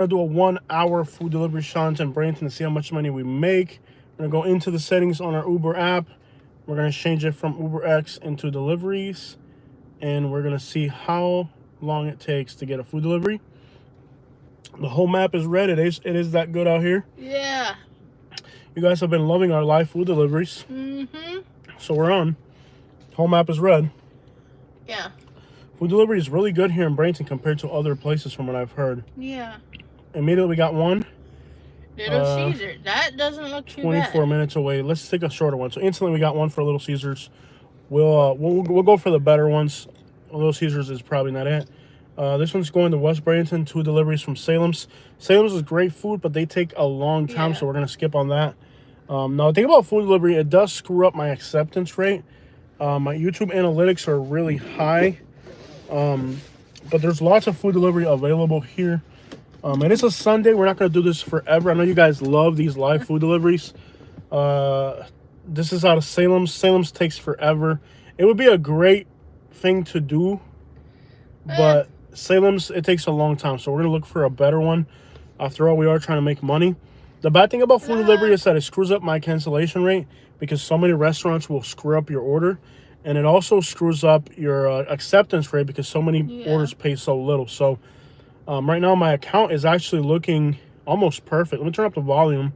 We're gonna do a 1 hour food delivery challenge in Bradenton to see how much money we make. We're gonna go into the settings on our Uber app. We're gonna change it from UberX into deliveries, and we're gonna see how long it takes to get a food delivery. The whole map is red. It is that good out here. Yeah. You guys have been loving our live food deliveries. So we're on. Whole map is red. Yeah. Food delivery is really good here in Bradenton compared to other places from what I've heard. Yeah. Immediately we got one. Little Caesar. That doesn't look too 24 bad. minutes away. Let's take a shorter one. So instantly we got one for Little Caesars. We'll go for the better ones. Little Caesars is probably not it. This one's going to West Bradenton. 2 deliveries from Salem's. Salem's is great food, but they take a long time, so we're gonna skip on that. Now the thing about food delivery, it does screw up my acceptance rate. My YouTube analytics are really high, but there's lots of food delivery available here. And it's a Sunday. We're not going to do this forever. I know you guys love these live food deliveries. This is out of Salem's. Salem's takes forever. It would be a great thing to do, but Salem's, it takes a long time. So we're going to look for a better one. After all, we are trying to make money. The bad thing about food delivery is that it screws up my cancellation rate because so many restaurants will screw up your order. And it also screws up your acceptance rate because so many orders pay so little. So right now my account is actually looking almost perfect. Let me turn up the volume.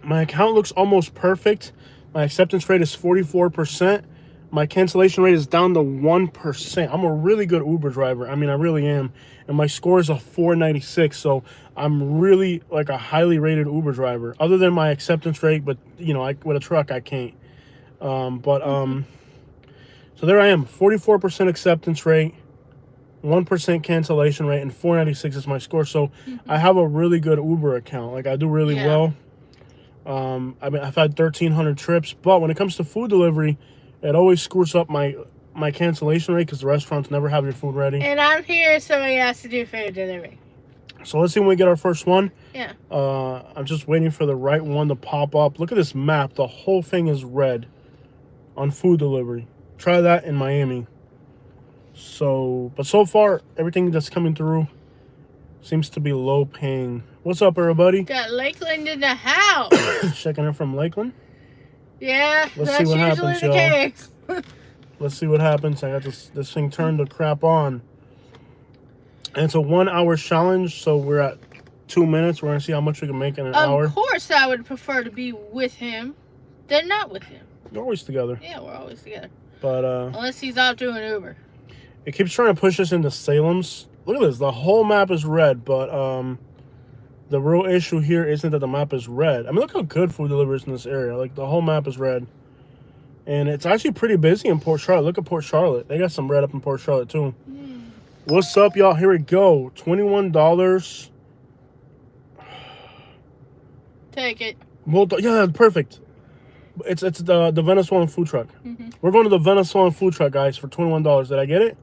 My account looks almost perfect. My acceptance rate is 44%. My cancellation rate is down to 1%. I'm a really good Uber driver. I mean, I really am. And my score is a 496. So I'm really like a highly rated Uber driver. Other than my acceptance rate, but you know, with a truck, I can't. So there I am, 44% acceptance rate, 1% cancellation rate, and 496 is my score. So I have a really good Uber account. Like I do really well. I mean, I've had 1,300 trips, but when it comes to food delivery, it always screws up my cancellation rate because the restaurants never have your food ready. And I'm here, so he has to do food delivery. So let's see when we get our first one. Yeah. I'm just waiting for the right one to pop up. Look at this map. The whole thing is red on food delivery. Try that in Miami. But so far, everything that's coming through seems to be low paying. What's up, everybody? Got Lakeland in the house. Checking in from Lakeland. Yeah, Let's that's see what usually happens, the y'all. case. Let's see what happens. I got this thing turned to crap on. And it's a 1 hour challenge, so we're at 2 minutes. We're gonna see how much we can make in an hour. Of course, I would prefer to be with him than not with him. We're always together. Yeah, we're always together. But unless he's out doing Uber. It keeps trying to push us into Salem's. Look at this. The whole map is red, but the real issue here isn't that the map is red. I mean, look how good food delivers in this area. Like, the whole map is red. And it's actually pretty busy in Port Charlotte. Look at Port Charlotte. They got some red up in Port Charlotte, too. What's up, y'all? Here we go. $21. Take it. Well, yeah, perfect. It's the Venezuelan food truck. We're going to the Venezuelan food truck, guys, for $21. Did I get it?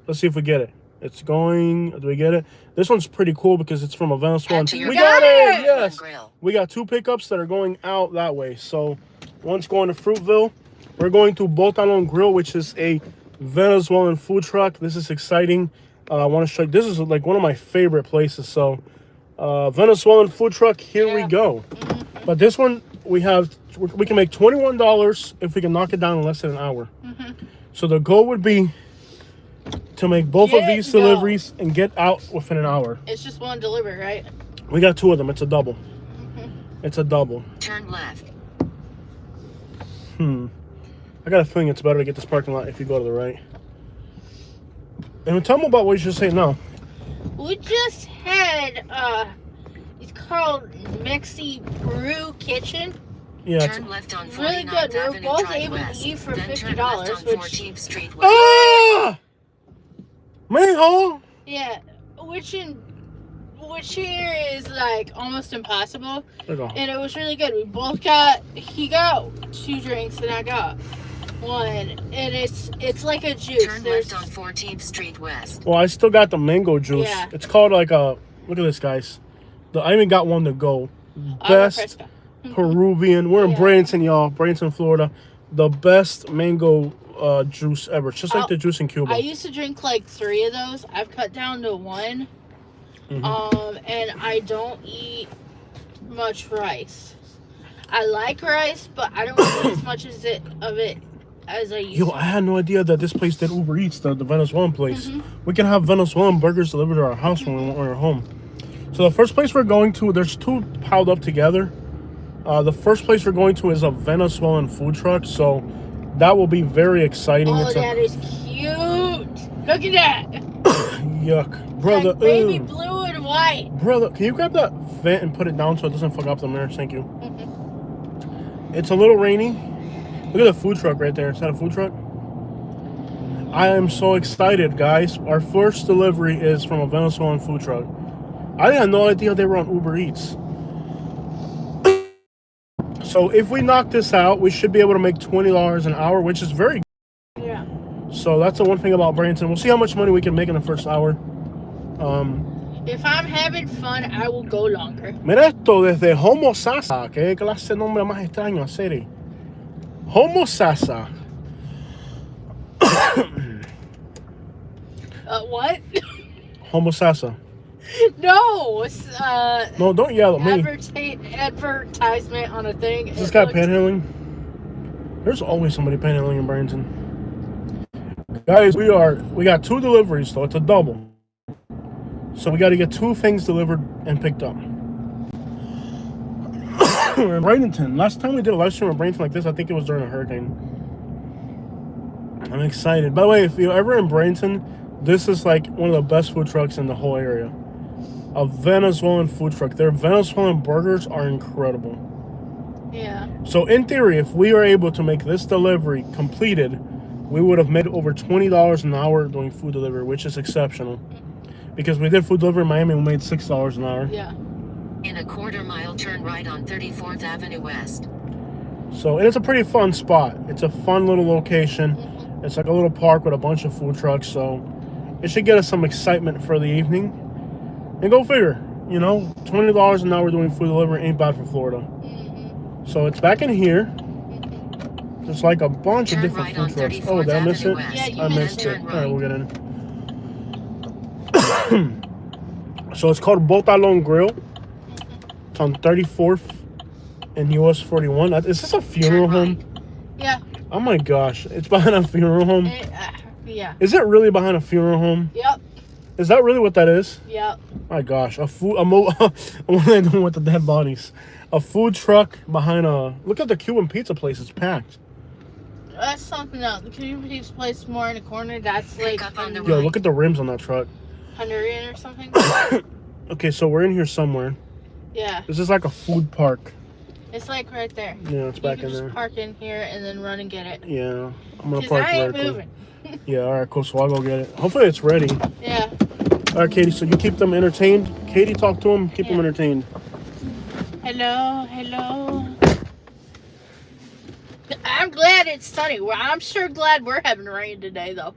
Let's see if we get it. It's going. Do we get it? This one's pretty cool because it's from a Venezuelan. We got it! Yes. We got 2 pickups that are going out that way. So one's going to Fruitville. We're going to Botalon Grill, which is a Venezuelan food truck. This is exciting. I want to show you. This is like one of my favorite places. So Venezuelan food truck. Here we go. But this one we can make $21 if we can knock it down in less than an hour. So the goal would be to make both of these deliveries and get out within an hour. It's just one delivery, right? We got 2 of them. It's a double. It's a double. Turn left. I got a feeling it's better to get this parking lot if you go to the right. And tell me about what you should say now. We just had it's called Mexi Brew Kitchen. Yeah, Turn left on Really 49th good. We're Avenue both Drive able to West. eat for Then turn $50, left on which 14th Street West. Ah! Manhole! yeah, which here is like almost impossible. There you go. And it was really good. We both he got 2 drinks and I got 1, and it's like a juice. Turn left on 14th Street West. Well, I still got the mango juice. Yeah. It's called like a. Look at this, guys. I even got one to go. Best Peruvian. We're in Bradenton, y'all. Bradenton, Florida. The best mango juice ever. Just like the juice in Cuba. I used to drink like 3 of those. I've cut down to 1. And I don't eat much rice. I like rice, but I don't eat as much as of it as I used Yo, to. I had no idea that this place did Uber Eats, the Venezuelan place. We can have Venezuelan burgers delivered to our house when we're home. So the first place we're going to, there's two piled up together. The first place we're going to is a Venezuelan food truck, so that will be very exciting. Oh, that is cute. Look at that. Yuck. Brother, Like baby blue and white. Brother, can you grab that vent and put it down so it doesn't fuck up the mirror? Thank you. It's a little rainy. Look at the food truck right there. Is that a food truck? I am so excited, guys. Our first delivery is from a Venezuelan food truck. I had no idea they were on Uber Eats. So if we knock this out, we should be able to make $20 an hour, which is very good. Yeah. So that's the one thing about Bradenton. We'll see how much money we can make in the first hour. If I'm having fun, I will go longer. Mira esto desde Homo Sasa. ¿Qué clase de nombre más extraño hacer? Homo Sasa. What? Homo Sasa. No, it's No, don't yell at me. advertisement on a thing. Is this guy panhandling? There's always somebody panhandling in Bradenton. Guys, we got 2 deliveries, so it's a double. So we got to get 2 things delivered and picked up. We're in Bradenton. Last time we did a live stream in Bradenton like this, I think it was during a hurricane. I'm excited. By the way, if you're ever in Bradenton, this is like one of the best food trucks in the whole area. A Venezuelan food truck. Their Venezuelan burgers are incredible. Yeah. So in theory, if we are able to make this delivery completed, we would have made over $20 an hour doing food delivery, which is exceptional. Because we did food delivery in Miami, we made $6 an hour. Yeah. In a quarter-mile, turn right on 34th Avenue West. So, and it's a pretty fun spot. It's a fun little location. It's like a little park with a bunch of food trucks. So, it should get us some excitement for the evening. And go figure, you know, $20 an hour doing food delivery ain't bad for Florida. So, it's back in here. There's like a bunch of different food trucks. Oh, did I miss it? Yeah, you I missed missed it. it. All right, we'll get in. So it's called Botalon Grill. It's on 34th and US 41. Is this a funeral home? Yeah. Oh my gosh, it's behind a funeral home. Yeah. Is it really behind a funeral home? Yep. Is that really what that is? Yep. My gosh, what are they doing with the dead bodies? A food truck behind a. Look at the Cuban pizza place. It's packed. That's something else. The Cuban pizza place more in the corner. That's like up on the Yo, look at the rims on that truck. Honduran or something. Okay, so we're in here somewhere. Yeah. This is like a food park. It's like right there. Yeah, it's back you in can there. just park in here and then run and get it. Yeah, I'm gonna Because park I ain't vertically. moving. Yeah, all right, cool. So I'll go get it. Hopefully it's ready. Yeah. All right, Katie. So you keep them entertained. Katie, talk to them. Keep them entertained. Hello, hello. I'm glad it's sunny. Well, I'm sure glad we're having rain today, though.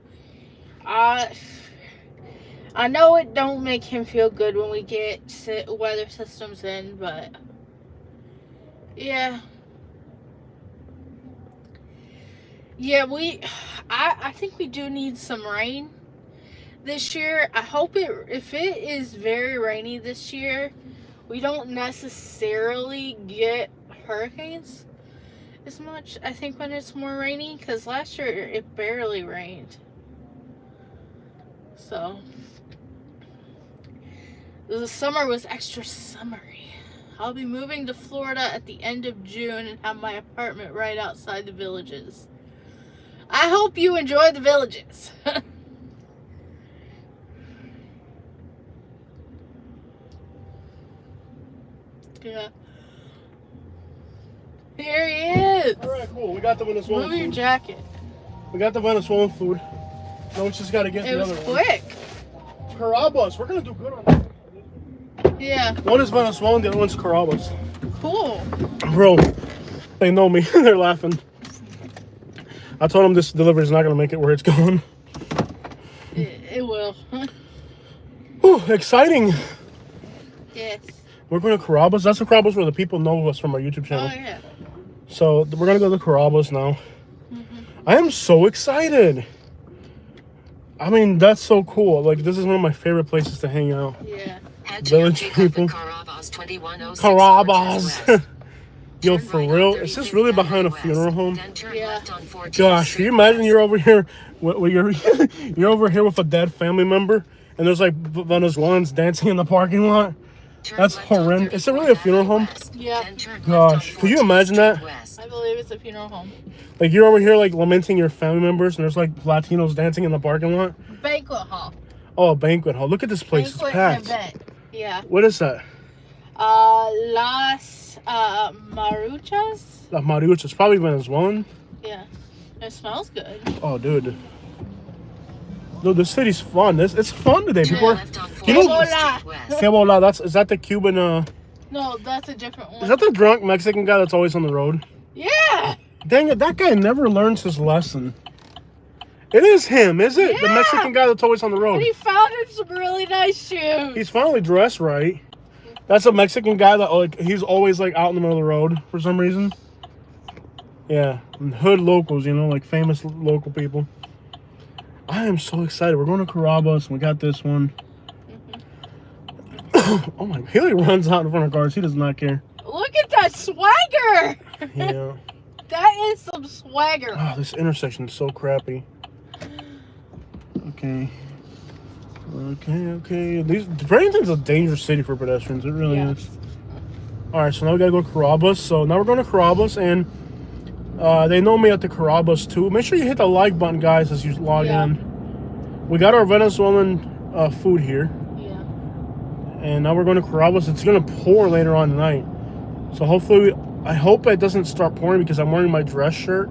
I know it don't make him feel good when we get weather systems in, but yeah. Yeah, I think we do need some rain this year. I hope if it is very rainy this year, we don't necessarily get hurricanes as much, I think, when it's more rainy, because last year it barely rained. So the summer was extra summery. I'll be moving to Florida at the end of June and have my apartment right outside the Villages. I hope you enjoy the Villages. Yeah. Here he is. All right, cool. We got the Venezuelan Move your food. jacket. We got the Venezuelan food. Now we just gotta get It the was other quick. one. Carabas. We're gonna do good on that. Yeah. One is Venezuelan, the other one's Carabas. Cool. Bro, they know me. They're laughing. I told them this delivery is not gonna make it where it's going. It will. Whew, exciting. Yes. We're going to Carrabba's. That's the Carrabba's where the people know us from our YouTube channel. Oh, yeah. So we're going to go to Carrabba's now. I am so excited. I mean, that's so cool. Like, this is one of my favorite places to hang out. Yeah. Head to your Village pickup people. at Carrabba's 2106 Carabas. Cortez West. Yo, Turn for right on real? Is this really 35th behind a West, funeral home? then turn Yeah. left on 14th Gosh, can you imagine West. you're over here, you're over here with a dead family member, and there's like Venezuelans dancing in the parking lot. Turn That's left on horrendous. Is it 34th really a funeral Avenue home? West, Yeah. then turn left Gosh, on could you 14th imagine Street that? West. I believe it's a funeral home. Like you're over here like lamenting your family members, and there's like Latinos dancing in the parking lot. Banquet hall. Oh, a banquet hall. Look at this place. It's Banquet packed. event. Yeah. What is that? Las Maruchas. La Mariucha. It's probably Venezuelan. Yeah. It smells good. Oh, dude. Dude, this city's fun. It's fun today. Turn People are. left on You know- 14th Street West. Okay, well, now is that the Cuban? No, that's a different one. Is that the drunk Mexican guy that's always on the road? Yeah. Dang it, that guy never learns his lesson. It is him, is it? The Yeah. Mexican guy that's always on the road. And he found him some really nice shoes. He's finally dressed right. That's a Mexican guy that like he's always like out in the middle of the road for some reason. Yeah, and hood locals, you know, like famous local people. I am so excited. We're going to Carrabba's. We got this one. Oh my! He like runs out in front of cars. He does not care. Look at that swagger. Yeah. That is some swagger. Oh, this intersection is so crappy. Okay. Okay. Bradenton's a dangerous city for pedestrians. It really Yes. is. All right, so now we gotta go to Carrabba's. So now we're going to Carrabba's, and they know me at the Carrabba's too. Make sure you hit the like button, guys, as you log Yeah. in. We got our Venezuelan food here, Yeah. and now we're going to Carrabba's. It's gonna pour later on tonight, so hopefully, I hope it doesn't start pouring because I'm wearing my dress shirt.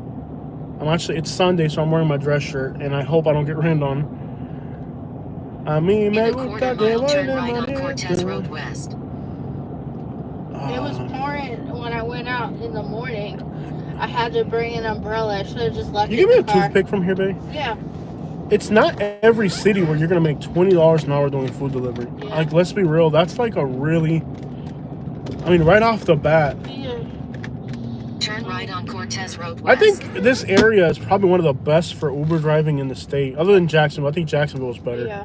It's Sunday, so I'm wearing my dress shirt, and I hope I don't get rained on. A mí In me a gusta quarter que mile, turn baile right on Cortez bonito. Road West. It was pouring when I went out in the morning. I had to bring an umbrella. I should have just left You it give me in a the car. toothpick from here, babe? Yeah. It's not every city where you're gonna make $20 an hour doing food delivery. Yeah. Like, let's be real, that's like a really, I mean, right off the bat, Yeah. Turn right on Cortez Road I West. think this area is probably one of the best for Uber driving in the state, other than Jacksonville. I think Jacksonville is better. Yeah.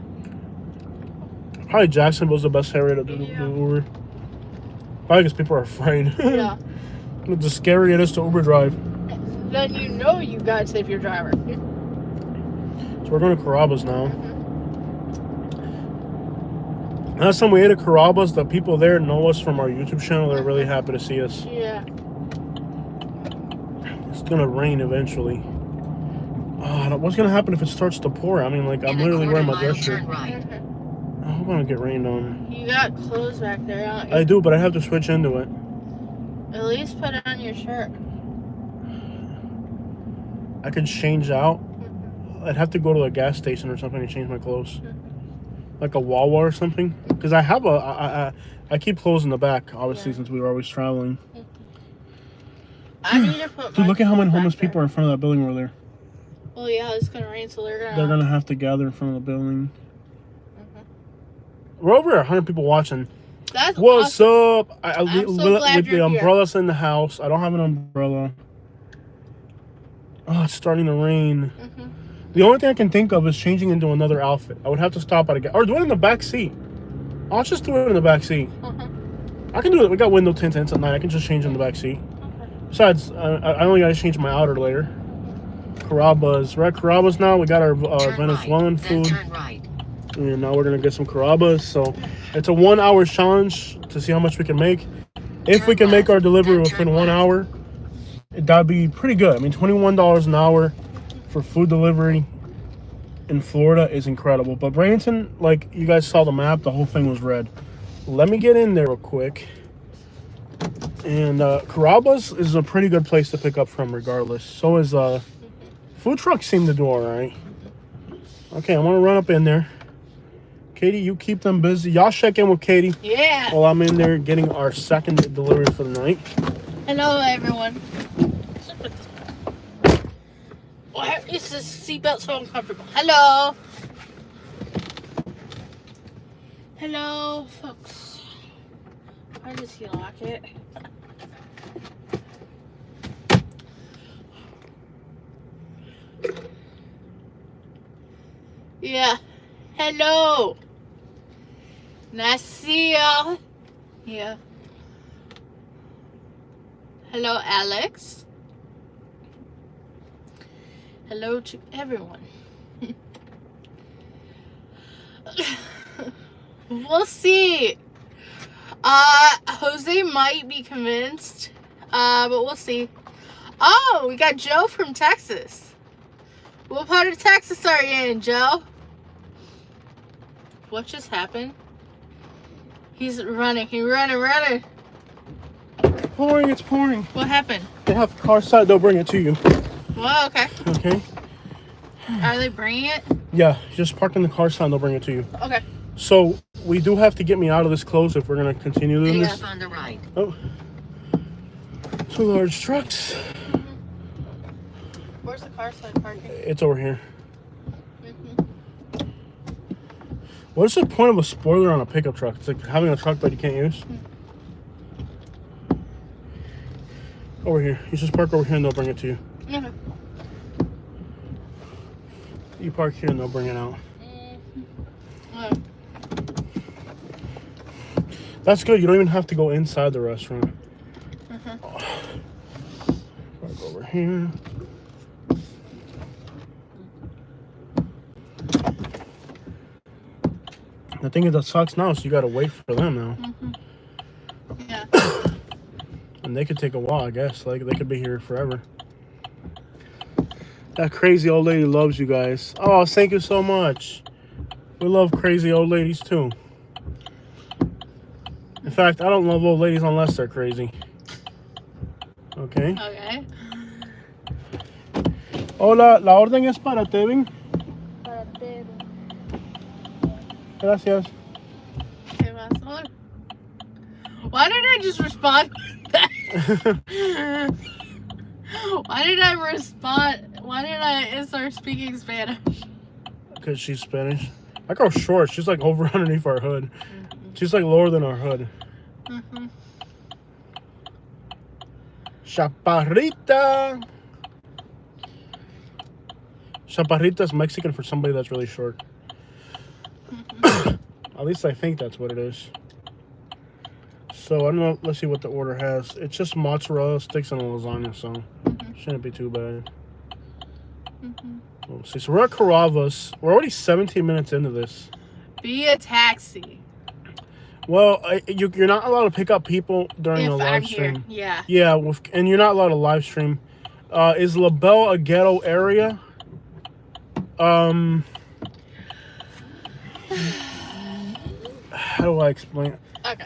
Probably Jacksonville's the best area to do Yeah. Uber. Probably because people are afraid. Yeah. The scary it is to Uber drive. Then you know you gotta save your driver. So we're going to Carrabba's now. Last time we ate at Carrabba's, the people there know us from our YouTube channel. They're really happy to see us. Yeah. It's gonna rain eventually. Oh, what's gonna happen if it starts to pour? I mean, like, I'm In a literally quarter wearing my mile, dress shirt. turn right. I hope I don't get rained on. You got clothes back there, don't you? I do, but I have to switch into it. At least put on your shirt. I could change out. I'd have to go to a gas station or something to change my clothes. Like a Wawa or something. Because I have I keep clothes in the back, obviously, Yeah. since we were always traveling. I need to put. Dude, my look at how many clothes homeless back there. people are in front of that building over there. Well, yeah, it's gonna rain, so they're They're gonna have to gather in front of the building. Mhm. We're over 100 people watching. That's What's awesome. up? I'm so glad With you're the here. umbrellas in the house. I don't have an umbrella. Oh, it's starting to rain. Mhm. The only thing I can think of is changing into another outfit. I would have to stop at a or do it in the back seat. I'll just do it in the back seat. Mhm. I can do it. We got window tints at night. I can just change in the back seat. Okay. Besides, I only got to change my outer layer. Carrabba's. We're at Carrabba's now. We got our Turn Venezuelan right, then food. turn right. And now we're going to get some Carrabba's. So it's a 1 hour challenge to see how much we can make. If we can make our delivery within 1 hour, that'd be pretty good. I mean, $21 an hour for food delivery in Florida is incredible. But Bradenton, like you guys saw the map, the whole thing was red. Let me get in there real quick. And Carrabba's is a pretty good place to pick up from regardless. So is food trucks seem to do all right. Okay, I'm going to run up in there. Katie, you keep them busy. Y'all check in with Katie Yeah. while I'm in there getting our second delivery for the night. Hello, everyone. Why is this seatbelt so uncomfortable? Hello. Hello, folks. Why does he lock it? Yeah. Hello. Nice to see y'all. Yeah. Hello, Alex. Hello to everyone. We'll see. Jose might be convinced, but we'll see. Oh, we got Joe from Texas. What part of Texas are you in, Joe? What just happened? He's running. He's running. It's pouring. It's pouring. What happened? They have car side. They'll bring it to you. Well, okay. Okay. Are they bringing it? Yeah, just park in the car side. They'll bring it to you. Okay. So we do have to get me out of this close if we're gonna continue doing this. Up on the right. Oh, 2 large trucks. Where's the car side parking? It's over here. What's the point of a spoiler on a pickup truck? It's like having a truck that you can't use. Over here. You just park over here and they'll bring it to you. Okay. You park here and they'll bring it out. Okay. That's good. You don't even have to go inside the restaurant. Park over here. The thing is that sucks now, so you gotta wait for them now. Yeah. And they could take a while, I guess. Like, they could be here forever. That crazy old lady loves you guys. Oh, thank you so much. We love crazy old ladies, too. In fact, I don't love old ladies unless they're crazy. Okay. Okay. Hola, la orden es para Tevin. Para Tevin. Gracias. ¿Qué pasó? Why did I just respond to that? Why did I respond? Why did I start speaking Spanish? Because she's Spanish. That girl's short. She's like over underneath our hood. She's like lower than our hood. Chaparrita. Chaparrita is Mexican for somebody that's really short. At least I think that's what it is. So I don't know. Let's see what the order has. It's just mozzarella sticks and a lasagna, so shouldn't be too bad. Let's see. So we're at Caravas. We're already 17 minutes into this. Be a taxi. Well, you're not allowed to pick up people during the live stream. Yeah. Yeah, and you're not allowed to live stream. Is La Belle a ghetto area? How do I explain it?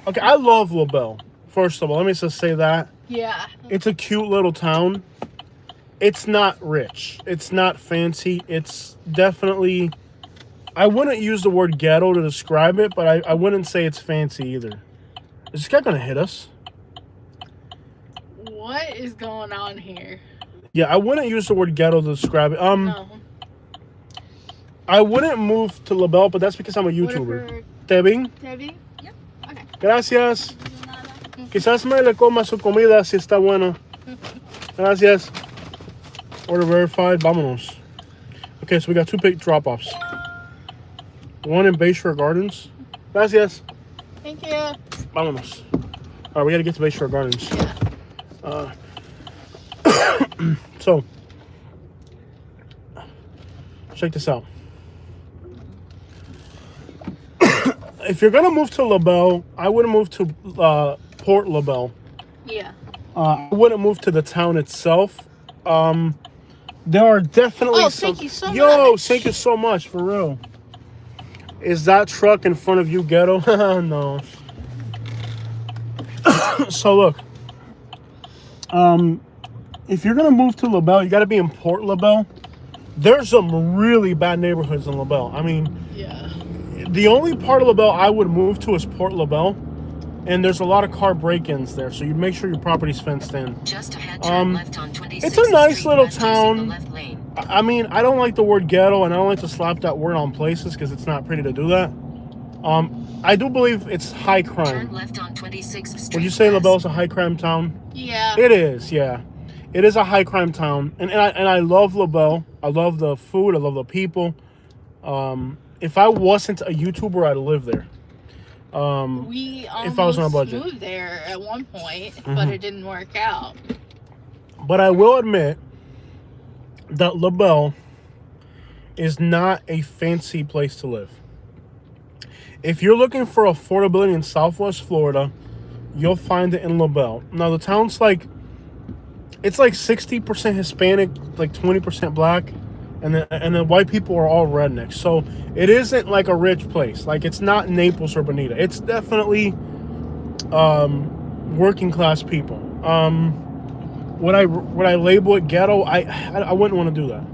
Okay, I love La Belle. First of all, let me just say that. Yeah. It's a cute little town. It's not rich. It's not fancy. It's definitely... I wouldn't use the word ghetto to describe it, but I wouldn't say it's fancy either. Is this guy going to hit us? What is going on here? Yeah, I wouldn't use the word ghetto to describe it. No. I wouldn't move to La Belle, but that's because I'm a YouTuber. Tevin? Tevin? Yep. Okay. Gracias. Quizás me le coma su comida si está bueno. Gracias. Order verified. Vámonos. Okay, so we got 2 big drop-offs. One in Bayshore Gardens. Gracias. Thank you. Vámonos. All right, we got to get to Bayshore Gardens. Yeah. So, check this out. If you're going to move to La Belle, I wouldn't move to Port La Belle. Yeah. I wouldn't move to the town itself. There are definitely thank you so Yo, much. thank you so much, for real. Is that truck in front of you ghetto? No. So look. If you're gonna move to La Belle, you gotta be in Port La Belle. There's some really bad neighborhoods in La Belle. I mean, yeah. The only part of La Belle I would move to is Port La Belle. And there's a lot of car break-ins there, so you make sure your property's fenced in. Just ahead, turn left on 26th It's a nice Street, little west using the town. left lane. I mean, I don't like the word ghetto, and I don't like to slap that word on places because it's not pretty to do that. I do believe it's high crime. Turn left on 26th Street. Would you say La west. Belle's a high crime town? Yeah. It is, yeah. It is a high crime town, and I love La Belle. I love the food. I love the people. If I wasn't a YouTuber, I'd live there. We if I was on a almost budget. moved there at one point, but it didn't work out. But I will admit that LaBelle is not a fancy place to live. If you're looking for affordability in Southwest Florida, you'll find it in LaBelle. Now the town's like, it's like 60% Hispanic, like 20% black, and then white people are all rednecks. So it isn't like a rich place. Like, it's not Naples or Bonita. It's definitely working class people. Would I label it ghetto? I wouldn't want to do that.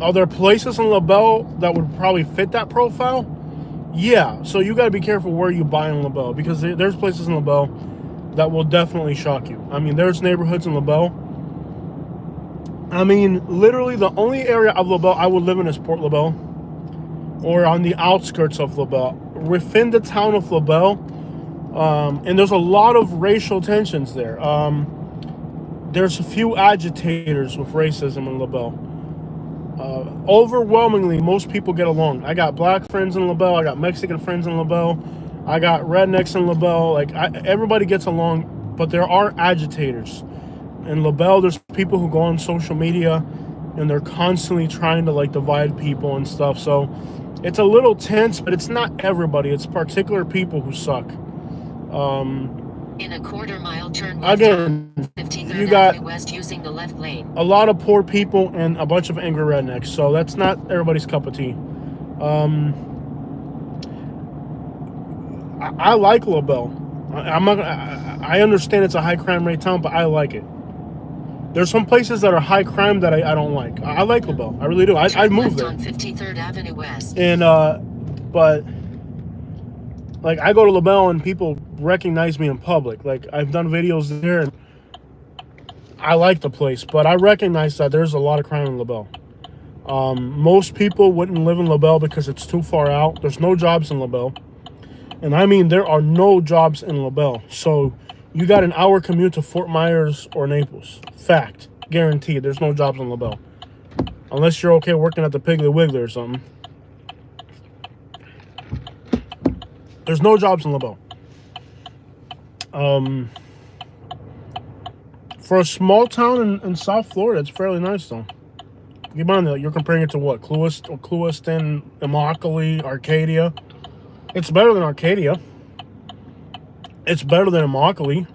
Are there places in LaBelle that would probably fit that profile? Yeah. So you got to be careful where you buy in LaBelle, because there's places in LaBelle that will definitely shock you. I mean, there's neighborhoods in LaBelle. I mean, literally the only area of LaBelle I would live in is Port LaBelle, or on the outskirts of LaBelle. Within the town of LaBelle, and there's a lot of racial tensions there. There's a few agitators with racism in LaBelle. Overwhelmingly, most people get along. I got black friends in LaBelle. I got Mexican friends in LaBelle. I got rednecks in LaBelle. Like, everybody gets along, but there are agitators. In LaBelle, there's people who go on social media, and they're constantly trying to, like, divide people and stuff. So it's a little tense, but it's not everybody. It's particular people who suck. In a quarter-mile turn west Again, on 53rd you got Avenue West using the left lane. a lot of poor people and a bunch of angry rednecks. So that's not everybody's cup of tea. I like LaBelle. I understand it's a high crime rate town, but I like it. There's some places that are high crime that I don't like. I like LaBelle. I really do. I'd move there. On 53rd Avenue West. And but like, I go to LaBelle and people recognize me in public. Like, I've done videos there, and I like the place, but I recognize that there's a lot of crime in LaBelle. Most people wouldn't live in LaBelle because it's too far out. There's no jobs in LaBelle. And I mean, there are no jobs in LaBelle. So you got an hour commute to Fort Myers or Naples. Fact. Guaranteed. There's no jobs in LaBelle. Unless you're okay working at the Piggly Wiggly or something. There's no jobs in LaBelle. For a small town in South Florida, it's fairly nice, though. Keep in mind that you're comparing it to what? Clewiston, Immokalee, Arcadia. It's better than Arcadia. It's better than Immokalee.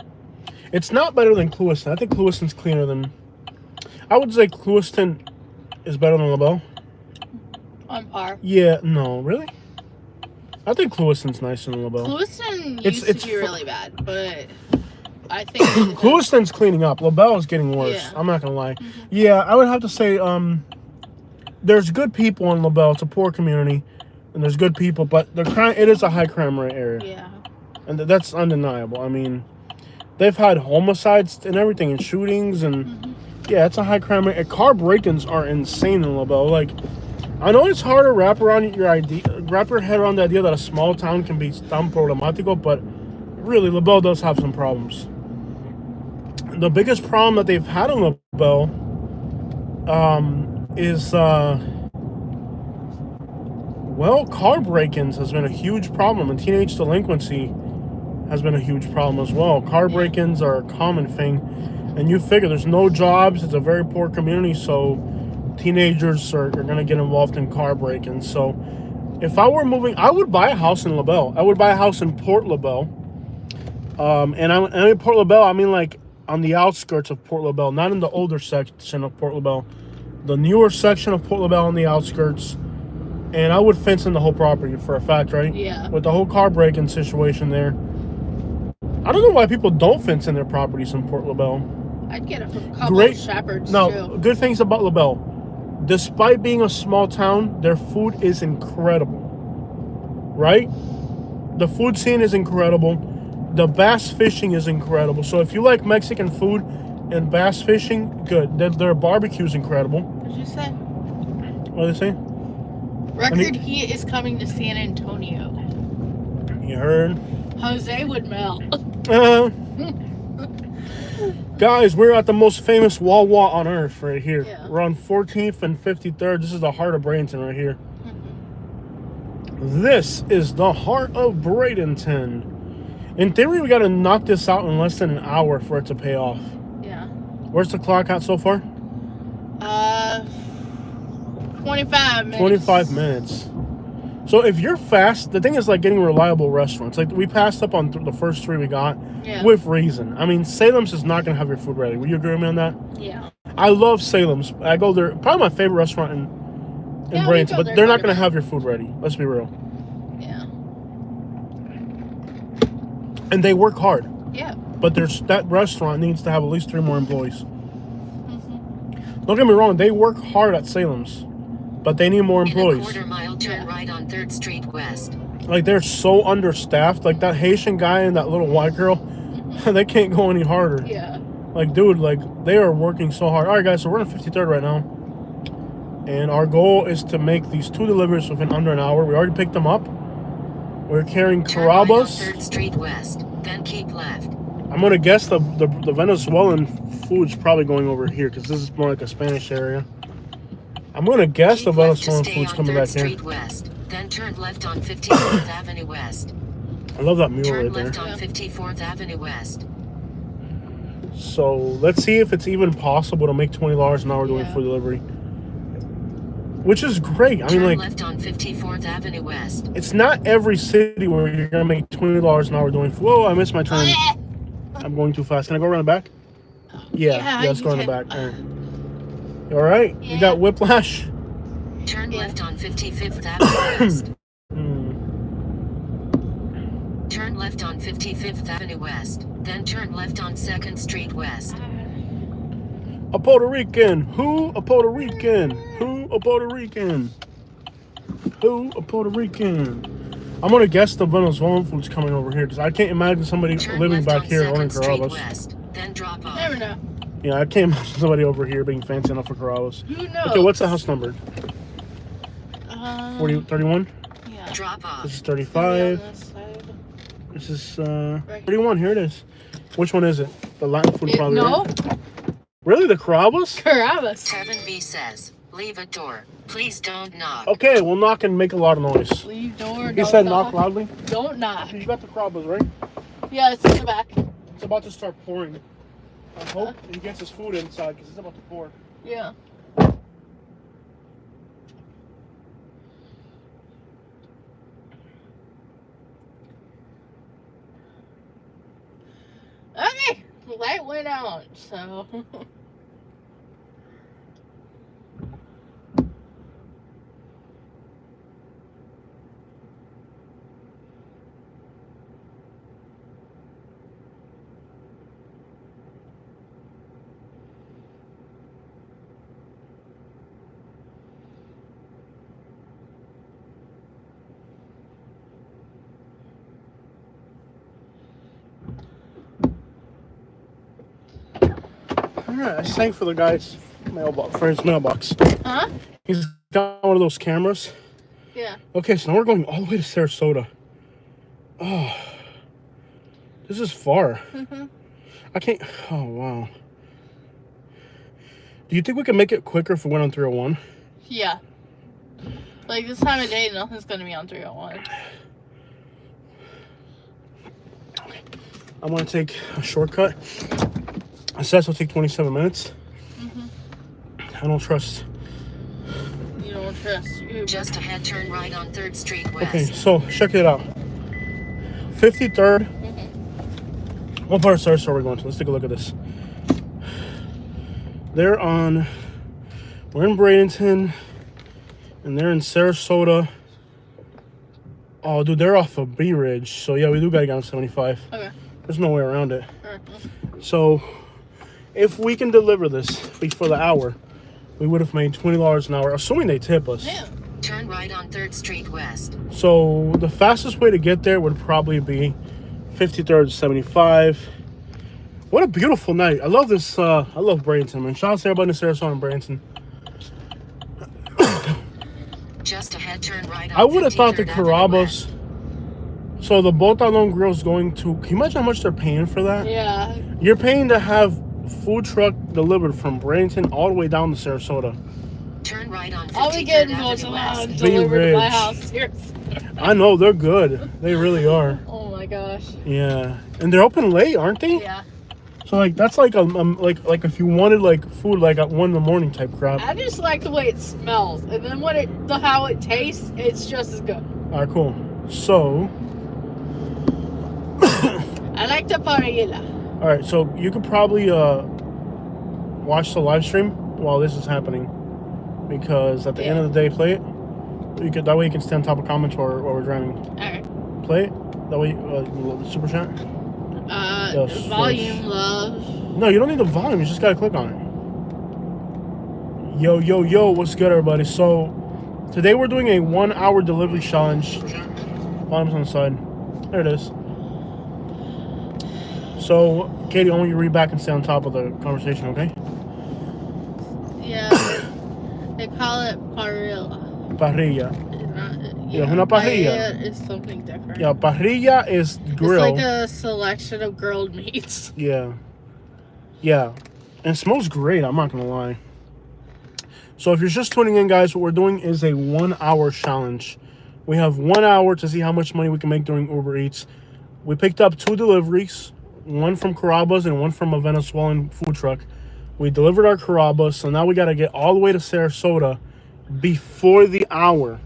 It's not better than Clewiston. I think Clewiston's cleaner than... I would say Clewiston is better than LaBelle. On par. Yeah, no, really? I think Clewiston's nicer than LaBelle. Lewiston used to be really bad, but I think Clewiston's cleaning up. LaBelle is getting worse. Yeah. I'm not gonna lie. Yeah, I would have to say there's good people in LaBelle. It's a poor community, and there's good people, but it is a high crime rate area. Yeah. And that's undeniable. I mean, they've had homicides and everything, and shootings, and yeah, it's a high crime rate. And car break-ins are insane in LaBelle. Like, I know it's hard to wrap your head around the idea that a small town can be tan problemático, but really, LaBelle does have some problems. The biggest problem that they've had in LaBelle is, well, car break-ins has been a huge problem, and teenage delinquency has been a huge problem as well. Car break-ins are a common thing, and you figure there's no jobs. It's a very poor community, so teenagers are going to get involved in car break-ins. So if I were moving, I would buy a house in LaBelle. I would buy a house in Port LaBelle. And I mean Port LaBelle, I mean like on the outskirts of Port LaBelle, not in the older section of Port LaBelle. The newer section of Port LaBelle on the outskirts. And I would fence in the whole property for a fact, right? Yeah. With the whole car break-in situation there. I don't know why people don't fence in their properties in Port LaBelle. I'd get a couple of shepherds, too. Good things about LaBelle. Despite being a small town, their food is incredible. Right? The food scene is incredible. The bass fishing is incredible. So if you like Mexican food and bass fishing, good. Their barbecue is incredible. What did you say? What did they say? Record heat is coming to San Antonio. You heard? Jose would melt. Guys, we're at the most famous Wawa on earth right here. Yeah. We're on 14th and 53rd. This is the heart of Bradenton right here. This is the heart of Bradenton. In theory, we got to knock this out in less than an hour for it to pay off. Yeah. Where's the clock at so far? 25 minutes. 25 minutes. So if you're fast, the thing is like getting reliable restaurants. Like we passed up on the first 3 we got with reason. I mean, Salem's is not going to have your food ready. Will you agree with me on that? Yeah. I love Salem's. I go there. Probably my favorite restaurant in Bradenton. But they're not going to have your food ready. Let's be real. Yeah. And they work hard. Yeah. But that restaurant needs to have at least 3 more employees. Mm-hmm. Don't get me wrong. They work hard at Salem's. But they need more employees. In a quarter-mile, turn right on 3rd Street West. Like, they're so understaffed. Like, that Haitian guy and that little white girl, they can't go any harder. Yeah. Like, dude, like, they are working so hard. All right, guys, so we're on 53rd right now. And our goal is to make these 2 deliveries within under an hour. We already picked them up. We're carrying Turn right on Carrabba's. 3rd Street West, then keep left. I'm going to guess the Venezuelan food's probably going over here because this is more like a Spanish area. I'm going to guess Keep the left to Venezuelan stay food's on coming 3rd back Street here. West, then turn left on 54th Avenue West. I love that mule Turn right there. left on 54th Avenue West. So let's see if it's even possible to make $20 an hour doing food delivery. Which is great. I mean, Turn like, left on 54th Avenue West. it's not every city where you're going to make $20 an hour doing food. Whoa, I missed my turn. I'm going too fast. Can I go around the back? Yeah, let's go around the back. All right. You all right? Yeah. You got whiplash? Turn left on 55th Avenue West. Turn left on 55th Avenue West, then turn left on 2nd Street West. A Puerto Rican. Who? A Puerto Rican. Who? A Puerto Rican. Who? A Puerto Rican. I'm going to guess the Venezuelan food's coming over here because I can't imagine somebody Turn living left back on here ordering 2nd Street Carrabba's. West, then drop off. Never know. Yeah, I can't imagine somebody over here being fancy enough for Carrabba's. Who knows? Okay, what's the house number? 31? Yeah. Drop off. This is Maybe 35. on this side. This is 31. Here it is. Which one is it? The Latin food probably. No. Right? Really? The Carrabba's? Carrabba's. 7B says, leave a door. Please don't knock. Okay, we'll knock and make a lot of noise. Leave door. He Don't said knock loudly. Don't knock. You got the Carrabba's, right? Yeah, it's in the back. It's about to start pouring. I hope he gets his food inside because it's about to pour. Yeah. Okay, the light went out, so. Alright, I sang for the guy's mailbox, for his mailbox. Huh? He's got one of those cameras. Yeah. Okay, so now we're going all the way to Sarasota. Oh, this is far. Mm-hmm. I can't. Oh, wow. Do you think we can make it quicker if we went on 301? Yeah. Like this time of day, nothing's gonna be on 301. Okay. I'm gonna take a shortcut. It says it'll take 27 minutes. I don't trust. You don't trust you. Just ahead, turn right on 3rd Street West. Okay, so check it out. 53rd. What part of Sarasota are we going to? Let's take a look at this. We're in Bradenton, and they're in Sarasota. Oh, dude, they're off of B Ridge. So yeah, we do gotta get on 75. Okay. There's no way around it. Mm-hmm. So if we can deliver this for the hour, we would have made $20 an hour, assuming they tip us. Yeah. Turn right on 3rd Street West. So the fastest way to get there would probably be 53rd 75. What a beautiful night. I love this. I love Bradenton, man. Shout out to everybody in Sarasota and Bradenton. Just ahead, turn right on I would have thought the 53rd Avenue Carrabba's. West. So the Botalon Grill is going to. Can you imagine how much they're paying for that? Yeah. You're paying to have food truck delivered from Bradenton all the way down to Sarasota. Turn right on 53rd I'll be getting Avenue most West. delivered to my Ridge. house. Seriously. I know, they're good. They really are. Oh my gosh. Yeah, and they're open late, aren't they? Yeah. So like that's like like if you wanted like food like at 1 in the morning type crap. I just like the way it smells, and then how it tastes, it's just as good. All right, cool. So, I like the parrilla. all right, so you could probably watch the live stream while this is happening, because at the end of the day, play it. You could that way you can stay on top of comments while we're driving. All right. Play it. That way, the super chat. Volume, love. No, you don't need the volume. You just gotta click on it. Yo, yo, yo! What's good, everybody? So today we're doing a 1 hour delivery challenge. Volume's on the side. There it is. So, Katie, I want you to read back and stay on top of the conversation, okay? Yeah. They call it parrilla. Parrilla. Yeah, una parrilla. Paella is something different. Yeah, parrilla is grill. It's like a selection of grilled meats. Yeah. Yeah. And it smells great, I'm not going to lie. So if you're just tuning in, guys, what we're doing is a 1 hour challenge. We have 1 hour to see how much money we can make during Uber Eats. We picked up 2 deliveries, one from Carrabba's and one from a Venezuelan food truck. We delivered our Carrabba's, so now we got to get all the way to Sarasota before the hour,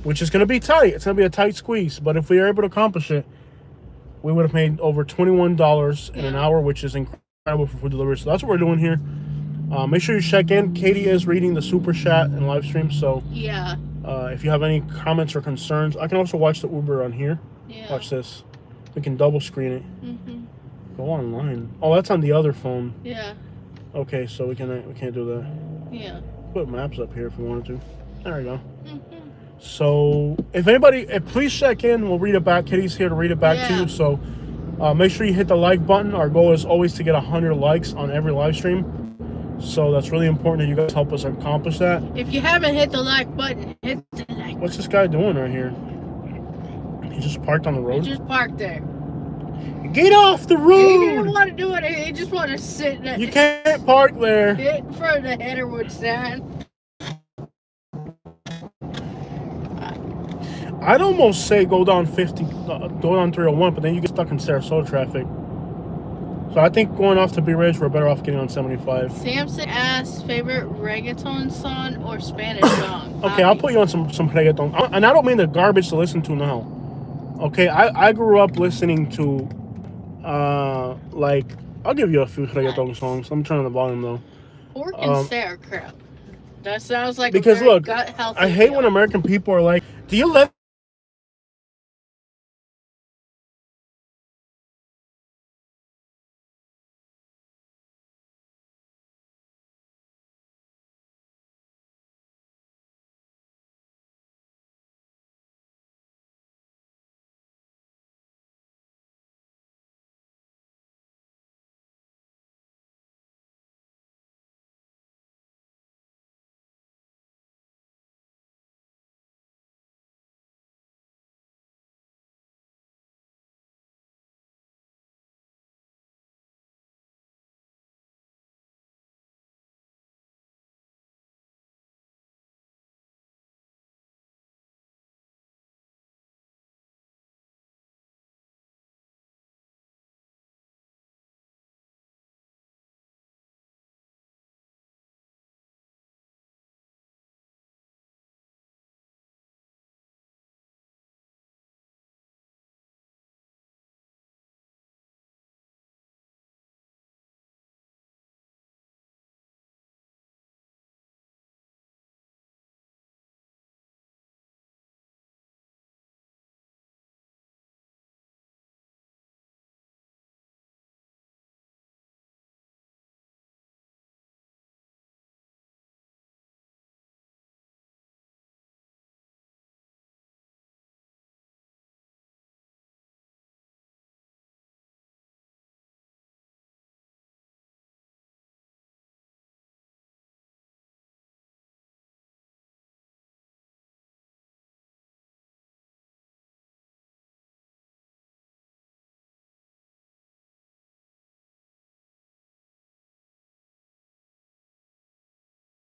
which is going to be tight. It's going to be a tight squeeze, but if we are able to accomplish it, we would have made over $21 in an hour, which is incredible for food delivery. So that's what we're doing here. Make sure you check in. Katie is reading the super chat and live stream, so yeah. If you have any comments or concerns, I can also watch the Uber on here. Yeah. Watch this. We can double screen it. Mhm. Go online. Oh, that's on the other phone. Yeah. Okay, so we can't do that. Yeah. Put maps up here if we wanted to. There we go. Mhm. So if anybody, please check in. We'll read it back. Kitty's here to read it back to you. So make sure you hit the like button. Our goal is always to get 100 likes on every live stream. So that's really important that you guys help us accomplish that. If you haven't hit the like button, hit the like. What's this guy doing right here? He just parked on the He road. just parked there. Get off the He didn't road! want to do it. He just wanted to sit there. You can't park there. In front of the Headerwood sign. I'd almost say go down 50, go down 301, but then you get stuck in Sarasota traffic. So I think going off to B Ridge, we're better off getting on 75. Samson asked favorite reggaeton song or Spanish song. Okay, I'll put you on some reggaeton. And I don't mean the garbage to listen to now. Okay, I grew up listening to, like, I'll give you a few reggaeton songs. I'm turning the volume though. Pork and sauerkraut. That sounds like because a very look, gut-healthy I hate meal. when American people are like, do you let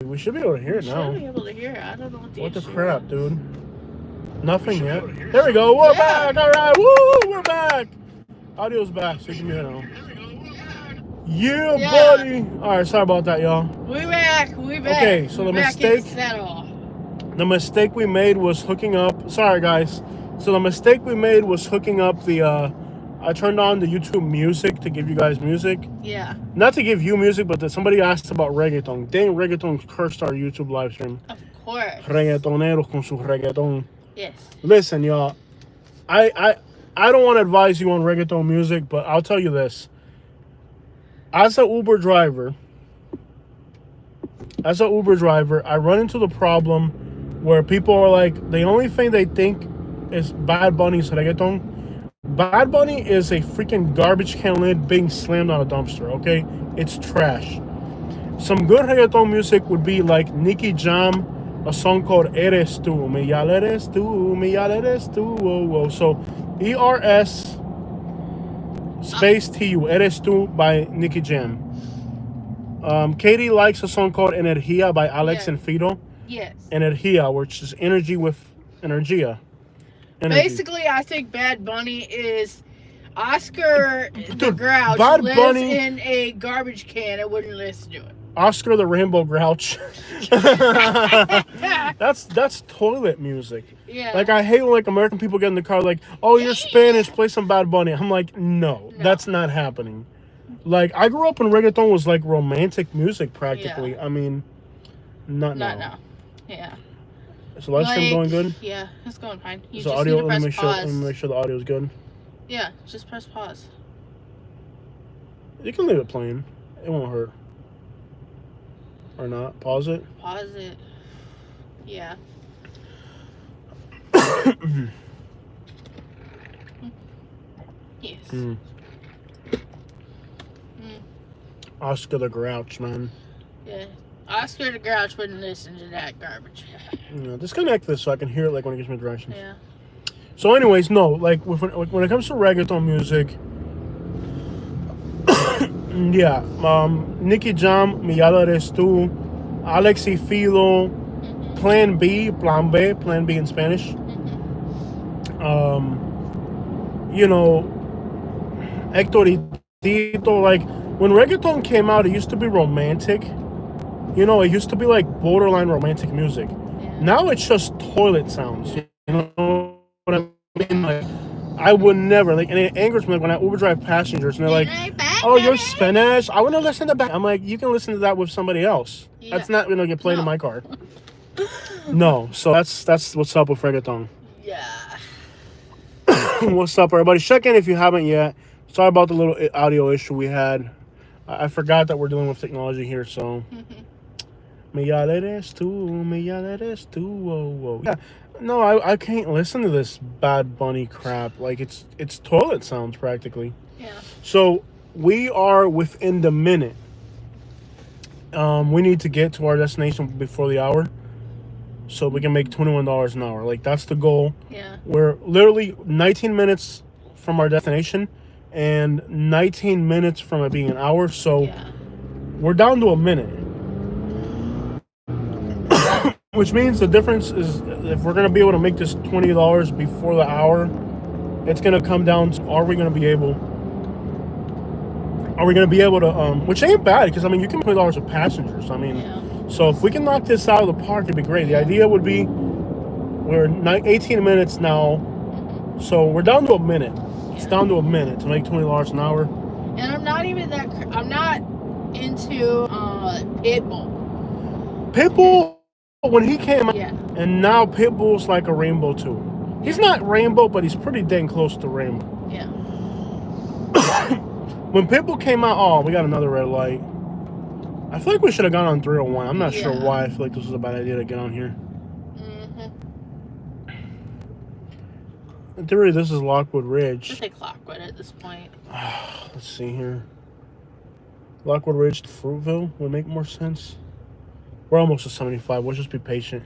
we should be able to hear it now. Should be able to hear it. I don't know what the What the issue crap, is. dude? Nothing yet. There we go. We're back. All right. Woo! We're back. Audio's back, so you can hear it now. Yeah, buddy. All right. Sorry about that, y'all. We back. Okay, so the mistake we made was hooking up. Sorry, guys. So the mistake we made was hooking up the. I turned on the YouTube music to give you guys music. Yeah. Not to give you music, but that somebody asked about reggaeton. Dang, reggaeton cursed our YouTube live stream. Of course. Reggaetoneros con su reggaeton. Yes. Listen, y'all. I don't want to advise you on reggaeton music, but I'll tell you this. As an Uber driver, I run into the problem where people are like, the only thing they think is Bad Bunny's reggaeton. Bad Bunny is a freaking garbage can lid being slammed on a dumpster, okay? It's trash. Some good reggaeton music would be like Nicky Jam, a song called Eres Tú. Me ya eres tú, me ya eres tú, oh, oh. So, E-R-S space T-U, Eres Tú by Nicky Jam. Katie likes a song called Energía by Alex and Fido. Yes. Energía, which is energy with energia. Energy. Basically, I think Bad Bunny is Oscar the Dude, Grouch Bad lives Bunny- in a garbage can and wouldn't listen to it. Oscar the Rainbow Grouch. that's toilet music. Yeah. Like, I hate when like American people get in the car like, oh, you're Spanish, play some Bad Bunny. I'm like, no, that's not happening. Like, I grew up when reggaeton was like romantic music practically. Yeah. I mean, not now. No. Yeah. Is the live stream going good? Yeah, it's going fine. You Is the just audio? need to Let press me pause. make sure the audio is good. Yeah, just press pause. You can leave it playing. It won't hurt. Or not. Pause it. Pause it. Yeah. Yes. Oscar the Grouch, man. Yeah. Oscar the Grouch wouldn't listen to that garbage. Yeah, disconnect this so I can hear it like when it gives me directions. Yeah. So anyways, no, like when it comes to reggaeton music, yeah, Nicky Jam, Mi Ya Eres Tú, Alex y Fido, Plan B in Spanish. You know, Hector y Tito, like when reggaeton came out, it used to be romantic. You know, it used to be like borderline romantic music. Yeah. Now it's just toilet sounds. You know what I mean? Like, I would never, like, and it angers me like, when I Uber drive passengers and they're like, oh, you're Spanish? I want to listen to that. I'm like, you can listen to that with somebody else. Yeah. That's not going to get played in my car. No, so that's what's up with reggaeton. Yeah. What's up, everybody? Check in if you haven't yet. Sorry about the little audio issue we had. I forgot that we're dealing with technology here, so. Me ya eres tú, me ya eres tú, oh, oh. Yeah. No, I can't listen to this Bad Bunny crap. Like, it's toilet sounds practically. Yeah. So we are within the minute. We need to get to our destination before the hour, so we can make $21 an hour. Like, that's the goal. Yeah. We're literally 19 minutes from our destination, and 19 minutes from it being an hour. So we're down to a minute. Which means the difference is, if we're going to be able to make this $20 before the hour, it's going to come down to, are we going to be able to, which ain't bad, because, I mean, you can pay $20 with passengers. I mean, so if we can knock this out of the park, it'd be great. The idea would be, we're 18 minutes now, so we're down to a minute. It's down to a minute to make $20 an hour. And I'm not into Pitbull. Pitbull, when he came out, Yeah. and now Pitbull's like a rainbow too. He's not rainbow, but he's pretty dang close to rainbow. Yeah. When Pitbull came out, oh, we got another red light. I feel like we should have gone on 301. I'm not sure why I feel like this was a bad idea to get on here. In theory, this is Lockwood Ridge. Just take Lockwood at this point. Let's see here. Lockwood Ridge to Fruitville would make more sense. We're almost to 75. We'll just be patient.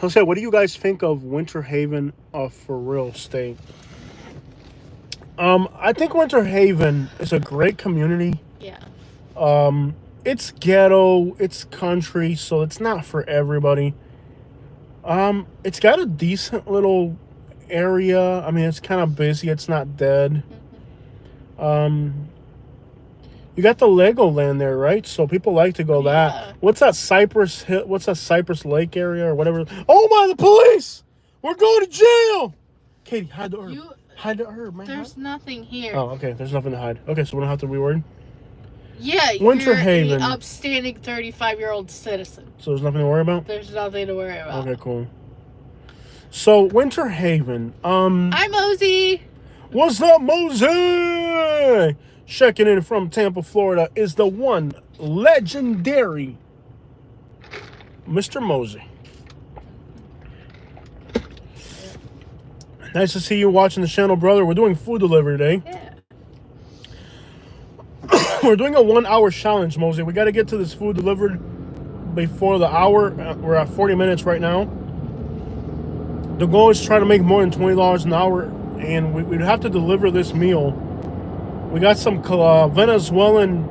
Okay, what do you guys think of Winter Haven for real estate? I think Winter Haven is a great community. Yeah. It's ghetto, it's country, so it's not for everybody. It's got a decent little area. I mean, it's kind of busy. It's not dead. You got the Legoland there, right? So people like to go that. What's that Cypress Hill? What's that Cypress Lake area or whatever? Oh my, the police! We're going to jail. Katie, hide the herb. Hide the herb, man. There's nothing here. Oh, okay. There's nothing to hide. Okay, so we don't have to be worried. Yeah, Winter you're Haven. an upstanding 35-year-old citizen. So there's nothing to worry about? There's nothing to worry about. Okay, cool. So Winter Haven. Hi, Mosey. What's up, Mosey? Checking in from Tampa, Florida is the one legendary Mr. Mosey. Nice to see you watching the channel, brother. We're doing food delivery today. Yeah. We're doing a 1 hour challenge, Mosey. We got to get to this food delivered before the hour. We're at 40 minutes right now. The goal is to try to make more than $20 an hour, and we'd have to deliver this meal. We got some Venezuelan,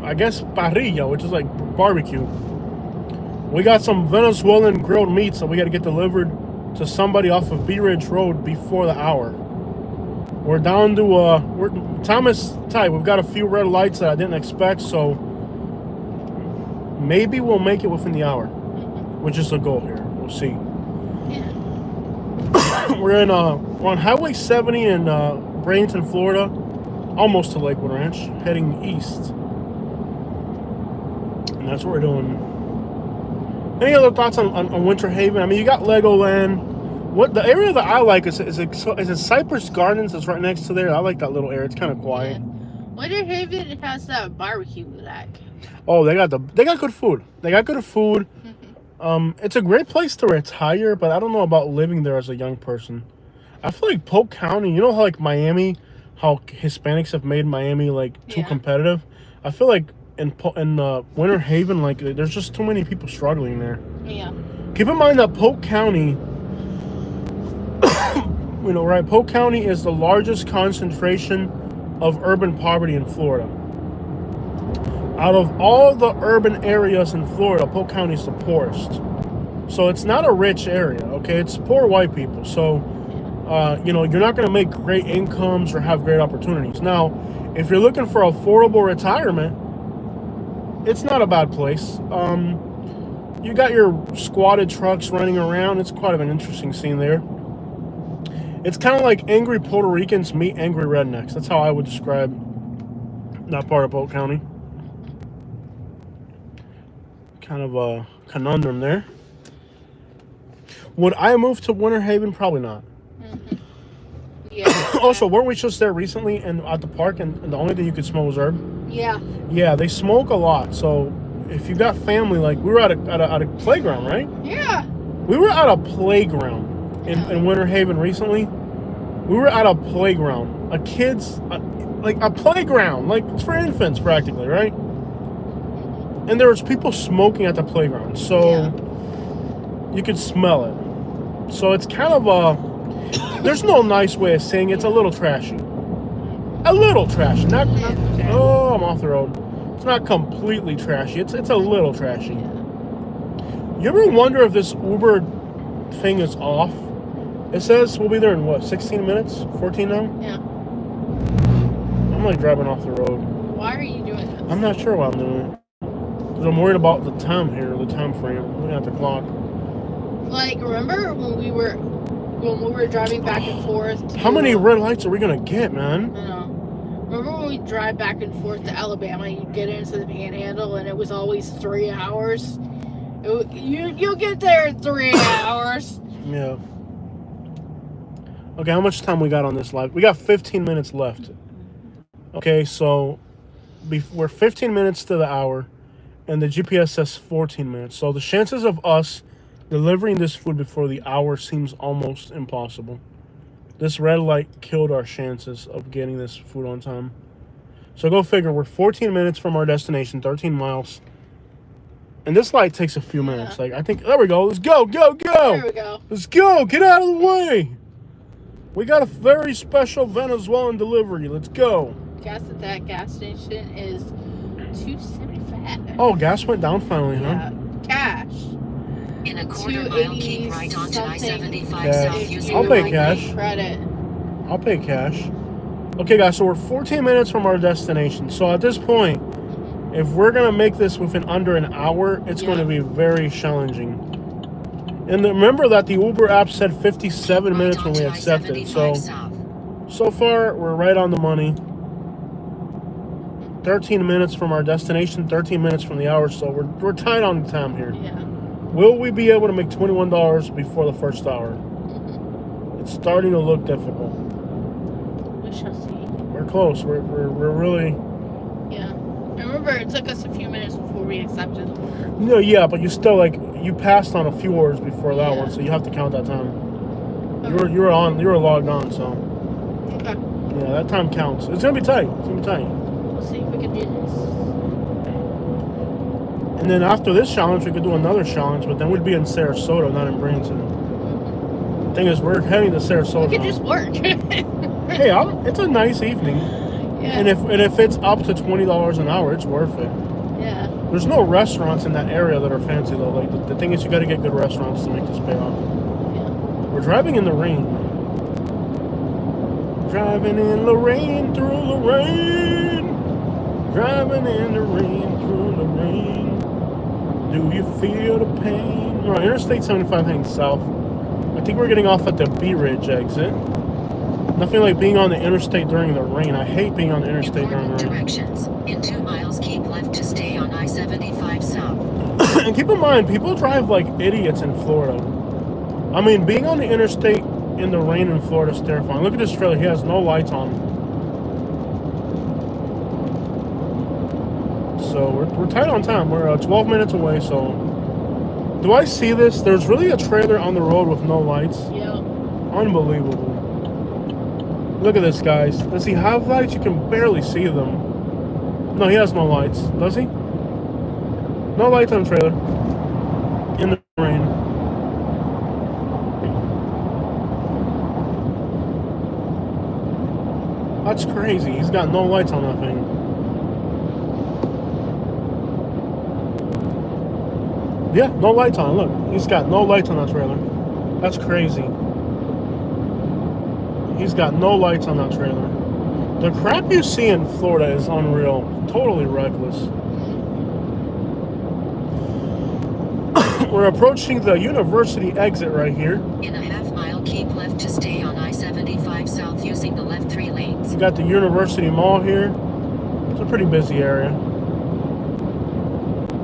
I guess, parrilla, which is like barbecue. We got some Venezuelan grilled meats that we got to get delivered to somebody off of Bee Ridge Road before the hour. We're down to, time is tight. We've got a few red lights that I didn't expect, so maybe we'll make it within the hour, which is the goal here. We'll see. Yeah. We're on Highway 70 in Bradenton, Florida, almost to Lakewood Ranch, heading east. And that's what we're doing. Any other thoughts on Winter Haven? I mean, you got Legoland. What the area that I like is it Cypress Gardens that's right next to there. I like that little area. It's kind of quiet. Yeah. Winter Haven has that barbecue rack. Oh, they got good food. They got good food. It's a great place to retire, but I don't know about living there as a young person. I feel like Polk County, you know how like Miami, how Hispanics have made Miami like too competitive. I feel like in Winter Haven, like there's just too many people struggling there. Yeah. Keep in mind that Polk County, you know, right? Polk County is the largest concentration of urban poverty in Florida. Out of all the urban areas in Florida, Polk County is the poorest. So it's not a rich area, okay? It's poor white people. So, you know, you're not going to make great incomes or have great opportunities. Now, if you're looking for affordable retirement, it's not a bad place. You got your squatted trucks running around. It's quite of an interesting scene there. It's kind of like angry Puerto Ricans meet angry rednecks. That's how I would describe that part of Polk County. Kind of a conundrum there. Would I move to Winter Haven? Probably not. Yeah. Also, weren't we just there recently and at the park and the only thing you could smell was herb? Yeah. Yeah, they smoke a lot. So if you got family, like we were at a playground, right? Yeah. We were at a playground in Winter Haven recently. We were at a playground, like a playground, like it's for infants practically, right? And there was people smoking at the playground, so you could smell it. So it's kind of there's no nice way of saying it. It's a little trashy. A little trashy. Not oh, I'm off the road. It's not completely trashy. It's a little trashy. You ever wonder if this Uber thing is off? It says we'll be there in what, 16 minutes? 14 now? Yeah. I'm like driving off the road. Why are you doing this? I'm not sure why I'm doing it. Because I'm worried about the time here, the time frame. Looking at the clock. Like, remember when we were driving back and forth? How many red lights are we gonna get, man? I know. Remember when we drive back and forth to Alabama, you get into the Panhandle, and it was always 3 hours? You'll get there in 3 hours. Yeah. Okay, how much time we got on this live? We got 15 minutes left. Okay, so we're 15 minutes to the hour, and the GPS says 14 minutes. So the chances of us delivering this food before the hour seems almost impossible. This red light killed our chances of getting this food on time. So go figure, we're 14 minutes from our destination, 13 miles. And this light takes a few minutes. Like, I think, there we go. Let's go, go, go. There we go. Let's go. Get out of the way. We got a very special Venezuelan delivery. Let's go. Gas at that gas station is $2.75. Oh, gas went down finally, huh? Yeah. Cash. In a quarter mile, keep right onto I-75 Cash. south using I'll the pay right cash. lane. Credit. I'll pay cash. Okay, guys, so we're 14 minutes from our destination. So at this point, if we're going to make this within under an hour, it's going to be very challenging. And remember that the Uber app said 57 minutes when we accepted it. So far, we're right on the money. 13 minutes from our destination, 13 minutes from the hour, so we're tight on time here. Yeah. Will we be able to make $21 before the first hour? It's starting to look difficult. We shall see. We're close. We're really... Yeah. Remember, it took us a few minutes before we accepted the order. No, yeah, but you still, like, you passed on a few orders before that one, so you have to count that time. Okay. You were logged on, so... Okay. Yeah, that time counts. It's going to be tight. It's going to be tight. We'll see if we can do this. And then after this challenge, we could do another challenge, but then we'd be in Sarasota, not in Bradenton. The thing is, we're heading to Sarasota. We could just work. Hey, it's a nice evening. Yeah. And if it's up to $20 an hour, it's worth it. Yeah. There's no restaurants in that area that are fancy, though. Like, the thing is, you got to get good restaurants to make this pay off. Yeah. We're driving in the rain. Driving in the rain, through the rain. Driving in the rain, through the rain. Do you feel the pain? We're on Interstate 75 heading south. I think we're getting off at the B Ridge exit. Nothing like being on the interstate during the rain. I hate being on the interstate during the rain. Directions. In 2 miles, keep left to stay on I-75 south. And keep in mind, people drive like idiots in Florida. I mean, being on the interstate in the rain in Florida is terrifying. Look at this trailer. He has no lights on. So we're tight on time. We're 12 minutes away, so... Do I see this? There's really a trailer on the road with no lights. Yeah. Unbelievable. Look at this, guys. Does he have lights? You can barely see them. No, he has no lights. Does he? No lights on the trailer. In the rain. That's crazy. He's got no lights on that thing. Yeah, no lights on. Look, he's got no lights on that trailer. That's crazy. He's got no lights on that trailer. The crap you see in Florida is unreal. Totally reckless. We're approaching the university exit right here. In a half mile, keep left to stay on I-75 south using the left 3 lanes. You got the University Mall here. It's a pretty busy area.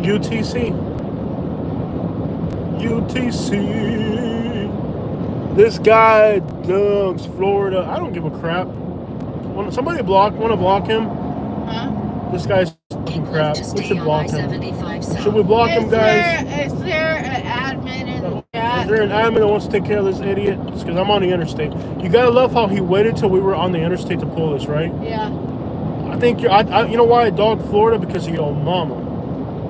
UTC. This guy dugs Florida. I don't give a crap. Somebody want to block him? Huh? This guy's fucking crap. We should block him. Should we block him, guys? Is there an admin in the chat? Is there an admin that wants to take care of this idiot? Because I'm on the interstate. You gotta love how he waited till we were on the interstate to pull this, right? Yeah. I think you know why I dog Florida? Because of your mama.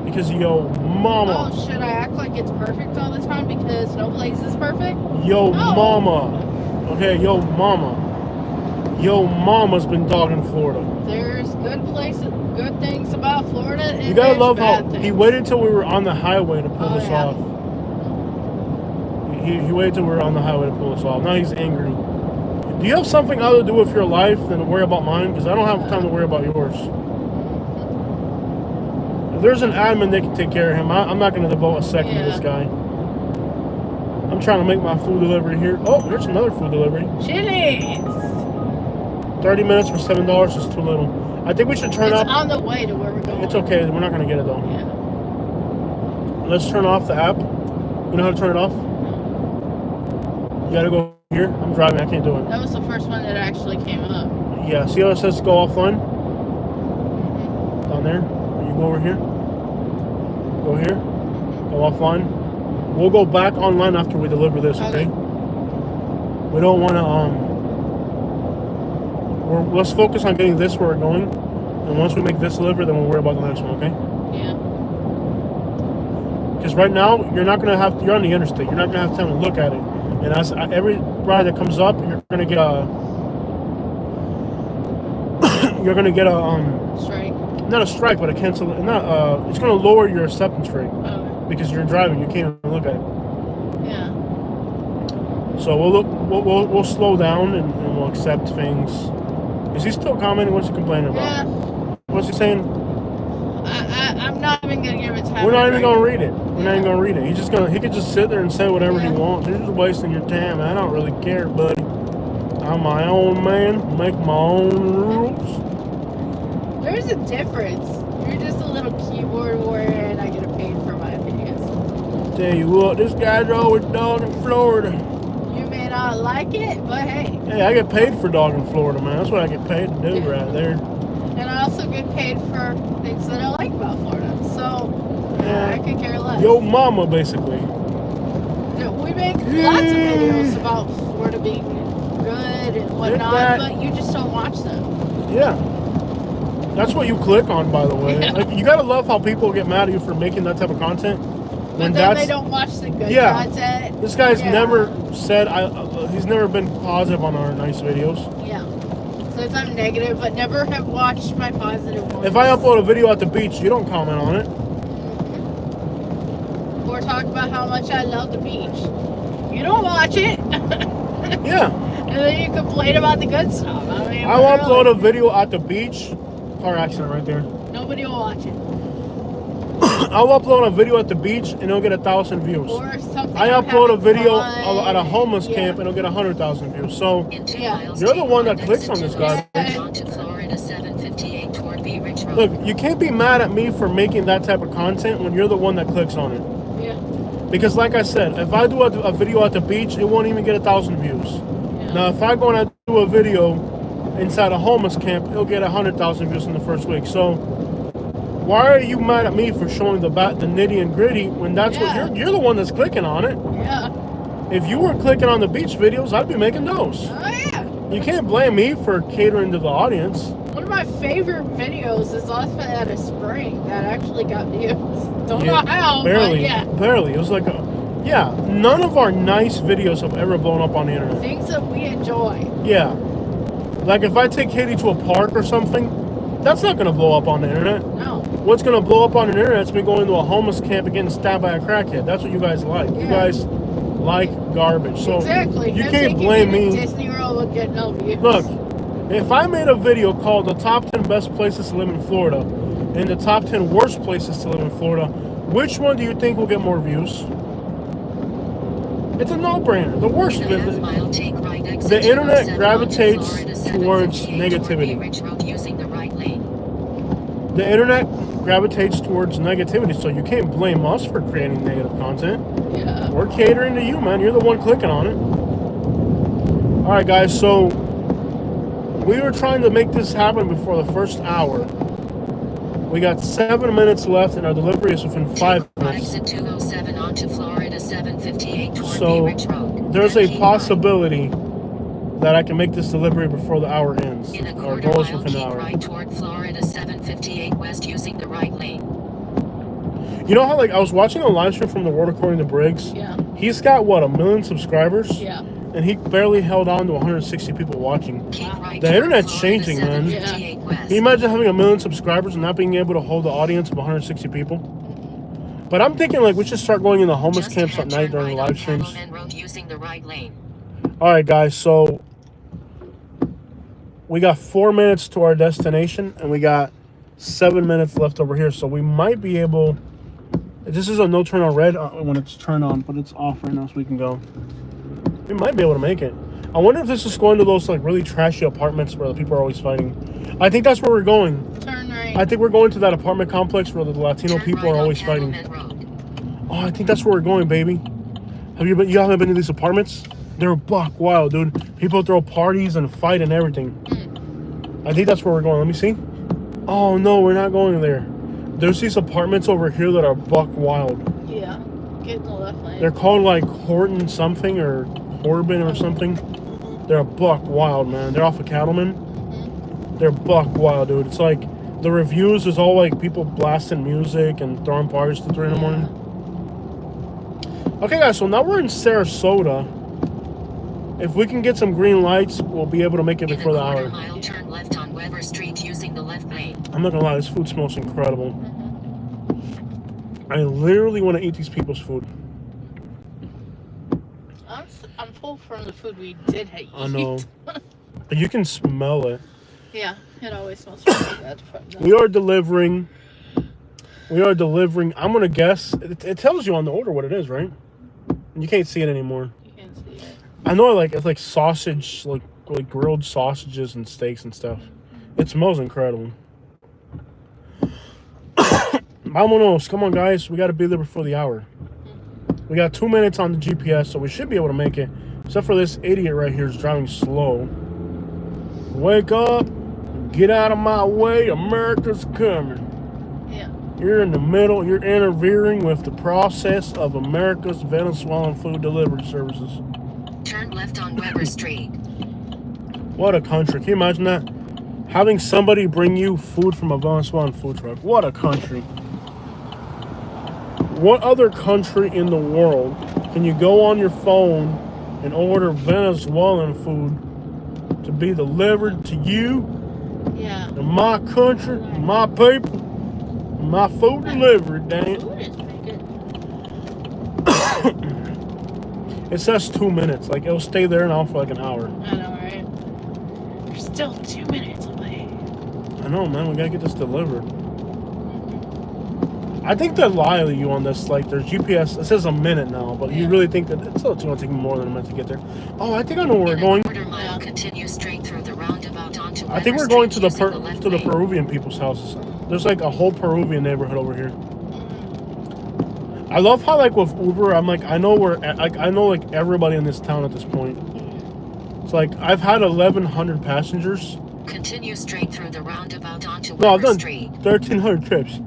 Because of your mama. Oh, should I act like it's perfect all the time because no place is perfect? Yo No. mama. Okay, yo mama. Yo mama's been dogging Florida. There's good places, good things about Florida, and You gotta there's love how bad things. he waited till we were on the highway to pull Oh, this yeah. off. He waited till we were on the highway to pull this off. Now he's angry. Do you have something other to do with your life than to worry about mine? Because I don't have time to worry about yours. If there's an admin that can take care of him, I'm not going to devote a second to this guy. I'm trying to make my food delivery here. Oh, here's another food delivery. Chili's. 30 minutes for $7 is too little. I think we should turn It's up. on the way to where we're going. It's okay. We're not going to get it though. Yeah. Let's turn off the app. You know how to turn it off? You got to go here. I'm driving. I can't do it. That was the first one that actually came up. Yeah. See how it says go offline? Down there. You go over here. Go here. Go offline. We'll go back online after we deliver this, okay? We don't want to, let's focus on getting this where we're going. And once we make this deliver, then we'll worry about the next one, okay? Yeah. Because right now, you're not going to have, you're on the interstate. You're not going to have time to look at it. And as every ride that comes up, you're going to get a, Strike. not a strike, but a cancel, it's going to lower your acceptance rate. Oh. Because you're driving, you can't even look at it. Yeah. So we'll slow down and we'll accept things. Is he still commenting? What's he complaining about? Yeah. What's he saying? I'm not even gonna give it time. We're not even gonna read it. We're not even gonna read it. He could just sit there and say whatever he wants. You're just wasting your time. I don't really care, buddy. I'm my own man. Make my own rules. There's a difference. You're just a little keyboard warrior, and I get paid for my videos. Tell you what, this guy's always dogging Florida. You may not like it, but hey. Hey, I get paid for dogging Florida, man. That's what I get paid to do right there. And I also get paid for things that I like about Florida. So, I could care less. Yo mama, basically. We make lots of videos about Florida being good and whatnot, but you just don't watch them. Yeah. That's what you click on, by the way. Yeah. Like, you gotta love how people get mad at you for making that type of content. But then they don't watch the good content. This guy's never said, he's never been positive on our nice videos. Yeah. Says I'm negative, but never have watched my positive ones. If I upload a video at the beach, you don't comment on it. Or talk about how much I love the beach. You don't watch it. Yeah. And then you complain about the good stuff. I mean, I'll upload a video at the beach. Car accident right there. Nobody will watch it. I'll upload a video at the beach and it'll get 1,000 views. Or something. I upload a video at a homeless camp and it'll get 100,000 views. So you're the one that clicks on this garbage. Look, you can't be mad at me for making that type of content when you're the one that clicks on it. Yeah. Because like I said, if I do a video at the beach, it won't even get 1,000 views. Yeah. Now, if I go and I do a video inside a homeless camp, it'll get 100,000 views in the first week. So why are you mad at me for showing the nitty and gritty when that's what you're the one that's clicking on it? Yeah. If you were clicking on the beach videos, I'd be making those. Oh yeah. You can't blame me for catering to the audience. One of my favorite videos is off at a spring that actually got views. Don't know how, barely, but yeah. Barely. It was like none of our nice videos have ever blown up on the internet. Things that we enjoy. Yeah. Like if I take Katie to a park or something, that's not going to blow up on the internet. No. What's going to blow up on the internet is me going to a homeless camp and getting stabbed by a crackhead. That's what you guys like. Yeah. You guys like garbage. So exactly. you can't blame me. Disney World would get no views. Look, if I made a video called the top 10 best places to live in Florida and the top 10 worst places to live in Florida, which one do you think will get more views? It's a no-brainer. The worst. The internet gravitates towards negativity. The internet gravitates towards negativity, so you can't blame us for creating negative content. Yeah. We're catering to you, man. You're the one clicking on it. All right, guys. So we were trying to make this happen before the first hour. We got 7 minutes left, and our delivery is within 5 minutes. So there's a possibility that I can make this delivery before the hour ends. Our goal is within an hour. Right toward Florida 758 west using the right lane. You know how like I was watching a live stream from The World According to Briggs? Yeah. He's got what, 1 million subscribers? Yeah. And he barely held on to 160 people watching. Right the internet's changing, man. Yeah. Can you imagine having 1 million subscribers and not being able to hold the audience of 160 people? But I'm thinking like we should start going into homeless camps at night during the live streams. Using the right lane. All right, guys. So we got 4 minutes to our destination, and we got 7 minutes left over here. So we might be able. This is a no turn on red when it's turned on, but it's off right now, so we can go. We might be able to make it. I wonder if this is going to those like really trashy apartments where the people are always fighting. I think that's where we're going. Turn right. I think we're going to that apartment complex where the Latino people are always fighting. Oh, I think that's where we're going, baby. You haven't been to these apartments? They're buck wild, dude. People throw parties and fight and everything. I think that's where we're going. Let me see. Oh no, we're not going there. There's these apartments over here that are buck wild. Yeah. Get in the left lane. They're called like Horton something or Corbin or something. They're buck wild, man. They're off of Cattleman. They're buck wild, dude. It's like the reviews is all like people blasting music and throwing parties to 3 in the morning. Okay, guys, so now we're in Sarasota. If we can get some green lights, we'll be able to make it before the hour. Mile, turn left on Weber Street using the left lane. I'm not gonna lie, this food smells incredible. I literally want to eat these people's food. I'm full from the food we did eat. I know. But you can smell it. Yeah, it always smells really good from them. We are delivering. I'm going to guess. It tells you on the order what it is, right? You can't see it anymore. You can't see it. I know it's like sausage, like grilled sausages and steaks and stuff. It smells incredible. Vámonos. Come on, guys. We got to be there before the hour. We got 2 minutes on the GPS, so we should be able to make it. Except for this idiot right here is driving slow. Wake up. Get out of my way. America's coming. Yeah. You're in the middle. You're interfering with the process of America's Venezuelan food delivery services. Turn left on Weber Street. What a country. Can you imagine that? Having somebody bring you food from a Venezuelan food truck. What a country. What other country in the world can you go on your phone and order Venezuelan food to be delivered to you? Yeah. In my country, my people, my food delivery, damn. Food is pretty good. It says 2 minutes. Like, it'll stay there now for like an hour. I know, right? We're still 2 minutes away. I know, man. We gotta get this delivered. I think they lie to you on this. Like, their GPS, it says a minute now, but you really think that it's going to take more than a minute to get there. Oh, I think I know where we're going. Quarter mile, continue straight through the roundabout onto I think Weber we're going to Street the using left to the lane. Peruvian people's houses. There's like a whole Peruvian neighborhood over here. I love how, like, with Uber, I'm like, I know like everybody in this town at this point. It's like I've had 1,100 passengers. Continue straight through the roundabout onto No, I've Weber done Street. 1,300 trips.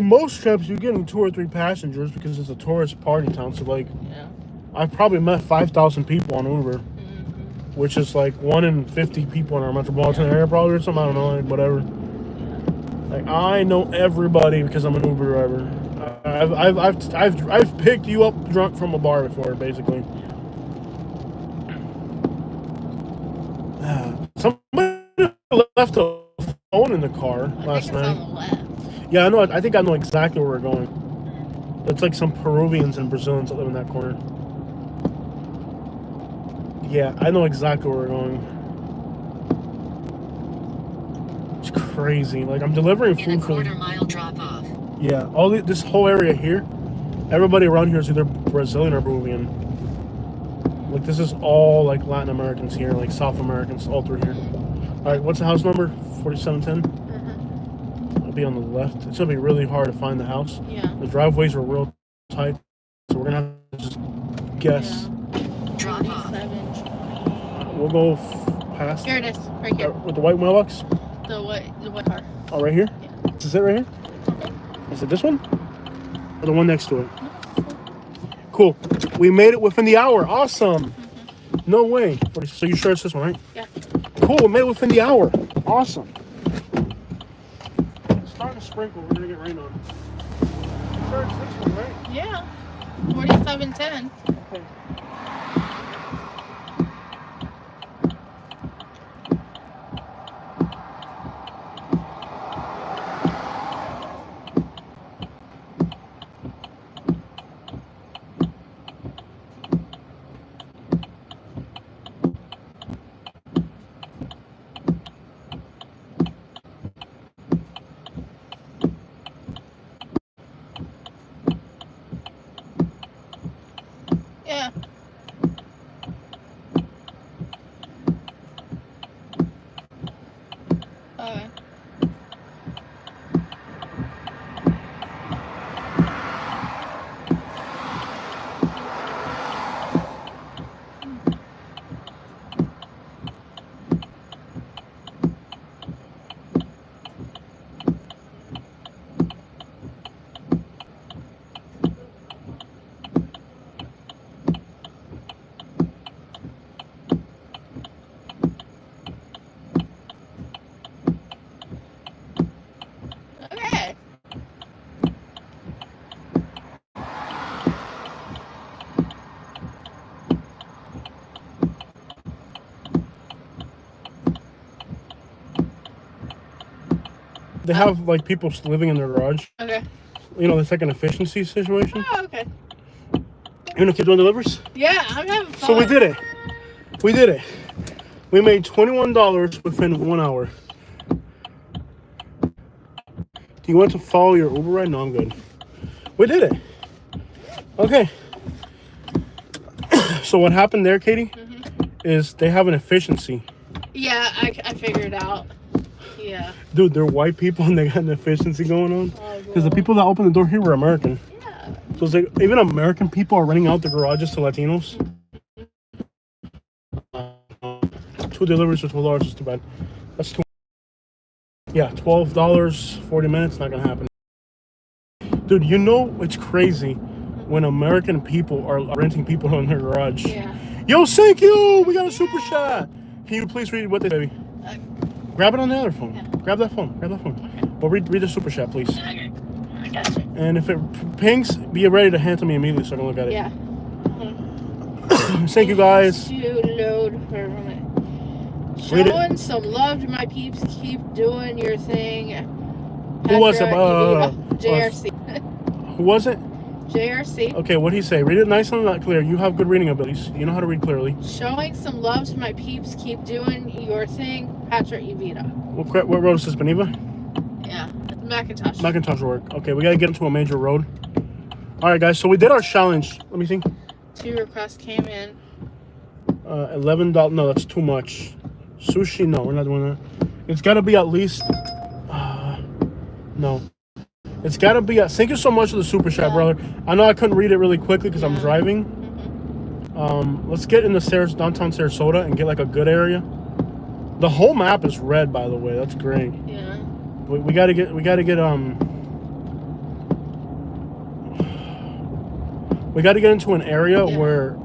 Most trips you're getting 2 or 3 passengers because it's a tourist party town. So like, Yeah. I've probably met 5,000 people on Uber, which is like 1 in 50 people in our metropolitan area, probably, or something. I don't know, like, whatever. Like, I know everybody because I'm an Uber driver. I've picked you up drunk from a bar before, basically. Somebody left a phone in the car last I think it's night. on the left. Yeah, I know. I think I know exactly where we're going. It's like some Peruvians and Brazilians that live in that corner. Yeah, I know exactly where we're going. It's crazy. Like, I'm delivering In food a for. quarter mile drop off. Yeah, this whole area here. Everybody around here is either Brazilian or Peruvian. Like, this is all like Latin Americans here, like South Americans, all through here. All right, what's the house number? 4710. Be on the left. It's gonna be really hard to find the house. Yeah. The driveways are real tight, so we're gonna have to just guess. Drop off. 47. We'll go past Here it is, right here. with the white mailbox. The white car. Oh, right here. Yeah. Is it right here? Is it this one or the one next to it? Cool. We made it within the hour. Awesome. No way. So you sure it's this one, right? Yeah. Cool. We made it within the hour. Awesome. Starting to sprinkle. We're gonna get rain on. Sure, it's this one, right? Yeah. 4710. Okay. Yeah. Okay. Okay. They have like people living in their garage. Okay. You know, it's like an efficiency situation. Oh, okay. You want to keep doing deliveries? Yeah, I'm having fun. So we did it. We did it. We made $21 within 1 hour. Do you want to follow your Uber ride? No, I'm good. We did it. Okay. So what happened there, Katie, is they have an efficiency. Yeah, I figured out. Yeah. Dude, they're white people and they got an efficiency going on. Oh, Because the people that opened the door here were American. Yeah. So it's like even American people are renting out the garages to Latinos. 2 deliveries for $12 is too bad. That's too. Yeah, $12, 40 minutes, not gonna happen. Dude, you know it's crazy when American people are renting people in their garage. Yeah. Yo, thank you. We got a super shot. Can you please read what they say, baby? Grab it on the other phone. Yeah. Grab that phone. Grab that phone. But read the super chat, please. Okay. I got you. And if it pings, be ready to hand it to me immediately so I can look at it. Yeah. Thank you, guys. To load for a minute. Read it. Showing some love to my peeps. Keep doing your thing. Who was it? JRC. Who was it? JRC. Okay, what'd he say? Read it nice and not clear. You have good reading abilities. You know how to read clearly. Showing some love to my peeps. Keep doing your thing. Patrick Evita. What road is this, Beniva? Yeah. Macintosh. Macintosh work. Okay, we gotta get into a major road. All right, guys. So we did our challenge. Let me see. 2 requests came in. $11. No, that's too much. Sushi. No, we're not doing that. It's gotta be at least. No. It's gotta be. Thank you so much for the super chat, brother. I know I couldn't read it really quickly because I'm driving. Let's get into downtown Sarasota and get like a good area. The whole map is red, by the way. That's great. Yeah. We gotta get we gotta get into an area where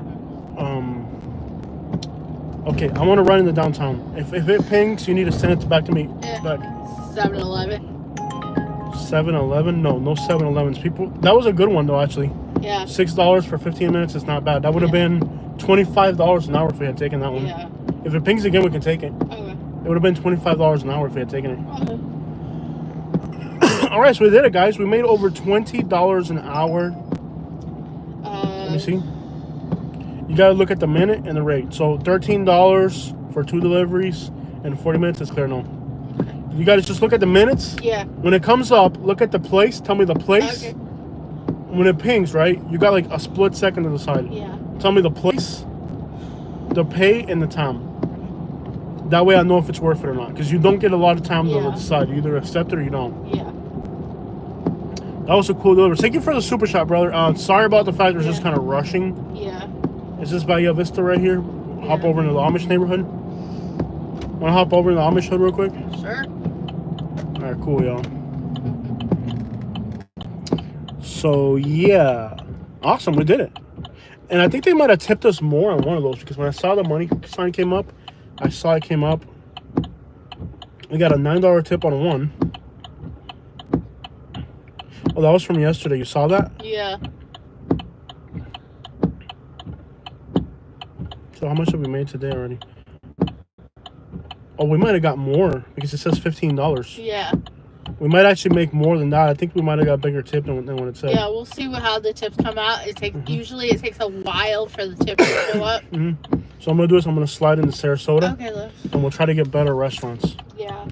okay, I want to run into downtown. If it pings, you need to send it back to me. Back. 7-Eleven. 7-Eleven? No 7-Elevens. People, that was a good one though, actually. Yeah. $6 for 15 minutes is not bad. That would have been $25 an hour if we had taken that one. Yeah. If it pings again, we can take it. Okay. It would have been $25 an hour if we had taken it. Okay. All right, so we did it, guys. We made over $20 an hour. Let me see. You gotta look at the minute and the rate. So $13 for 2 deliveries and 40 minutes is clear no. You guys just look at the minutes. Yeah. When it comes up, look at the place. Tell me the place. Okay. When it pings, right? You got like a split second to decide. Yeah. Tell me the place, the pay, and the time. That way I know if it's worth it or not. Because you don't get a lot of time to decide. You either accept it or you don't. Yeah. That was a cool delivery. Thank you for the super shot, brother. Sorry about the fact we're just kind of rushing. Yeah. Is this Bahia Vista right here? Hop over into the Amish neighborhood. Want to hop over in the Amish hood real quick? Sure. All right, cool, y'all. So, yeah. Awesome, we did it. And I think they might have tipped us more on one of those because when I saw the money sign came up, I saw it came up. We got a $9 tip on one. Oh, that was from yesterday. You saw that? Yeah. So how much have we made today already? Oh, we might have got more because it says $15. Yeah. We might actually make more than that. I think we might have got a bigger tip than what it said. Yeah, we'll see how the tips come out. Usually it takes a while for the tips to show up. So I'm gonna do this. I'm gonna slide into Sarasota. Okay, love. And we'll try to get better restaurants. Yeah.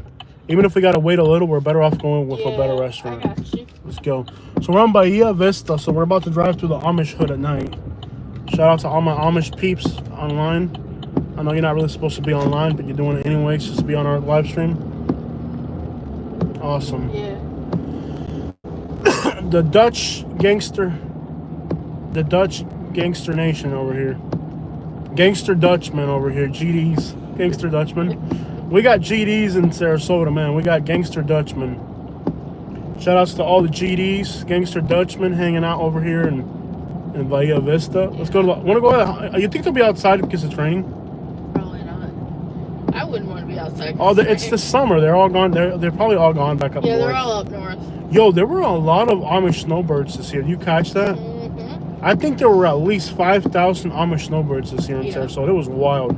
Even if we gotta wait a little, we're better off going with a better restaurant. I got you. Let's go. So we're on Bahia Vista. So we're about to drive through the Amish hood at night. Shout out to all my Amish peeps online. I know you're not really supposed to be online, but you're doing it anyways. Just be on our live stream. Awesome. Yeah. The Dutch gangster nation over here. Gangster Dutchman over here. GDs. Gangster Dutchman. We got GDs in Sarasota, man. We got Gangster Dutchmen. Shout outs to all the GDs, Gangster Dutchmen hanging out over here in Bahia Vista. Let's go to. Want to go? You think they'll be outside because it's raining? Probably not. I wouldn't want to be outside. Oh, it's the summer. They're all gone. They're probably all gone back up north. Yeah, they're all up north. Yo, there were a lot of Amish snowbirds this year. Did you catch that? Mm-hmm. I think there were at least 5,000 Amish snowbirds this year in Sarasota. It was wild.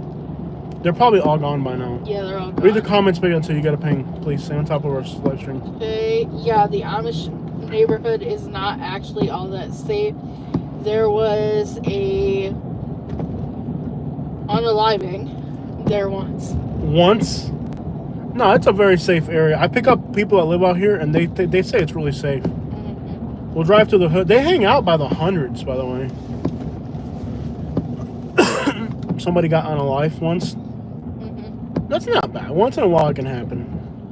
They're probably all gone by now. Yeah, they're all gone. Read the comments, baby, until you get a ping. Please stay on top of our live stream. Yeah, the Amish neighborhood is not actually all that safe. there was unaliving there once. Once? No, it's a very safe area. I pick up people that live out here, and they say it's really safe. Mm-hmm. We'll drive to the hood. They hang out by the hundreds, by the way. Somebody got unalived once. Mm-hmm. That's not bad. Once in a while, it can happen.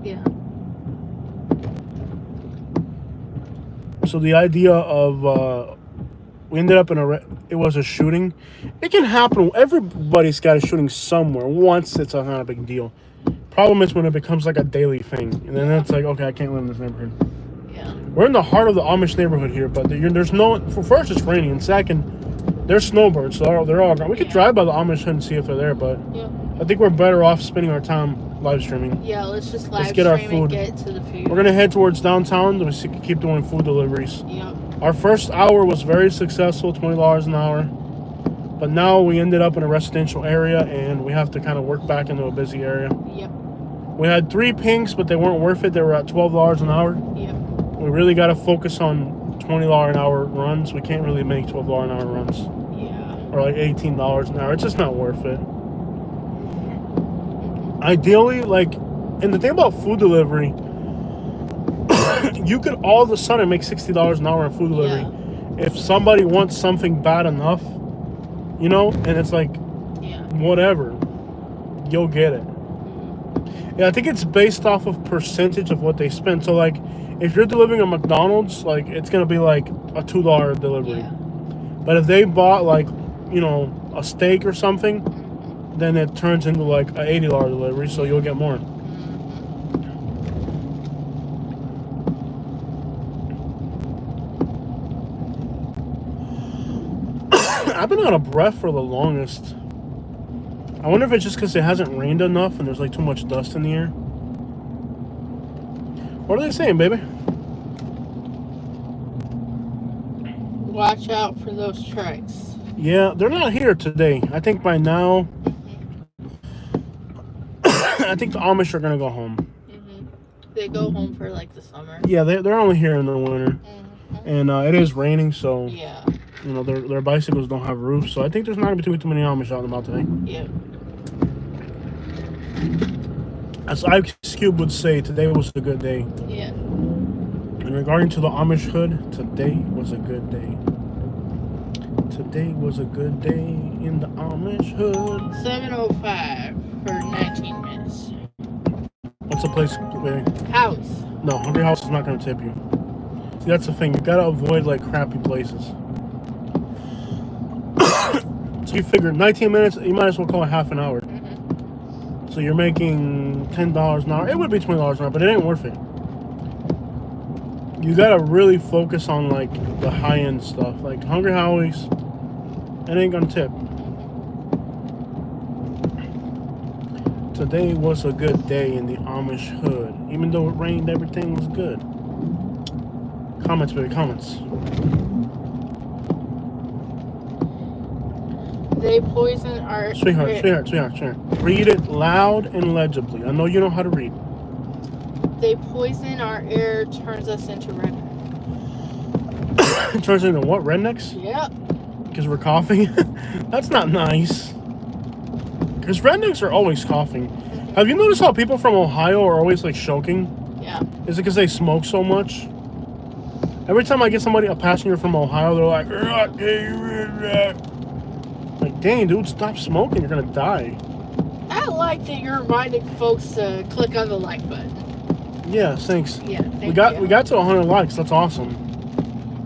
Yeah. So the idea of we ended up in it was a shooting. It can happen. Everybody's got a shooting somewhere. Once it's not a big deal. Problem is when it becomes like a daily thing, and then it's like, okay, I can't live in this neighborhood. Yeah. We're in the heart of the Amish neighborhood here, but there's no. For first, it's raining, and second, there's snowbirds, so they're all gone. We could drive by the Amish hood and see if they're there, but I think we're better off spending our time live streaming. Yeah, let's just live Let's get our stream food. and get to the food. We're gonna head towards downtown. We keep doing food deliveries. Yep. Our first hour was very successful, $20 an hour. But now we ended up in a residential area, and we have to kind of work back into a busy area. Yep. We had 3 pings, but they weren't worth it. They were at $12 an hour. Yep. We really got to focus on $20 an hour runs. We can't really make $12 an hour runs. Yeah. Or like $18 an hour. It's just not worth it. Ideally, and the thing about food delivery, you could all of a sudden make $60 an hour on food delivery. Yeah. If somebody wants something bad enough, and it's like, whatever, you'll get it. Yeah, I think it's based off of percentage of what they spend. So, if you're delivering a McDonald's, it's going to be like a $2 delivery. Yeah. But if they bought, a steak or something, then it turns into, an $80 delivery, so you'll get more. I've been out of breath for the longest. I wonder if it's just because it hasn't rained enough and there's too much dust in the air. What are they saying, baby? Watch out for those trucks. Yeah, they're not here today. I think by now, I think the Amish are gonna go home. Mm-hmm. They go home for the summer. Yeah, they're only here in the winter, and it is raining, so yeah. Their bicycles don't have roofs, so I think there's not gonna be too many Amish out and about today. Yep. As Ice Cube would say, today was a good day. Yeah. And regarding to the Amish hood, today was a good day. Today was a good day in the Amish hood. 7:05 for 19 minutes. What's the place, baby? House. No, Hungry House is not gonna tip you. See, that's the thing. You gotta avoid crappy places. So you figure 19 minutes, you might as well call it half an hour. Mm-hmm. So you're making $10 an hour. It would be $20 an hour, but it ain't worth it. You gotta really focus on the high-end stuff. Hungry Howie's, it ain't gonna tip. Today was a good day in the Amish hood. Even though it rained, everything was good. Comments, baby, comments. They poison our... Sweetheart. Read it loud and legibly. I know you know how to read. They poison our air, turns us into rednecks. It turns into what? Rednecks? Yep. Because we're coughing? That's not nice. Because rednecks are always coughing. Have you noticed how people from Ohio are always choking? Yeah. Is it because they smoke so much? Every time I get a passenger from Ohio, they're like, dang, dude, stop smoking. You're going to die. I like that you're reminding folks to click on the like button. Yeah, thanks. Yeah, We got to 100 likes. That's awesome.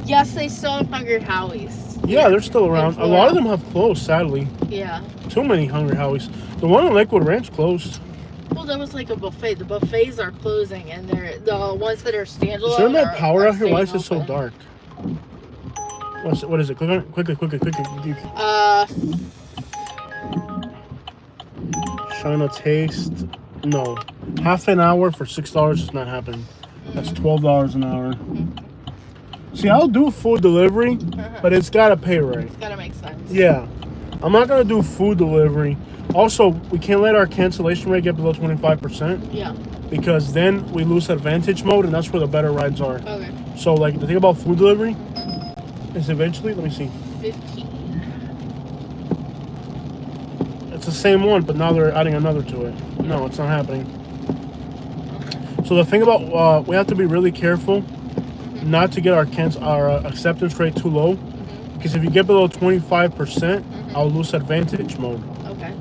Yes, they still have Hungry Howie's. Yeah, they're still around. A lot of them have closed, sadly. Yeah. Too many Hungry Howie's. The one in Lakewood Ranch closed. Well, there was a buffet. The buffets are closing, and they're the ones that are standalone. Is there no power out here? Why is staying it so open. dark? What is it? Click on it. Quickly. China Taste. No. Half an hour for $6 is not happening. That's $12 an hour. See, I'll do food delivery, but it's got to pay right. It's gotta make sense. Yeah. I'm not going to do food delivery. Also, we can't let our cancellation rate get below 25%. Yeah. Because then we lose advantage mode, and that's where the better rides are. Okay. So, the thing about food delivery is eventually, let me see. 15. It's the same one, but now they're adding another to it. No, it's not happening. So the thing about we have to be really careful not to get our acceptance rate too low, because if you get below 25%, I'll lose advantage mode. Okay.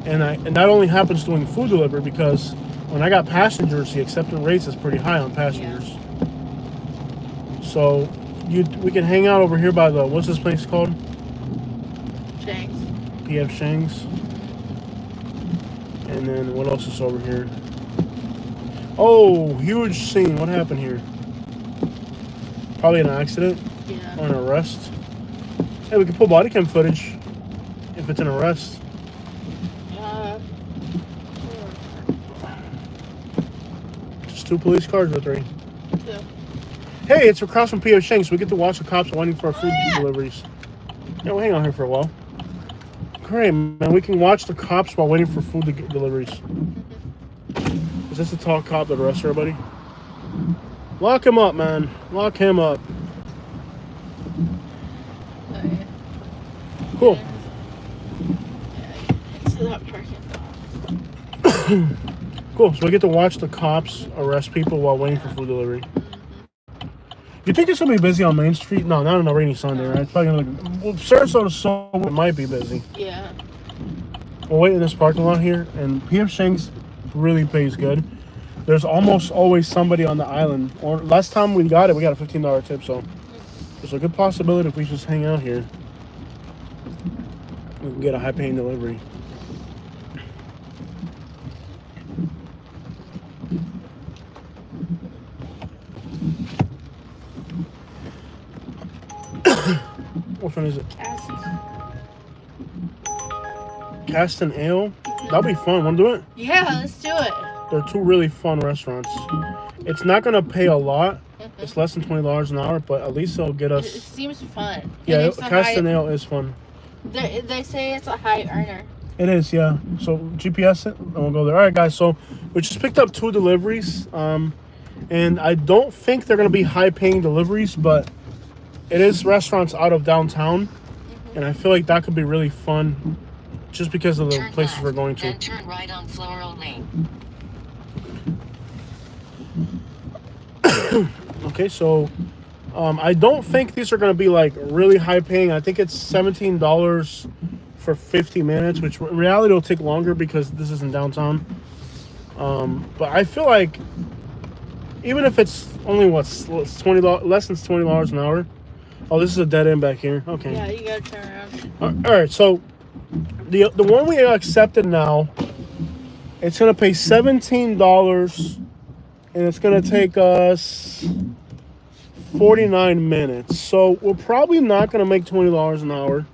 And that only happens doing food delivery, because when I got passengers, the acceptance rates is pretty high on passengers. Yeah. So we can hang out over here by the, what's this place called? Shanks. PF Shanks. And then what else is over here? Oh, huge scene. What happened here? Probably an accident. Yeah. Or an arrest. Hey, we can pull body cam footage if it's an arrest. Just 2 police cars or 3? 2. Hey, it's across from PF Shanks. We get to watch the cops waiting for our food deliveries. Yeah, we'll hang out here for a while. Great, man. We can watch the cops while waiting for food deliveries. Is this the tall cop that arrests everybody? Lock him up, man. Lock him up. Oh, yeah. Cool. Yeah, it's that parking lot. Cool. So we get to watch the cops arrest people while waiting for food delivery. You think it's gonna be busy on Main Street? No, not on a rainy Sunday, right? It's probably gonna. Well, Sarasota, so it might be busy. Yeah. We'll wait in this parking lot here, and PF Shanks really pays good. There's almost always somebody on the island. Or last time we got it, we got a $15 tip, so there's a good possibility if we just hang out here, we can get a high-paying delivery. Which one is it? Cast and Ale? That'll be fun. Want to do it? Yeah, let's do it. They're 2 really fun restaurants. It's not going to pay a lot. It's less than $20 an hour, but at least it'll get us... It seems fun. Yeah, Cast and Ale is fun. They say it's a high earner. It is, yeah. So GPS it, and we'll go there. All right, guys. So we just picked up 2 deliveries. And I don't think they're going to be high-paying deliveries, but it is restaurants out of downtown. And I feel like that could be really fun just because of the places we're going to. Then turn right on Floral Lane. Okay, so I don't think these are going to be like really high paying. I think it's $17 for 50 minutes, which in reality will take longer because this isn't downtown. But I feel like even if it's only $20, less than $20 an hour. Oh, this is a dead end back here. Okay. Yeah, you gotta turn around. All right, so the one we accepted now, it's gonna pay $17, and it's gonna take us 49 minutes. So we're probably not gonna make $20 an hour,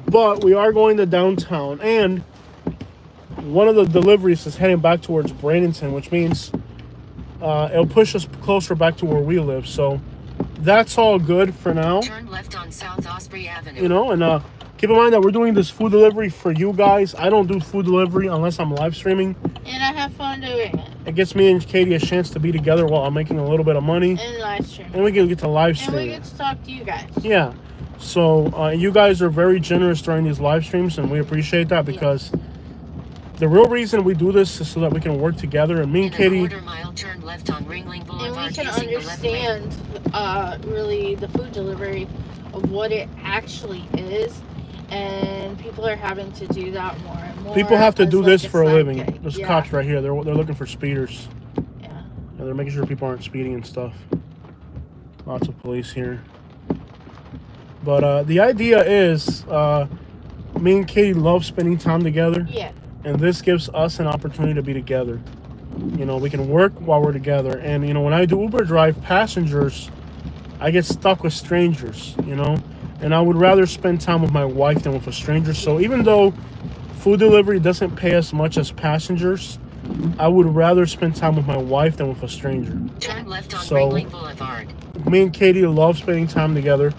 but we are going to downtown, and one of the deliveries is heading back towards Bradenton, which means it'll push us closer back to where we live. So that's all good for now. Turn left on South Osprey Avenue. You know, and keep in mind that we're doing this food delivery for you guys. I don't do food delivery unless I'm live streaming. And I have fun doing it. It gets me and Katie a chance to be together while I'm making a little bit of money. And live stream. And we can get to live And we stream. get to talk to you guys. Yeah. So you guys are very generous during these live streams, and we appreciate that because the real reason we do this is so that we can work together. And me and Katie... In a quarter-mile, turn left on Ringling Boulevard. And we can using the left lane. understand really the food delivery of what it actually is, and people are having to do that more and more. People have to as do like this a for a side living. gig. There's Yeah. cops right here. They're looking for speeders. Yeah. Yeah, they're making sure people aren't speeding and stuff. Lots of police here. But the idea is, me and Katie love spending time together. Yeah. And this gives us an opportunity to be together. You know, we can work while we're together. And, you know, when I do Uber drive passengers, I get stuck with strangers, you know. And I would rather spend time with my wife than with a stranger. So even though food delivery doesn't pay as much as passengers, I would rather spend time with my wife than with a stranger. Turn left on So, Ringling Boulevard. me and Katie love spending time together.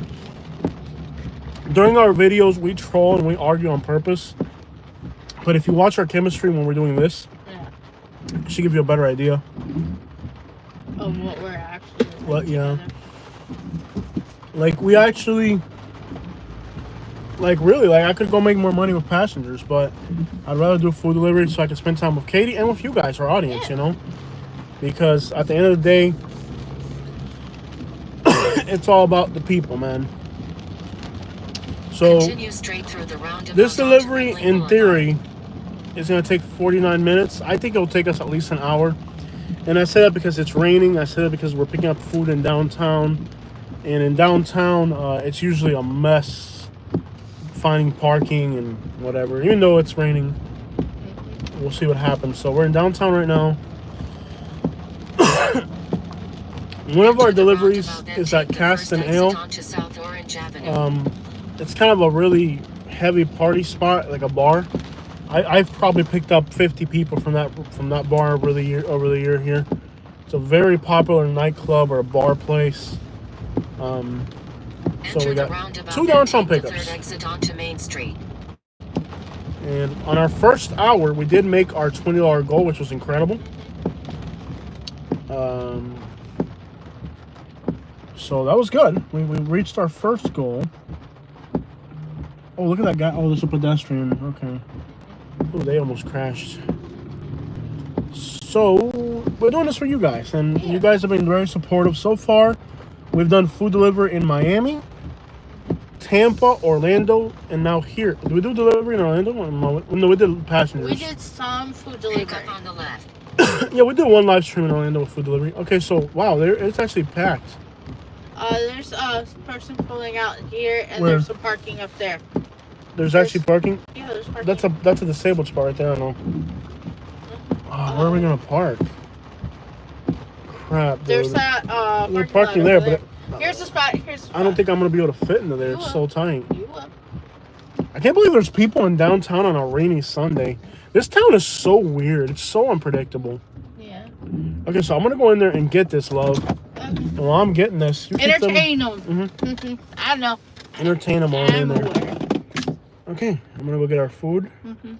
During our videos, we troll and we argue on purpose. But if you watch our chemistry when we're doing this, Yeah. it should give you a better idea. Of what we're actually doing Well, yeah. together. Like, we actually Like really, like I could go make more money with passengers, but I'd rather do food delivery so I can spend time with Katie and with you guys, our audience, Yeah. you know? Because at the end of the day, it's all about the people, man. So Continue straight through the roundabout this onto delivery, Ringling in Boulevard. theory, is going to take 49 minutes. I think it'll take us at least an hour. And I say that because it's raining. I say that because we're picking up food in downtown. And in downtown, it's usually a mess finding parking and whatever. Even though it's raining, we'll see what happens. So we're in downtown right now. One of our Enter the deliveries roundabout, then is at take the Cast first and exit Ale. onto South Orange Avenue. It's kind of a really heavy party spot, like a bar. I've probably picked up 50 people from that bar over the year here. It's a very popular nightclub or a bar place. So Enter we the got roundabout, 2 then downtown take the pickups. third exit onto Main Street. And on our first hour, we did make our $20 goal, which was incredible. So that was good. We reached our first goal. Oh, look at that guy. Oh, there's a pedestrian. Okay. Oh, they almost crashed. So we're doing this for you guys, and you guys have been very supportive so far. We've done food delivery in Miami, Tampa, Orlando, and now here. Did we do delivery in Orlando? No, we did passengers. We did some food delivery. Pick up on the left. Yeah, we did one live stream in Orlando with food delivery. Okay, so wow, it's actually packed. There's a person pulling out here, and Where? there's some parking up there. There's actually parking. Yeah, there's parking. That's a disabled spot right there. I know. Oh, where are we gonna park? Crap, dude. There's that We're parking parking lot there, over but here's the spot. Here's the spot. I don't think I'm gonna be able to fit into there. You It's will. so tight. You will. I can't believe there's people in downtown on a rainy Sunday. This town is so weird. It's so unpredictable. Yeah. Okay, so I'm gonna go in there and get this, love. Okay. And while I'm getting this, you keep them, Entertain them. I know. entertain them all in I'm there. aware. Okay, I'm gonna go get our food. Mm-hmm.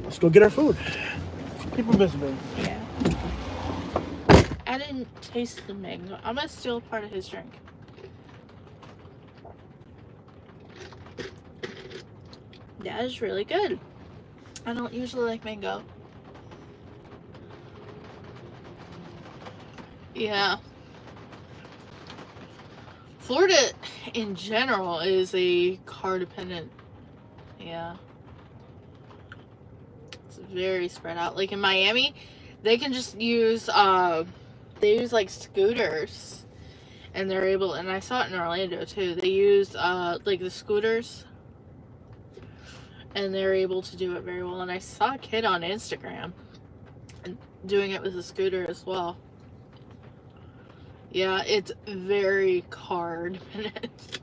Let's go get our food. Keep them busy, baby. Yeah. I didn't taste the mango. I'm gonna steal part of his drink. That is really good. I don't usually like mango. Yeah. Florida in general is a car dependent. Yeah. It's very spread out. Like in Miami, they can just use they use like scooters, and they're able, and I saw it in Orlando too. They use like the scooters, and they're able to do it very well. And I saw a kid on Instagram doing it with a scooter as well. Yeah, it's very car dependent.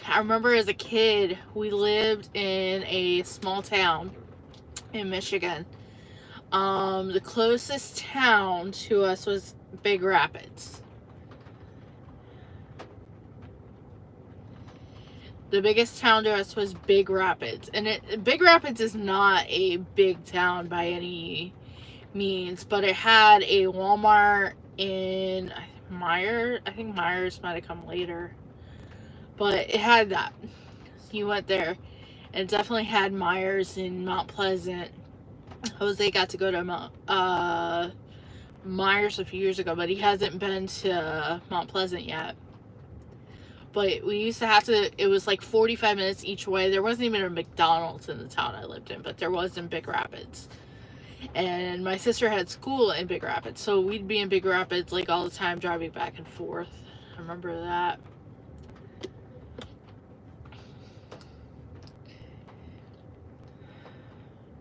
I remember as a kid, we lived in a small town in Michigan. The closest town to us was Big Rapids. The biggest town to us was Big Rapids. And Big Rapids is not a big town by any means, but it had a Walmart in Myers. I think Myers might have come later. But it had that. You went there. And it definitely had Myers in Mount Pleasant. Jose got to go to Myers a few years ago, but he hasn't been to Mount Pleasant yet. But we used to have to, it was like 45 minutes each way. There wasn't even a McDonald's in the town I lived in, but there was in Big Rapids. And my sister had school in Big Rapids, so we'd be in Big Rapids like all the time, driving back and forth. I remember that.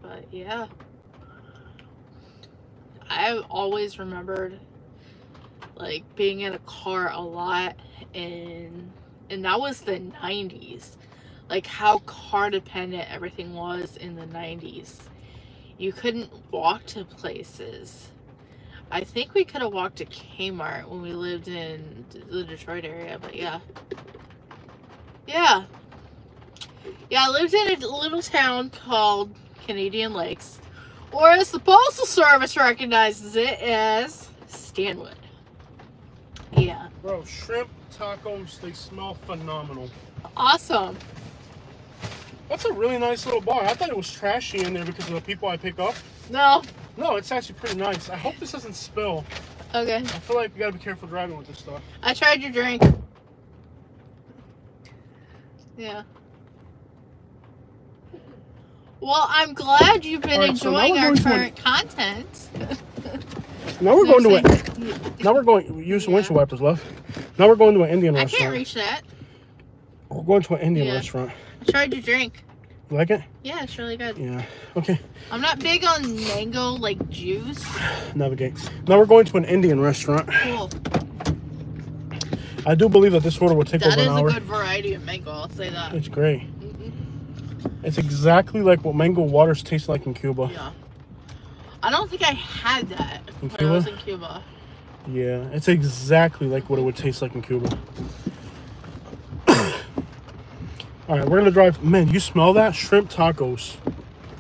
But yeah, I've always remembered like being in a car a lot, and that was the 90s. Like how car dependent everything was in the 90s. You couldn't walk to places. I think we could have walked to Kmart when we lived in the Detroit area, but yeah. Yeah, I lived in a little town called Canadian Lakes, or as the Postal Service recognizes it as Stanwood. Yeah. Bro, shrimp tacos, they smell phenomenal. Awesome. That's a really nice little bar. I thought it was trashy in there because of the people I pick up. No. No, it's actually pretty nice. I hope this doesn't spill. Okay. I feel like you gotta be careful driving with this stuff. I tried your drink. Yeah. Well, I'm glad you've been Alright, so now enjoying we're our going to current content. Now we're going to it. it. Now we're going. Use the windshield wipers, love. Now we're going to an Indian I restaurant. can't reach that. We're going to an Indian Yeah. restaurant. I tried your drink. You like it? Yeah, it's really good. Yeah. Okay. I'm not big on mango like juice. Navigate. Now we're going to an Indian restaurant. Cool. I do believe that this order will take That over is an a hour. good variety of mango, I'll say that. It's great. It's exactly like what mango waters taste like in Cuba. Yeah. I don't think I had that In when Cuba? I was in Cuba. Yeah, it's exactly like what it would taste like in Cuba. All right, we're gonna drive. Man, you smell that? Shrimp tacos.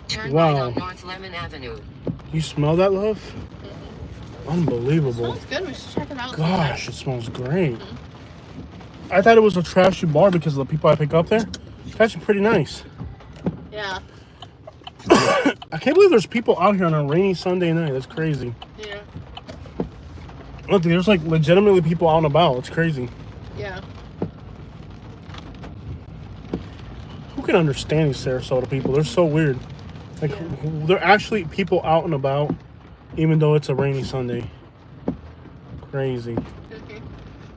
Turn Wow. right on North Lemon Avenue. You smell that, love? It Unbelievable. smells good. We should check it out. Gosh, it smells great. I thought it was a trashy bar because of the people I pick up there. It's actually pretty nice. Yeah. I can't believe there's people out here on a rainy Sunday night. That's crazy. Yeah. Look, there's like legitimately people out and about. It's crazy. Yeah. Who can understand these Sarasota people? They're so weird. Like, they're actually people out and about, even though it's a rainy Sunday. Crazy. Okay.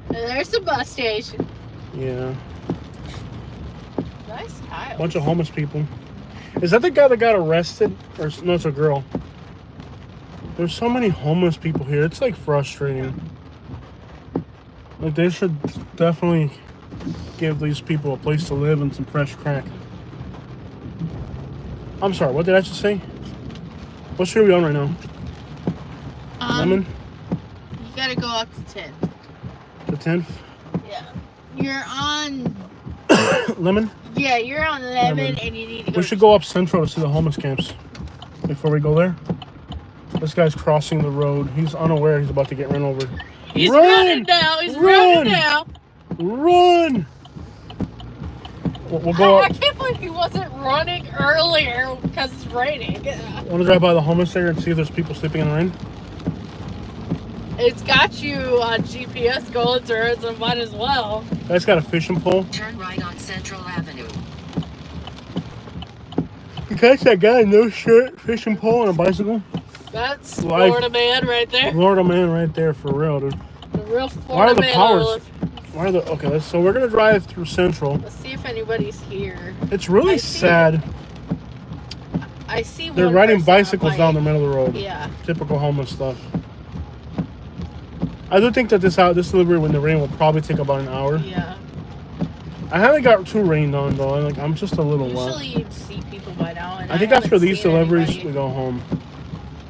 And there's the bus station. Yeah. Nice tile. Bunch of homeless people. Is that the guy that got arrested? Or no, it's a girl. There's so many homeless people here. It's like frustrating. Like, they should definitely give these people a place to live and some fresh crack. I'm sorry, what did I just say? What street are we on right now? Lemon? You gotta go up to 10. The 10th? Yeah. You're on. Lemon? Yeah, you're on Lemon, Lemon. and you need to go. We should go up Central to see the homeless camps before we go there. This guy's crossing the road. He's unaware he's about to get run over. He's Run! running now. He's Run! running now. Run! We'll go I up. can't believe he wasn't running earlier because it's raining. Want to drive by the homeless area and see if there's people sleeping in the rain? It's got you on GPS going through it, so might as well. Guy's got a fishing pole. Turn right on Central Avenue. You catch that guy, no shirt, fishing pole, on a bicycle? That's Life. Florida man right there. Florida man right there, for real, dude. The real Why are Florida the man. powers? Why are the okay? So we're gonna drive through Central. Let's see if anybody's here. It's really I see- sad. I see. They're one riding person on a bicycles down the bike. middle of the road. Yeah. Typical homeless stuff. I do think that this delivery when the rain will probably take about an hour. Yeah. I haven't got too rained on though. I'm just a little wet. Usually you'd see people by now, and I think after haven't these seen deliveries anybody. we go home.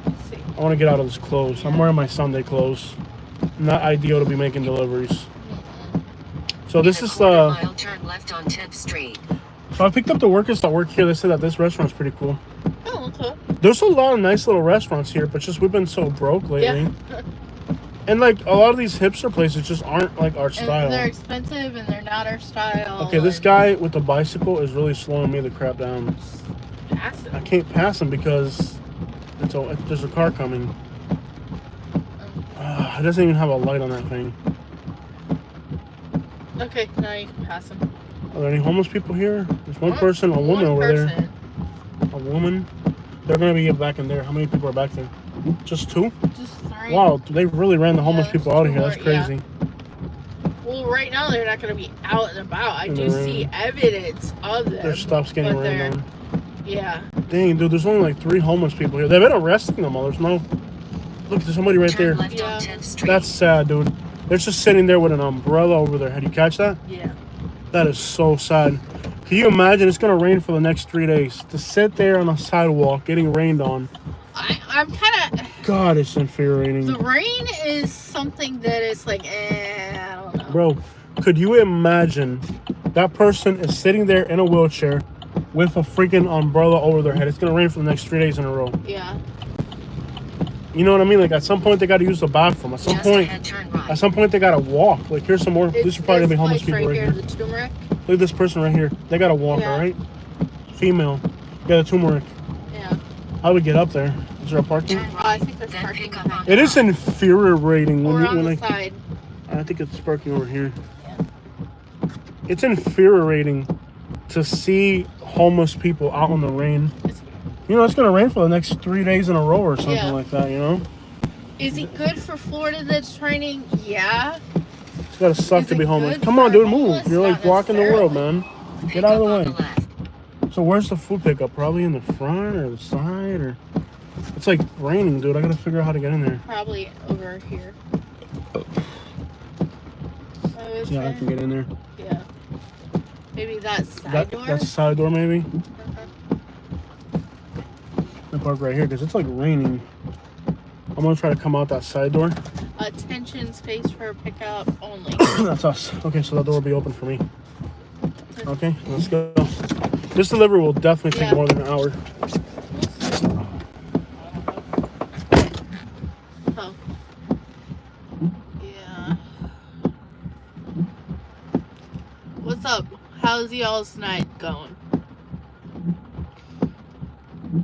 Let's see. I want to get out of this clothes. I'm Yeah. wearing my Sunday clothes. Not ideal to be making deliveries. So this In a is quarter mile, turn left on 10th Street. So I picked up the workers that work here. They said that this restaurant's pretty cool. Oh, okay. There's a lot of nice little restaurants here, but just we've been so broke lately. Yeah. And like a lot of these hipster places just aren't like our And style. they're expensive, and they're not our style. Okay, this and guy with the bicycle is really slowing me the crap down. passive. I can't pass him because there's a car coming. It doesn't even have a light on that thing. Okay, now you can pass them. Are there any homeless people here? There's one person, a woman over there. A woman. They're gonna be back in there. How many people are back there? Just two? Just three. Wow, they really ran the homeless Yeah, people out of here. two That's more, yeah. crazy. Well, right now they're not going to be out and about. I In do the see rain. evidence of them. Their stuff's getting but rained they're- on. Yeah. Dang, dude, there's only like 3 homeless people here. They've been arresting them all. There's no. Look, there's somebody right there. Turn left Yeah. on 10th Street. That's sad, dude. They're just sitting there with an umbrella over their head. You catch that? Yeah. That is so sad. Can you imagine? It's gonna rain for the next 3 days. To sit there on a sidewalk getting rained on. I'm kind of. God, it's infuriating. The rain is something that is like, I don't know. Bro, could you imagine that person is sitting there in a wheelchair with a freaking umbrella over their head? It's gonna rain for the next 3 days in a row. Yeah. You know what I mean? Like at some point they gotta use the bathroom. Just ahead, turn right. At some point they gotta walk. Like here's some more. This is probably gonna be homeless people right right here, here. the turmeric. Look at this person right here. They got a walker, Yeah. right? Female. Got a turmeric. Yeah. How do we get up there? Is there a parking? Turn Oh, I think there's then parking pick up behind. on It is infuriating Or when on the I side. I think it's parking over here. Yeah. It's infuriating to see homeless people out in the rain. You know, it's gonna rain for the next 3 days in a row or something Yeah. like that. You know, Is it good for Florida that's training? Yeah. it's gotta suck Is to be it homeless. good Come on, for dude, move. homeless? You're like Not blocking the world, necessarily. man. pick Get out of up the on way. the left. So where's the food pickup? Probably in the front or the side, or it's like raining, dude. I gotta figure out how to get in there. Probably over here. Yeah, I can get in there. Yeah. Maybe that side door? That's the side door, maybe. I park right here because it's like raining. I'm gonna try to come out that side door. Attention space for pickup only. That's us. Okay, so that door will be open for me. Okay, let's go. This delivery will definitely take Yeah. more than an hour. Oh. Yeah. What's up? How's y'all's night going? We're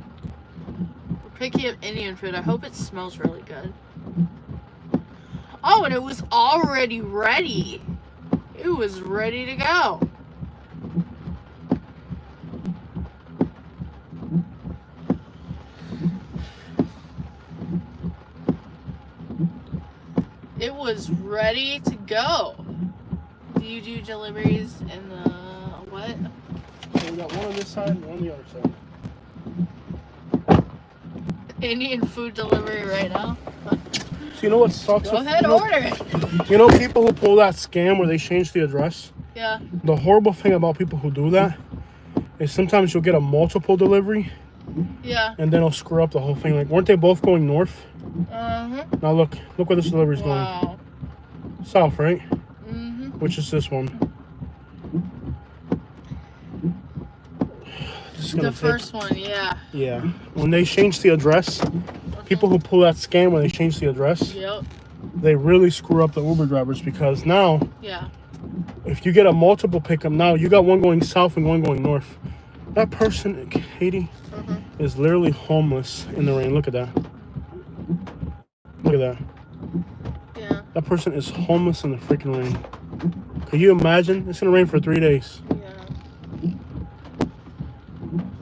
picking up Indian food. I hope it smells really good. Oh, and it was already ready. It was ready to go. It was ready to go. Do you do deliveries in the what? So we got one on this side and one on the other side. Indian food delivery right now? So you know what sucks? Go ahead, order it. You know people who pull that scam where they change the address? Yeah. The horrible thing about people who do that is sometimes you'll get a multiple delivery Yeah. and then it'll screw up the whole thing. Like, weren't they both going north? Uh-huh. Now look where this delivery's Wow. going. South, right? Mm-hmm. Which is this one. This is gonna The take- first one, yeah. Yeah. When they change the address, people who pull that scam when they change the address, Yep. they really screw up the Uber drivers because now, Yeah. if you get a multiple pickup, now you got one going south and one going north. That person, Katie, Uh-huh. is literally homeless in the rain. Look at that. Look at that. Yeah. That person is homeless in the freaking rain. Can you imagine? It's gonna rain for 3 days. Yeah.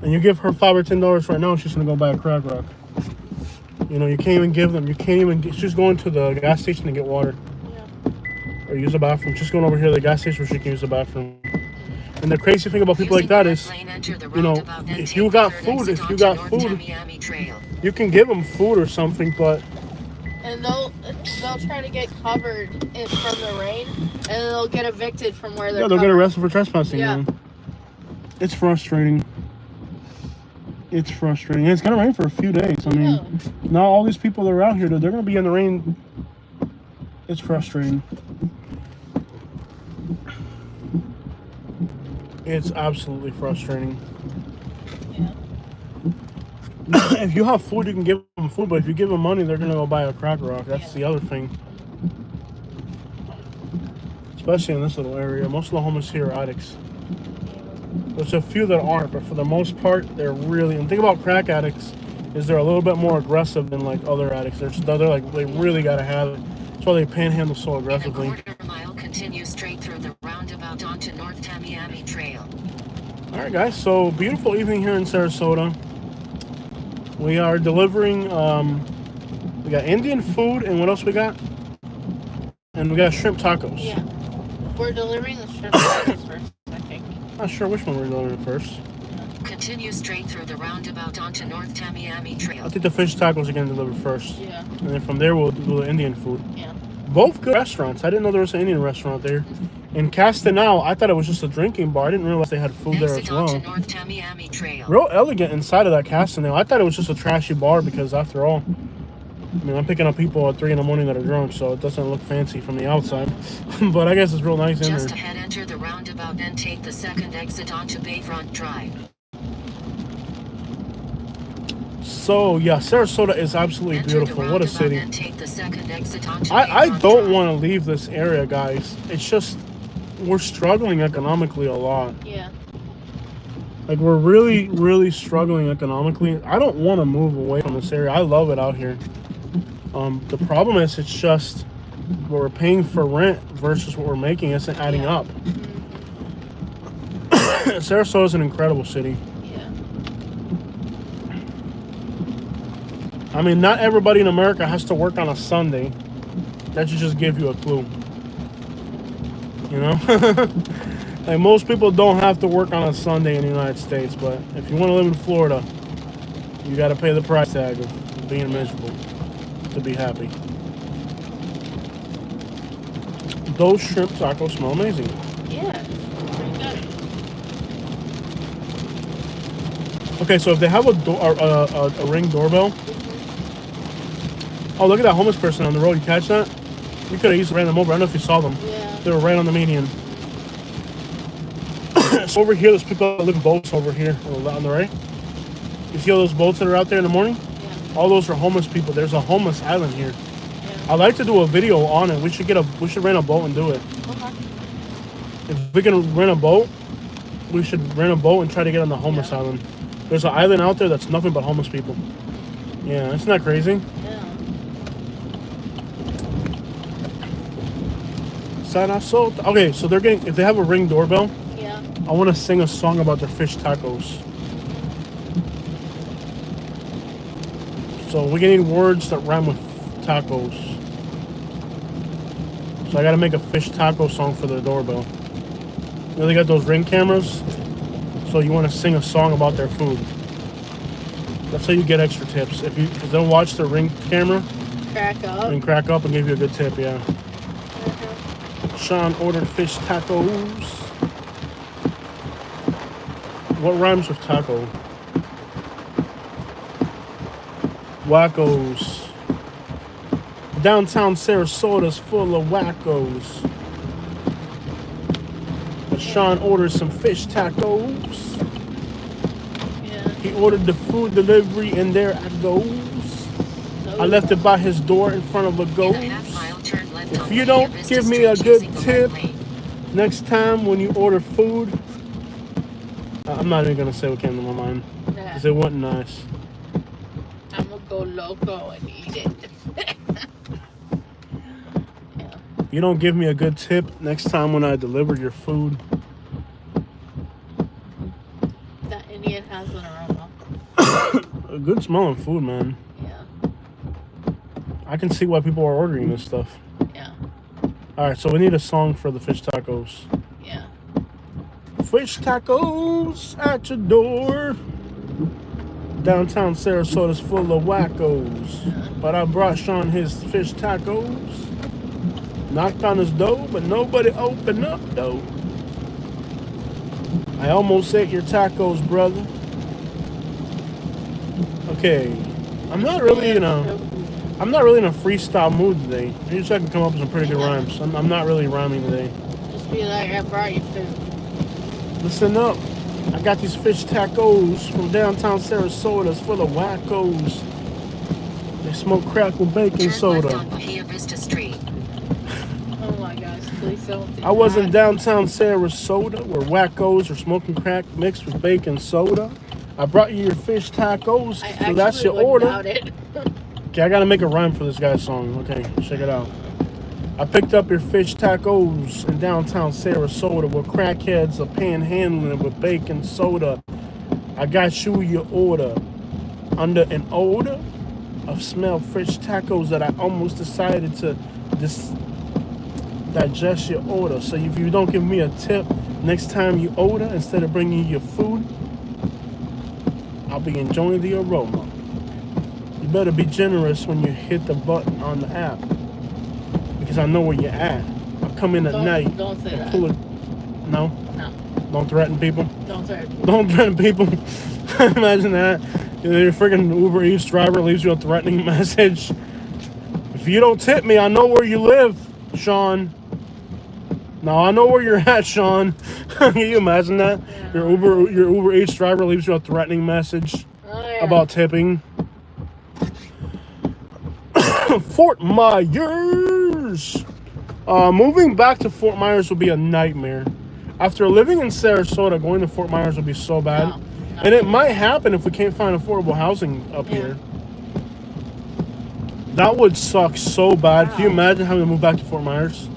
And you give her $5 or $10 right now, she's gonna go buy a crack rock. You know, you can't even give them. You can't even. She's going to the gas station to get water Yeah. or use the bathroom. She's going over here to the gas station where she can use the bathroom. And the crazy thing about people like that is, you know, if you got food, you can give them food or something, but And they'll try to get covered from the rain, and they'll get evicted from where they're. yeah, they'll get covered. arrested for trespassing. Yeah. Man. It's frustrating. It's frustrating. It's gonna rain for a few days. I mean, now all these people that are out here, they're gonna be in the rain. It's frustrating. It's absolutely frustrating. Yeah. If you have food, you can give them food, but if you give them money, they're gonna go buy a crack rock. That's the other thing. Especially in this little area, most of the homeless here are addicts. There's a few that aren't, but for the most part, they're really. And the thing about crack addicts is they're a little bit more aggressive than like other addicts. They're like they really gotta have it. That's why they panhandle so aggressively. In a quarter mile, continue straight through the roundabout onto North Tamiami Trail. All right, guys. So beautiful evening here in Sarasota. We are delivering. We got Indian food, and what else we got? And we got shrimp tacos. Yeah. We're delivering the shrimp tacos first, I think. Not sure which one we're delivering first. Continue straight through the roundabout onto North Tamiami I Trail. think the fish tacos are getting delivered first, Yeah. and then from there we'll do the Indian food. Yeah. Both good restaurants. I didn't know there was an Indian restaurant there. In Castanal, I thought it was just a drinking bar. I didn't realize they had food there as Exit onto well. North Tamiami Trail. Real elegant inside of that Castanal. I thought it was just a trashy bar because after all, I mean, I'm picking up people at 3 in the morning that are drunk, so it doesn't look fancy from the outside. But I guess it's real nice in Just there. ahead, enter the roundabout, then take the second exit onto Bayfront Drive. So yeah, Sarasota is absolutely Enter the beautiful. What a roundabout, city. then take the second exit onto I Bayfront don't Drive. want to leave this area, guys. It's just we're struggling economically a lot. Yeah. Like, we're really, really struggling economically. I don't want to move away from this area. I love it out here. The problem is, it's just what we're paying for rent versus what we're making isn't adding up. Sarasota is an incredible city. Yeah. I mean, not everybody in America has to work on a Sunday. That should just give you a clue. You know? Like, most people don't have to work on a Sunday in the United States, but if you want to live in Florida, you got to pay the price tag of being miserable to be happy. Those shrimp tacos smell amazing. Yeah. Pretty good. Okay, so if they have a Ring doorbell. Oh, look at that homeless person on the road. You catch that? We could have easily ran them over. I don't know if you saw them. Yeah. They were right on the median. So over here, there's people that live in boats over here on the right. You see all those boats that are out there in the morning? Yeah. All those are homeless people. There's a homeless island here. Yeah. I'd like to do a video on it. We should rent a boat and do it. Okay. If we can rent a boat, we should rent a boat and try to get on the homeless island. There's an island out there that's nothing but homeless people. Yeah, isn't that crazy? Yeah. Sarasota. Okay, so if they have a Ring doorbell, Yeah. I want to sing a song about their fish tacos. So we need words that rhyme with tacos. So I gotta make a fish taco song for their doorbell. You know, they got those Ring cameras, so you want to sing a song about their food. That's how you get extra tips. If they'll watch the Ring camera Crack up. and crack up and give you a good tip, yeah. Sean ordered fish tacos. What rhymes with taco? Wackos. Downtown Sarasota's full of wackos. But Sean ordered some fish tacos. Yeah. He ordered the food delivery and there I goes. I left it by his door in front of a ghost. If you don't give me a good tip next time when you order food, I'm not even gonna say what came to my mind because it wasn't nice. I'm gonna go loco and eat it. Yeah. If you don't give me a good tip next time when I deliver your food, That Indian has an aroma. a good smelling food, man. Yeah. I can see why people are ordering this stuff. Yeah. All right, so we need a song for the fish tacos. Yeah. Fish tacos at your door. Downtown Sarasota's full of wackos. But I brought Sean his fish tacos. Knocked on his door, but nobody opened up though. I almost ate your tacos, brother. Okay. I'm not really in a freestyle mood today. I usually I can come up with some pretty good rhymes. I'm not really rhyming today. Just be like, I brought you food. Listen up. I got these fish tacos from downtown Sarasota. It's full of wackos. They smoke crack with baking soda. On Bahia Vista Street. Oh my gosh, please don't do I was in that. downtown Sarasota where wackos are smoking crack mixed with baking soda. I brought you your fish tacos, so that's your order. Doubt it. Okay, I gotta make a rhyme for this guy's song. Okay, check it out. I picked up your fish tacos in downtown Sarasota where crackheads are panhandling with baking soda. I got you your order under an odor of smelled fish tacos that I almost decided to digest your order. So if you don't give me a tip next time you order, instead of bringing you your food, I'll be enjoying the aroma. You better be generous when you hit the button on the app, because I know where you're at. I'll come in at night. Don't say and that. pull it. No? No. Don't threaten people? Don't say it. Don't threaten people. Imagine that. Your freaking Uber Eats driver leaves you a threatening message. If you don't tip me, I know where you live, Sean. No, I know where you're at, Sean. Can you imagine that? Yeah. Your Uber Eats driver leaves you a threatening message Oh, yeah. about tipping. Fort Myers. Moving back to Fort Myers would be a nightmare. After living in Sarasota, going to Fort Myers would be so bad. No. And it might happen if we can't find affordable housing up Yeah. here. That would suck so bad. Can you Wow. imagine having to move back to Fort Myers?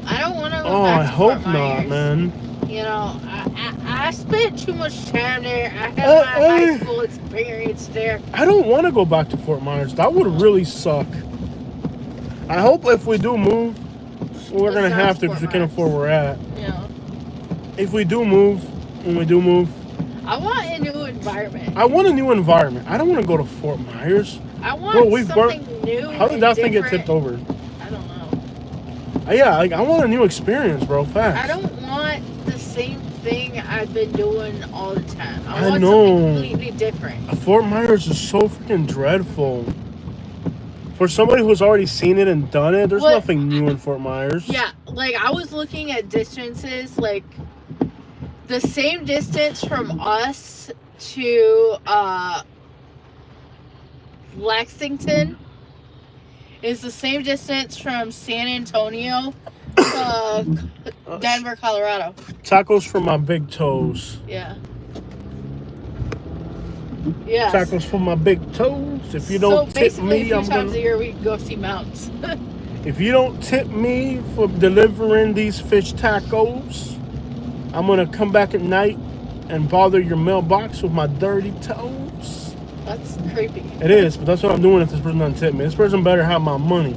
I don't want to go Oh, back I to hope Fort not, Myers. man. You know, I spent too much time there. I had my high school experience there. I don't want to go back to Fort Myers. That would really suck. I hope if we do move, we're It's going to not have to Fort because we can Myers. afford where we're at. You know, If we do move, when we do move, I want a new environment. I want a new environment. I don't want to go to Fort Myers. I want Bro, we've something new. How did and that thing get different. tipped over? I don't know. Yeah, like, I want a new experience, bro. Fast. I don't want the same thing I've been doing all the time. I want know. something completely different. Fort Myers is so freaking dreadful. For somebody who's already seen it and done it, there's What- nothing new in Fort Myers. Yeah, like I was looking at distances, like the same distance from us to Lexington is the same distance from San Antonio to Denver, Colorado. Tacos for my big toes. Yeah. Yeah. Tacos for my big toes. If you don't so tip basically, me, a few I'm times a gonna. year we can go see mountains. If you don't tip me for delivering these fish tacos, I'm gonna come back at night and bother your mailbox with my dirty toes. That's creepy. It is, but that's what I'm doing if this person doesn't tip me. This person better have my money.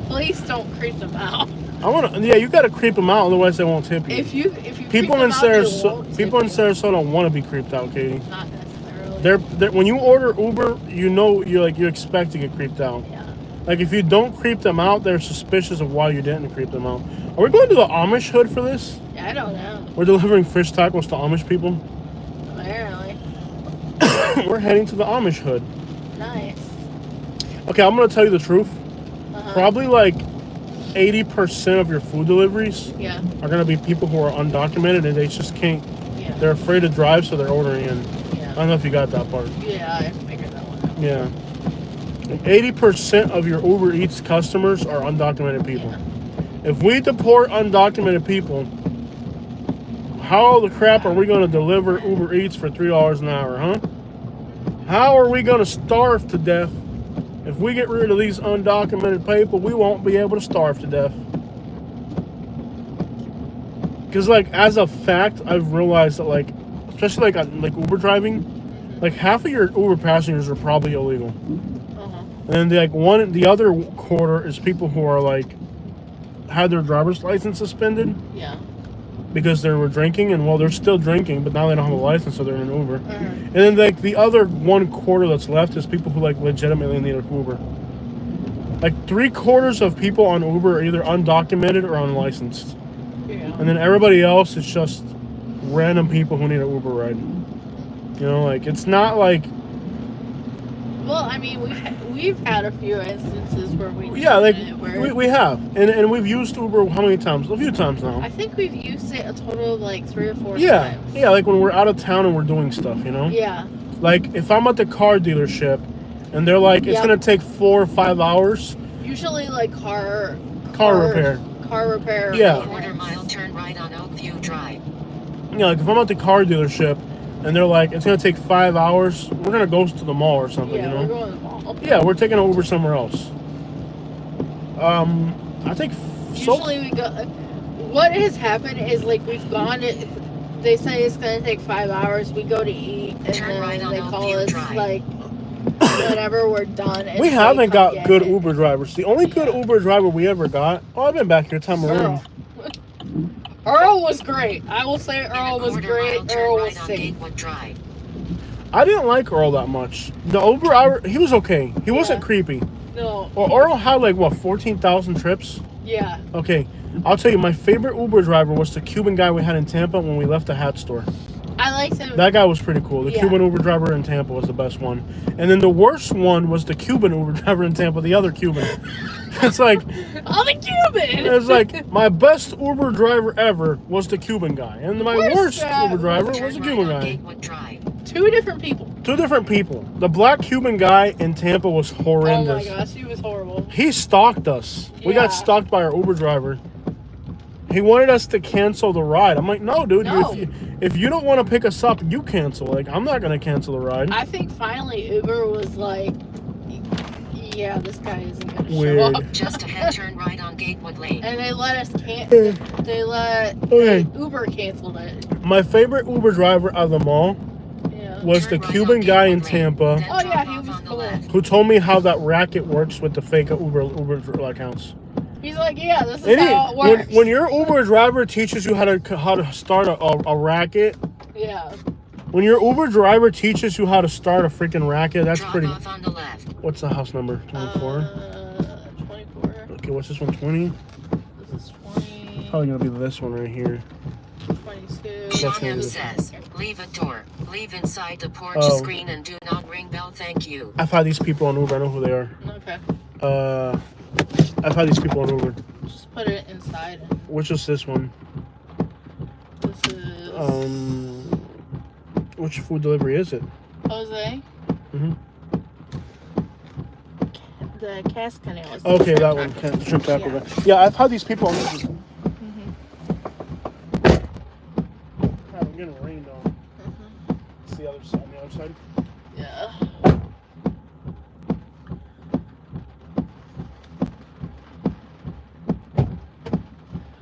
Please don't creep them out. You gotta creep them out, otherwise they won't tip you. If you People creep in them out, they Sarasota, won't people in tip you. Sarasota want to be creeped out, Katie. Not necessarily. They're when you order Uber, you know you expect to get creeped out. Yeah. Like if you don't creep them out, they're suspicious of why you didn't creep them out. Are we going to the Amish hood for this? I don't know. We're delivering fish tacos to Amish people. Apparently. We're heading to the Amish hood. Nice. Okay, I'm gonna tell you the truth. Uh-huh. Probably like 80% of your food deliveries Yeah. are gonna be people who are undocumented and they just can't. Yeah. They're afraid to drive, so they're ordering in. I Yeah. don't know if you got that part. Yeah, I figured that one out. Yeah. 80% of your Uber Eats customers are undocumented people. Yeah. If we deport undocumented people, how the crap are we going to deliver Uber Eats for $3 an hour, huh? How are we going to starve to death? If we get rid of these undocumented people, we won't be able to starve to death. Because, like, as a fact, I've realized that, like, especially like Uber driving, like half of your Uber passengers are probably illegal. Uh-huh. And the other quarter is people who are like had their driver's license suspended Yeah. because they were drinking, and well, they're still drinking, but now they don't have a license, so they're in an Uber. Uh-huh. And then like the other one quarter that's left is people who like legitimately need an Uber. Like 3/4 of people on Uber are either undocumented or unlicensed, Yeah. and then everybody else is just random people who need an Uber ride. You know, like it's not like. Well, I mean, we've had a few instances where we Yeah, like did it where we have, and we've used Uber how many times? A few times now. I think we've used it a total of like 3 or 4 Yeah, times. yeah, like when we're out of town and we're doing stuff, you know. Yeah. Like if I'm at the car dealership, and they're like, it's Yep. gonna take 4 or 5 hours. Usually like car Repair. Car repair. Yeah. Quarter-mile turn right on Oakview Drive. Yeah, like if I'm at the car dealership, and they're like, it's gonna take 5 hours. We're gonna go to the mall or something, Yeah, you we're know. going to the mall. Yeah, we're taking an Uber somewhere else. I think Usually we go. What has happened is like we've gone to. They say it's gonna take 5 hours. We go to eat, and Turn then right on they call Oakview us Drive. like whenever we're done. And we they haven't come got get good it. Uber drivers. The only good Uber driver we ever got. Oh, I've been back here, time of room. Earl was great. I will say In Earl a was quarter-mile great. turn Earl was right on safe. Gatewood Drive. I didn't like Earl that much. The Uber driver, he was okay. He wasn't Yeah. creepy. No. Or Earl had like what 14,000 trips. Yeah. Okay, I'll tell you, my favorite Uber driver was the Cuban guy we had in Tampa when we left the hat store. I liked him. That guy was pretty cool. The Yeah. Cuban Uber driver in Tampa was the best one. And then the worst one was the Cuban Uber driver in Tampa, the other Cuban. It's like, I'm a Cuban. it's like my best Uber driver ever was the Cuban guy. And my worst Uber driver was the Turn right Cuban on guy. Gatewood Drive. 2 different people. Two different people. The black Cuban guy in Tampa was Oh horrendous. my gosh, he was horrible. He stalked us. We Yeah. got stalked by our Uber driver. He wanted us to cancel the ride. I'm like, no, dude. No. If you don't want to pick us up, you cancel. Like, I'm not gonna cancel the ride. I think finally Uber was like, yeah, this guy isn't gonna Weird. show up. Just ahead, turn right on Gatewood Lane. And they let us Okay. Uber canceled it. My favorite Uber driver out of them all Yeah. was the Turn right Cuban on guy in Gatewood Lane, Tampa then Oh, drop yeah, he off was on the cool. left. who told me how that racket works with the fake Uber accounts. He's like, yeah, this is how it works. When your Uber driver teaches you how to start a racket, Yeah. when your Uber driver teaches you how to start a freaking racket, that's Drop pretty. off on the left. What's the house number? 24. 24. Okay, what's this one? 20. This is 20. Probably gonna be this one right here. 22. That's Sean gonna M be- says, leave a door. Leave inside the porch Oh. screen and do not ring bell, thank you. I've had these people on Uber. I know who they are. Okay. I've had these people on Uber. Just put it inside. Which is this one? This is Which food delivery is it? Jose. Mhm. The Cask Canal. is Okay, the that shrimp one. taco. Shrimp taco. Yeah. Yeah, I've had these people on Uber. Mhm. God, I'm getting rained on. Mhm. It's the other side. On the other side. Yeah.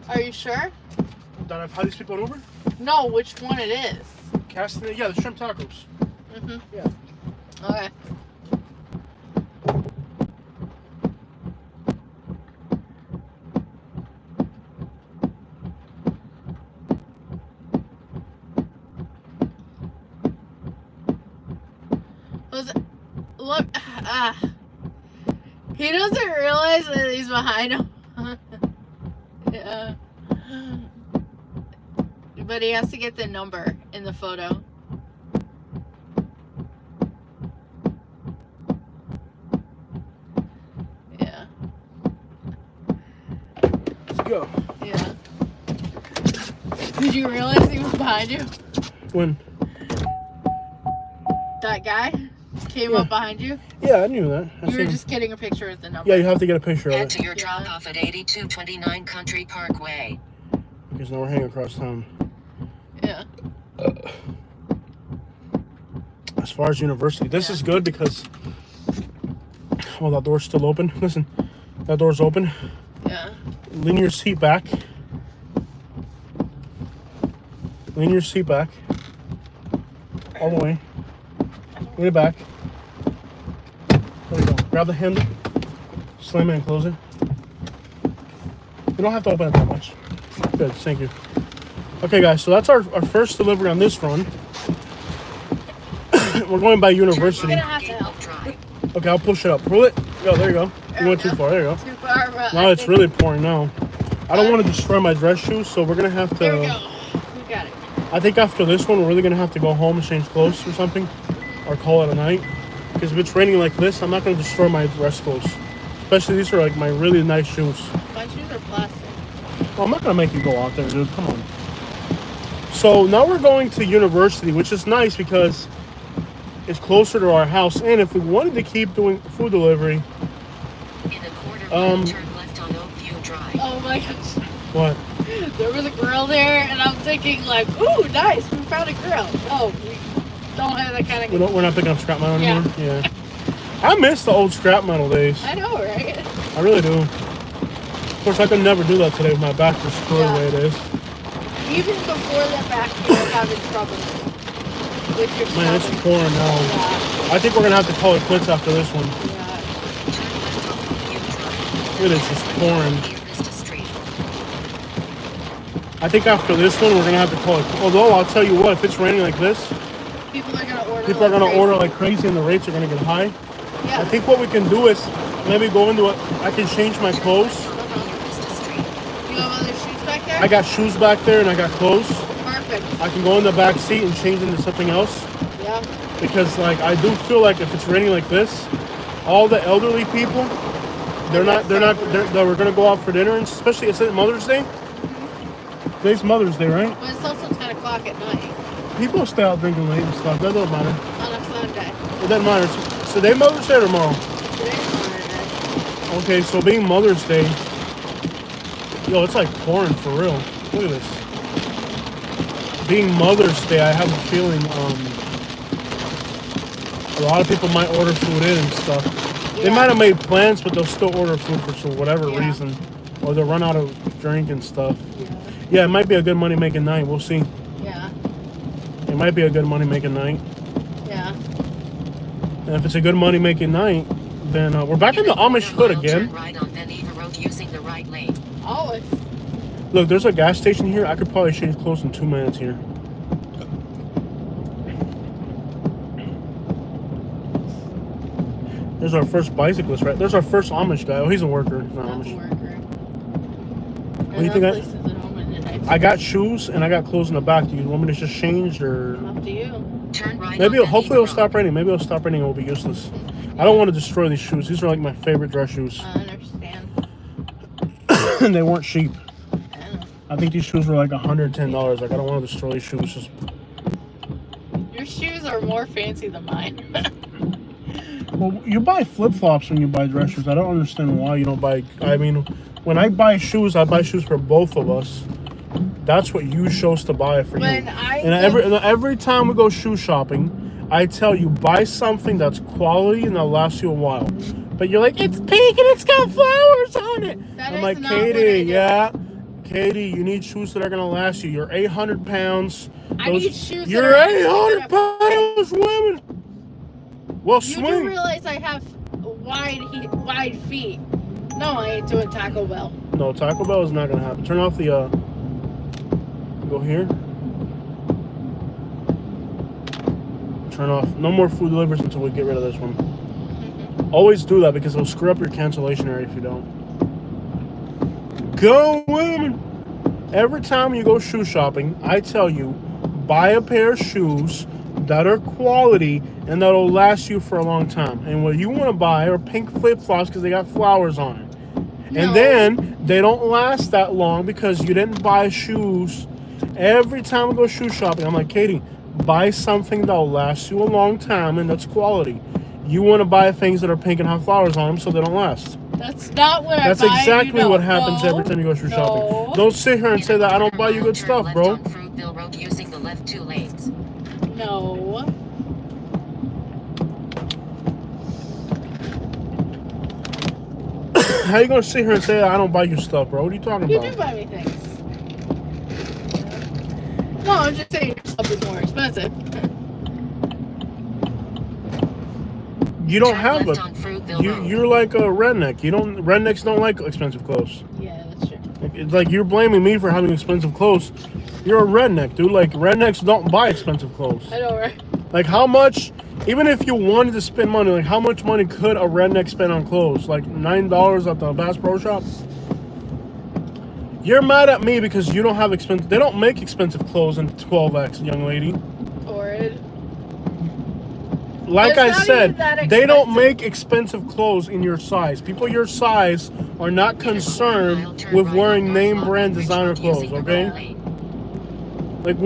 Are you sure? That I've had these people on Uber. No, which one it is. Casting. Yeah, the shrimp tacos. Mhm. Yeah. Okay. Look, he doesn't realize that he's behind him. Yeah. But he has to get the number in the photo. Yeah. Let's go. Yeah. Did you realize he was behind you? When? That guy came Yeah. up behind you? Yeah, I knew that. I You were seen- just getting a picture of the number. Yeah, you have to get a picture of Head it. to your Yeah. drop off at 8229 Country Parkway. Because now we're hanging across town. Yeah. As far as university, this is good because. Well, that door's still open. Listen, that door's open. Yeah. Lean your seat back. Lean your seat back. All the way. Lean it back. There we go. Grab the handle. Slam it and close it. You don't have to open it that much. Good, thank you. Okay, guys, so that's our first delivery on this run. We're going by university. You're gonna have to help. Drive. Okay, I'll push it up. Pull it. Go, there you go. You went too far. There you go. Too far, but Now I it's think- really pouring now. I don't want to destroy my dress shoes, so we're gonna have to. There we go. We got it. I think after this one, we're really gonna have to go home and change clothes or something, or call it a night. Because if it's raining like this, I'm not gonna destroy my dress clothes. Especially these are like my really nice shoes. My shoes are plastic. Well, I'm not gonna make you go out there, dude. Come on. So now we're going to university, which is nice because it's closer to our house. And if we wanted to keep doing food delivery, In a quarter mile, turn left on Oakview Drive. Oh my gosh. what? There was a grill there, and I'm thinking like, ooh, nice, we found a grill. Oh, we don't have that kind of. We're not picking up scrap metal Yeah. anymore. Yeah. I miss the old scrap metal days. I know, right? I really do. Of course, I could never do that today with my back destroyed the way it is. Even before that back, you were having troubles with your Man, it's stomach. pouring now. Yeah, I think we're gonna have to call it quits after this one. yeah. Turn left on Oakview Drive. It is just pouring. Near Vista Street. I think after this one, we're gonna have to call it. Although I'll tell you what, if it's raining like this, People are gonna order. people are like gonna crazy. order like crazy, and the rates are gonna get high. Yeah. I think what we can do is maybe go into it. I can change my clothes. Near Vista Street. You have other shoes back there? I got shoes back there, and I got clothes. Perfect. I can go in the back seat and change into something else. Yeah. Because like I do feel like if it's raining like this, all the elderly people, we're gonna go out for dinner, and especially it's Mother's Day. Today's Mother's Day, right? But it's also 10 o'clock at night People stay out drinking late and stuff. That doesn't matter. on a Sunday. It doesn't matter. So they Mother's Day tomorrow. Today's Mother's Day. Okay, so being Mother's Day, yo, it's like pouring for real. Look at this. Being Mother's Day, I have a feeling a lot of people might order food in and stuff. Yeah. They might have made plans, but they'll still order food for whatever Yeah. reason, or they'll run out of drink and stuff. Yeah. Yeah, it might be a good money making night. We'll see. Yeah. It might be a good money making night. Yeah. And if it's a good money making night, then we're back in the Amish hood again. Turn right on Van Eva Road using the right lane. Always. Look, there's a gas station here. I could probably change clothes in 2 minutes here. There's our first bicyclist, right? There's our first Amish guy. Oh, he's a worker. He's not Not Amish. the worker. What do you think? I I got shoes and I got clothes in the back. Do you want me to just change or? Up to you. Turn right Maybe on hopefully Van it'll Eva stop raining. Maybe it'll stop raining and it'll be useless. I don't want to destroy these shoes. These are like my favorite dress shoes. I understand. And they weren't cheap. I know. I think these shoes were like $110. Like I don't want to destroy these shoes. Just Your shoes are more fancy than mine. well, you buy flip flops when you buy dress shoes. I don't understand why you don't buy. I mean, when I buy shoes for both of us. That's what you chose to buy for you. And every time we go shoe shopping, I tell you buy something that's quality and that'll last you a while. But you're like, it's pink and it's got flowers on it. I'm like, Katie, yeah. Katie, you need shoes that are gonna last you. You're 800 pounds. I need shoes. You're 800 pounds, women. Well, You swing. do realize I have wide feet. No, I ain't doing Taco Bell. No, Taco Bell is not gonna happen. Turn off the. Go here. Turn off. No more food deliveries until we get rid of this one. Always do that because it'll screw up your cancellation area if you don't. Go, women! Every time you go shoe shopping, I tell you, buy a pair of shoes that are quality and that'll last you for a long time. And what you want to buy are pink flip-flops because they got flowers on it. No. And then they don't last that long because you didn't buy shoes. Every time we go shoe shopping, I'm like, Katie, buy something that'll last you a long time and that's quality. You want to buy things that are pink and have flowers on them so they don't last. That's not what That's I buy. exactly You what don't happens know. every time you go shoe No. shopping. Don't sit here and say that I don't buy you good Turn stuff, left bro. on Fruitville Road using the left 2 lanes. No. How you gonna sit here and say I don't buy you stuff, bro? What are you talking You about? do buy me things. No, I'm just saying your stuff is more expensive. You don't Turn have left a. on Fruitville Road. You're like a redneck. Rednecks don't like expensive clothes. Yeah, that's true. It's like you're blaming me for having expensive clothes. You're a redneck, dude. Like rednecks don't buy expensive clothes. I know, right? Like how much? Even if you wanted to spend money, like how much money could a redneck spend on clothes? Like $9 at the Bass Pro Shop. You're mad at me because you don't have expensive. They don't make expensive clothes in 12X, young lady. Horrid. Like It's I not said, even that they don't expensive. make expensive clothes in your size. People your size are not concerned with wearing name brand designer clothes, okay? Like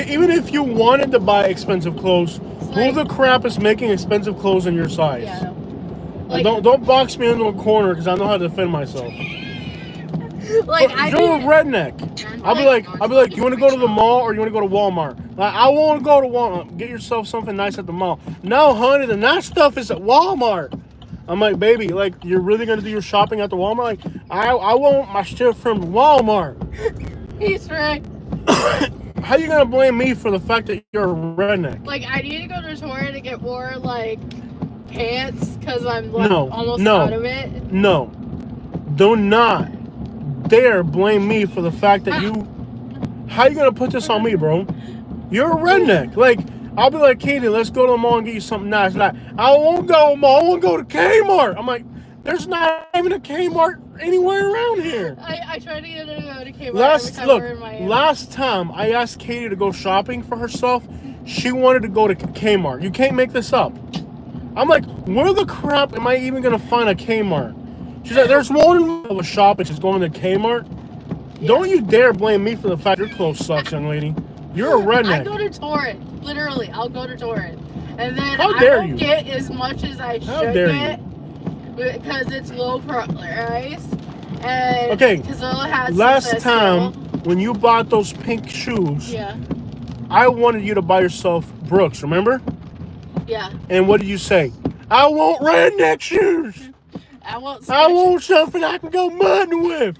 even if you wanted to buy expensive clothes, who the crap is making expensive clothes in your size? Yeah, I know. Like, don't box me into a corner because I know how to defend myself. Like You're a redneck. I'll be like, you want to go to the mall or you want to go to Walmart? Like, I want to go to Walmart. Get yourself something nice at the mall. No, honey, then that stuff is at Walmart. I'm like, baby, like, you're really gonna do your shopping at the Walmart? Like, I want my shit from Walmart. He's right. How you gonna blame me for the fact that you're a redneck? Like, I need to go to Torrid to get more, like, pants because I'm like, No, almost no. out of it. No, do not dare blame me for the fact that you. How you gonna put this on me, bro? You're a redneck. Like, I'll be like, Katie, let's go to the mall and get you something nice. Like, I won't go to the mall. I want to go to Kmart. I'm like, there's not even a Kmart anywhere around here. I tried to get her to go to Kmart every time we're in Miami. Last time I asked Katie to go shopping for herself, she wanted to go to Kmart. You can't make this up. I'm like, where the crap am I even gonna find a Kmart? She's like, there's one of a shop and she's going to Kmart. Yeah. Don't you dare blame me for the fact your clothes sucks, young lady. You're a redneck. I go to Torrid. Literally, I'll go to Torrid. And And then How I dare don't you? get as much as I How should dare get because it's low price. And Okay, Kazilla has last some time that's when you bought those pink shoes, still, yeah, I wanted you to buy yourself Brooks, remember? yeah. And what did you say? I want redneck shoes. I won't. I want something I can go mudding with.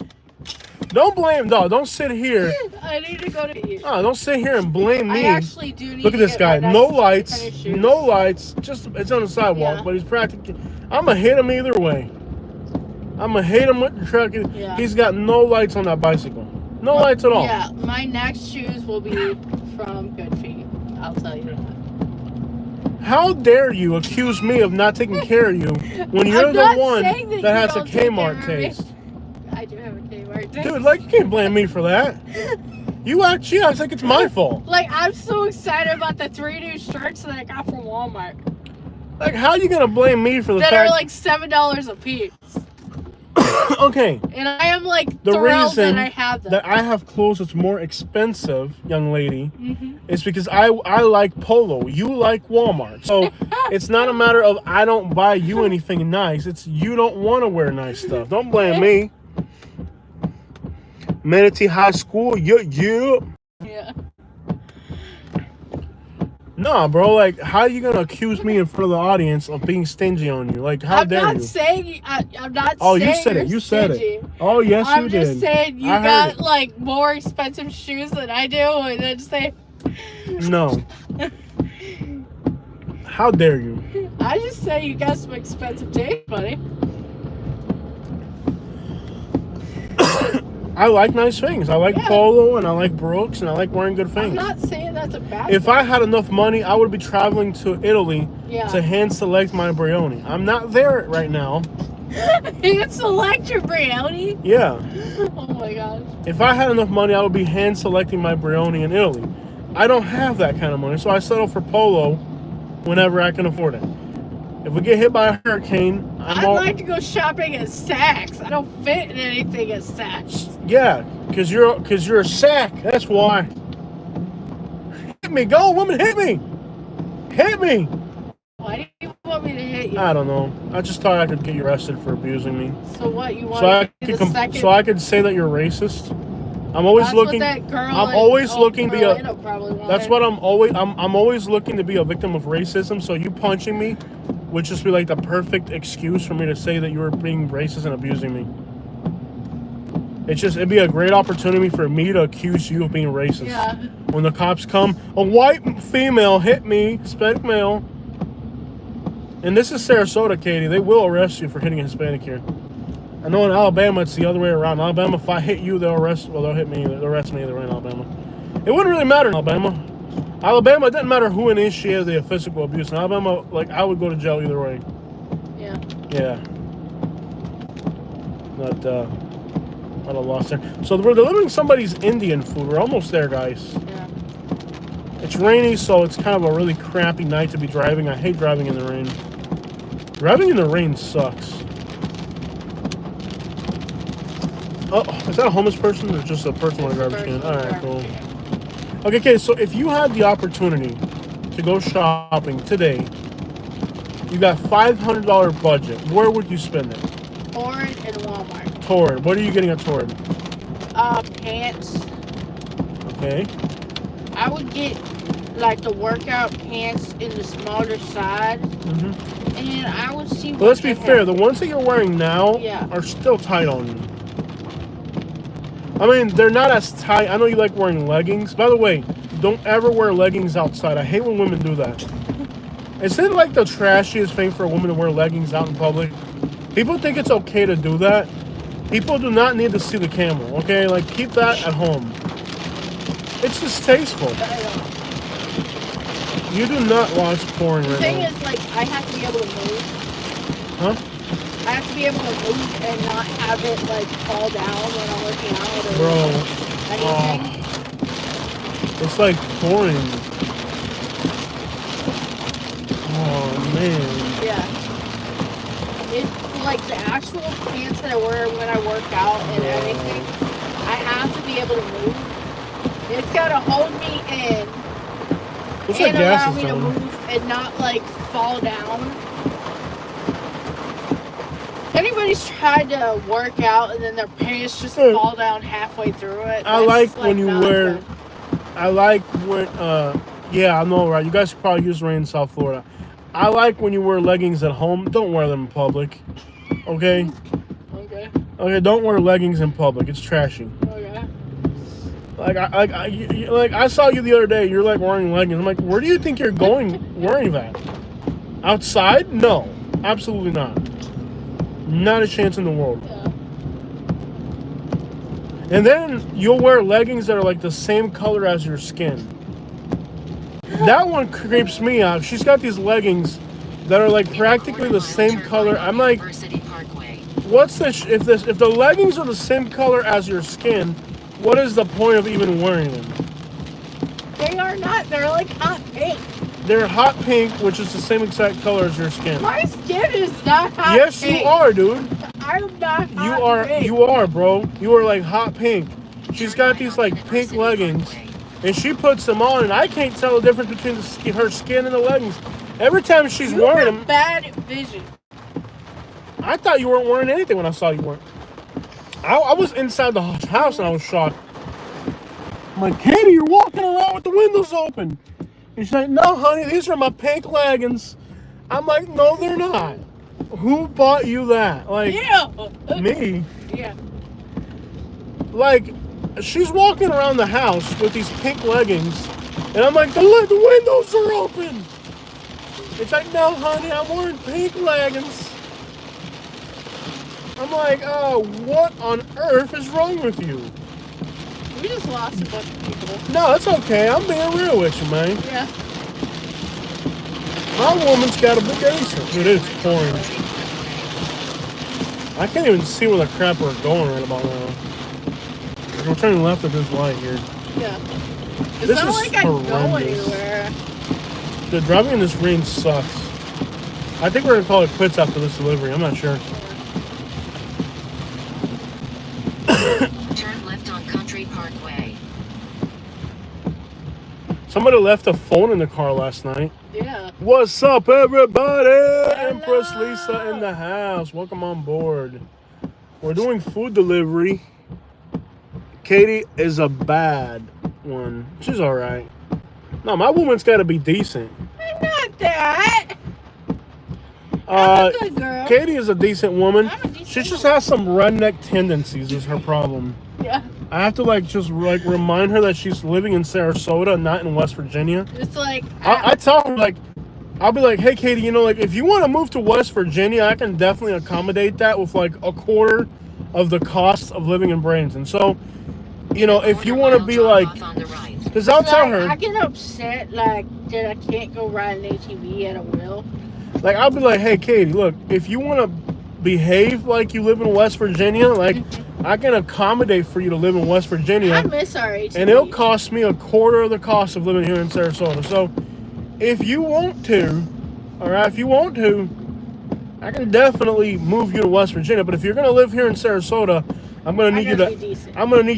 Don't blame, dog. Don't sit here. I need to go to you. Don't sit here and blame me. I actually do need Look at to this get guy. my No next lights. pair of shoes. No lights. Just it's on the sidewalk, Yeah. but he's practically. I'm gonna hit him either way. I'm gonna hit him with the truck. Yeah. He's got no lights on that bicycle. No lights at all. Yeah, my next shoes will be from Good Feet. I'll tell you that. How dare you accuse me of not taking care of you when you're I'm the not one saying that that you has a don't take care Kmart of me. taste? I do have a Kmart taste. Dude, like you can't blame me for that. She acts like it's my fault. Like, I'm so excited about the 3 new shirts that I got from Walmart. Like, how are you gonna blame me for the That fact? are like $7 a piece. Okay. And I am like The thrilled reason that I have them. that I have clothes that's more expensive, young lady, Mhm. is because I like Polo. You like Walmart. So it's not a matter of I don't buy you anything nice. It's you don't want to wear nice stuff. Don't blame me. Manatee High School, you. Yeah. Nah, bro. Like, how are you gonna accuse me in front of the audience of being stingy on you? Like, how dare I'm you? not saying I'm not Oh, saying you said you're it. You said stingy. it. Oh, yes, I'm you just did. saying you I heard got it. like more expensive shoes than I do, and then say No. How dare you? I just say you got some expensive taste, buddy. I like nice things. I like Yeah. Polo and I like Brooks and I like wearing good I'm things. not saying that's a bad If thing. I had enough money, I would be traveling to Italy Yeah. to hand select my Brioni. I'm not there right now. You can select your brownie. Yeah. Oh my gosh. If I had enough money, I would be hand selecting my Brioni in Italy. I don't have that kind of money, so I settle for Polo whenever I can afford it. If we get hit by a hurricane, I'd like to go shopping at Saks. I don't fit in anything at Saks. Yeah, because you're a sack. That's why. Hit me, go, woman, hit me. Hit me. Why do you want me to hit you? I don't know. I just thought I could get you arrested for abusing me. So what, you want So I to be could the second? so I could say that you're racist. I'm always That's looking. what that girl I'm always in looking to be a. Orlando probably wanted. That's what I'm always looking to be a victim of racism. So you punching me would just be like the perfect excuse for me to say that you were being racist and abusing me. It'd be a great opportunity for me to accuse you of being racist. Yeah. When the cops come, a white female hit me, Hispanic male. And this is Sarasota, Katie. They will arrest you for hitting a Hispanic here. I know in Alabama it's the other way around. In Alabama, if I hit you, they'll hit me. They'll arrest me either way in Alabama. It wouldn't really matter in Alabama. Alabama, it doesn't matter who initiated the physical abuse. In Alabama, like, I would go to jail either way. Yeah. Yeah. Not a loss there. So we're delivering somebody's Indian food. We're almost there, guys. Yeah. It's rainy, so it's kind of a really crappy night to be driving. I hate driving in the rain. Driving in the rain sucks. Oh, is that a homeless person or just a person with a garbage can? All right, cool. Okay, so if you had the opportunity to go shopping today, you got $500 budget. Where would you spend it? Torrid and Walmart. Torrid. What are you getting at Torrid? Pants. Okay. I would get like the workout pants in the smaller size, Mm-hmm. and I would see. But let's be fair. The ones that you're wearing now Yeah. are still tight on you. I mean, they're not as tight. I know you like wearing leggings. By the way, don't ever wear leggings outside. I hate when women do that. Isn't it like the trashiest thing for a woman to wear leggings out in public? People think it's okay to do that. People do not need to see the camel, okay? Like, keep that at home. It's distasteful. You do not watch porn The right thing now. is, like, I have to be able to move. Huh? I have to be able to move and not have it like fall down when I'm working out or Bro. anything. It's like pouring. Oh, man. Yeah. It's like the actual pants that I wear when I work out and everything. I have to be able to move. It's gotta hold me in Looks like and gas allow is me to done. move and not like fall down. If anybody's tried to work out and then their pants just fall down halfway through it, I like that's, when you not wear. good. I like when. Yeah, I know, right? You guys probably use rain in South Florida. I like when you wear leggings at home. Don't wear them in public. Okay. Okay. Okay. Don't wear leggings in public. It's trashy. Okay. Like I saw you the other day. You're like wearing leggings. I'm like, where do you think you're going wearing that? Outside? No, absolutely not. Not a chance in the world. Yeah. And then you'll wear leggings that are like the same color as your skin. That one creeps me out. She's got these leggings that are like practically the same color. I'm like, what's this? If the leggings are the same color as your skin, what is the point of even wearing them? They are not. They're like hot pink. They're hot pink, which is the same exact color as your skin. My skin is not hot Yes, pink. you are, dude. I'm not hot pink. You are, bro. You are like hot pink. She's got these like pink leggings, and she puts them on, and I can't tell the difference between her skin and the leggings. Every time she's You wearing have them, bad vision. I thought you weren't wearing anything when I saw you weren't. I was inside the house and I was shocked. I'm like, Katie, you're walking around with the windows open. And she's like, no, honey, these are my pink leggings. I'm like, no, they're not. Who bought you that? Like, Yeah. me. Yeah. Like, she's walking around the house with these pink leggings, and I'm like, the windows are open. It's like, no, honey, I'm wearing pink leggings. I'm like, oh, what on earth is wrong with you? We just lost a bunch of people. No, it's okay. I'm being real with you, man. Yeah. My woman's got to be decent. It is pouring. I can't even see where the crap we're going right about now. We're turning left at this light here. Yeah. It's This not is like I go horrendous. anywhere. The driving in this rain sucks. I think we're going to call it quits after this delivery. I'm not sure. Turn left on Country Parkway. Somebody left a phone in the car last night. Yeah. What's up, everybody? Hello. Empress Lisa in the house. Welcome on board. We're doing food delivery. Katie is a bad one. She's all right. No, my woman's got to be decent. I'm not that. I'm a good girl. Katie is a decent woman. I'm a decent She just woman. has some redneck tendencies is her problem. Yeah. I have to remind her that she's living in Sarasota, not in West Virginia. It's like I tell her I'll be like, hey Katie, if you want to move to West Virginia, I can definitely accommodate that with like a quarter of the cost of living in Bradenton. So, if you want to be like, because I'll tell her, I get upset that I can't go ride an ATV at a will. like I'll be like, hey Katie, look, if you want to behave like you live in West Virginia, I can accommodate for you to live in West Virginia. I miss our ATV. And it'll cost me a quarter of the cost of living here in Sarasota. So, if you want to, I can definitely move you to West Virginia. But if you're gonna live here in Sarasota, I'm gonna need you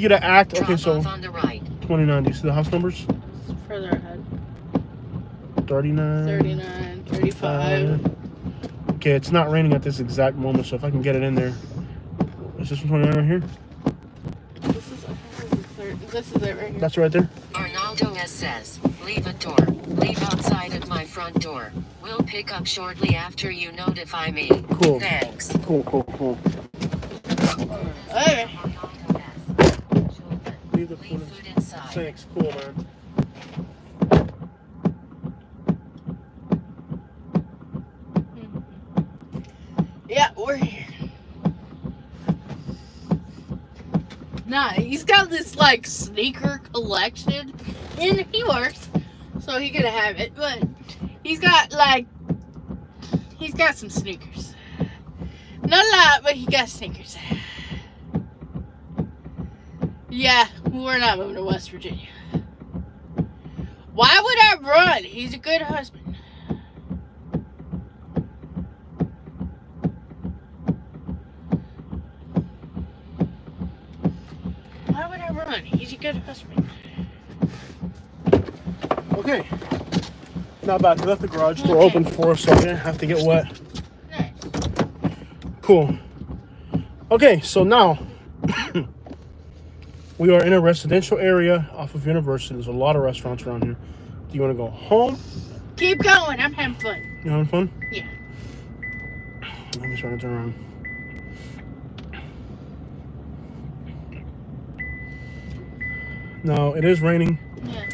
to act. Okay, so Drop off on the right. 29. Do you see the house numbers? It's further ahead. 39. 39, 35. Okay, it's not raining at this exact moment, so if I can get it in there. Is this one 29 right here? This is it right here. That's right there. Arnaldo S. says, leave a door. Leave outside at my front door. We'll pick up shortly after you notify me. Cool. Thanks. Cool. Okay. Leave the food inside. Thanks. Cool, man. Yeah, we're here. Nah, he's got this sneaker collection, and he works, so he gonna have it. But he's got some sneakers. Not a lot, but he got sneakers. Yeah, we're not moving to West Virginia. Why would I run? He's a good husband. Why would I run? He's a good husband. Okay. Not bad. They left the garage door open for us, so I didn't have to get wet. Nice. Cool. Okay, so now we are in a residential area off of University. There's a lot of restaurants around here. Do you want to go home? Keep going. I'm having fun. You having fun? Yeah. Let me try to turn around. Now, it is raining. Yeah.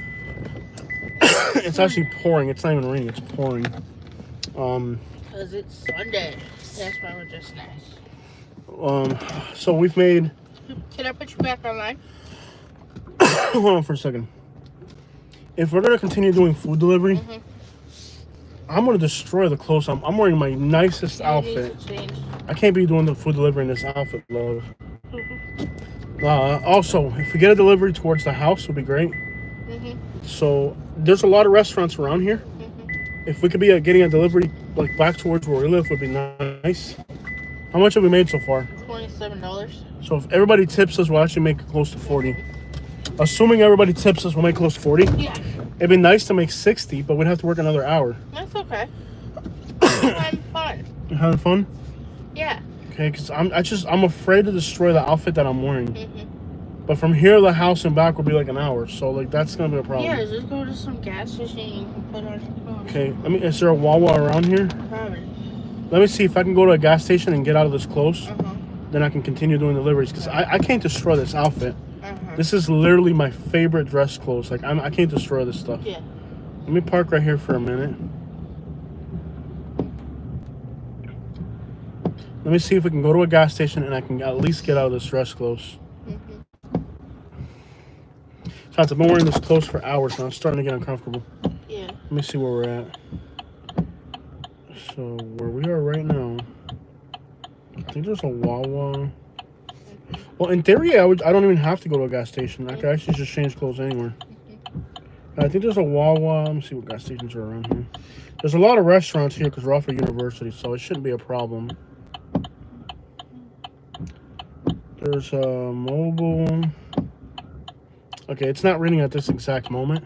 It's actually pouring. It's not even raining. It's pouring. Because it's Sunday. That's why we're just nice. So we've made... Can I put you back online? Hold on for a second. If we're going to continue doing food delivery, I'm going to destroy the clothes. I'm wearing my nicest outfit. I can't be doing the food delivery in this outfit, love. Also, if we get a delivery towards the house, would be great. So there's a lot of restaurants around here. If we could be getting a delivery like back towards where we live, would be nice. How much have we made so far? $27. So if everybody tips us, we'll actually make close to 40. Assuming everybody tips us, we'll make close to 40. Yeah. It'd be nice to make 60, but we'd have to work another hour. That's okay. I'm having fun. You having fun? Yeah. Okay, because I'm afraid to destroy the outfit that I'm wearing. But from here to the house and back will be like an hour, so like that's gonna be a problem. Yeah, just go to some gas station and you can put on your clothes. Okay, is there a Wawa around here? Probably. Let me see if I can go to a gas station and get out of this close. Then I can continue doing deliveries because I can't destroy this outfit. This is literally my favorite dress clothes. Like I can't destroy this stuff. Yeah. Let me park right here for a minute. Let me see if we can go to a gas station and I can at least get out of this dress clothes. So I've been wearing this clothes for hours now. I'm starting to get uncomfortable. Yeah. Let me see where we're at. So where we are right now, I think there's a Wawa. Well, in theory, I don't even have to go to a gas station. I could actually just change clothes anywhere. I think there's a Wawa. Let me see what gas stations are around here. There's a lot of restaurants here because we're off of University, so it shouldn't be a problem. There's a mobile. Okay, it's not raining at this exact moment.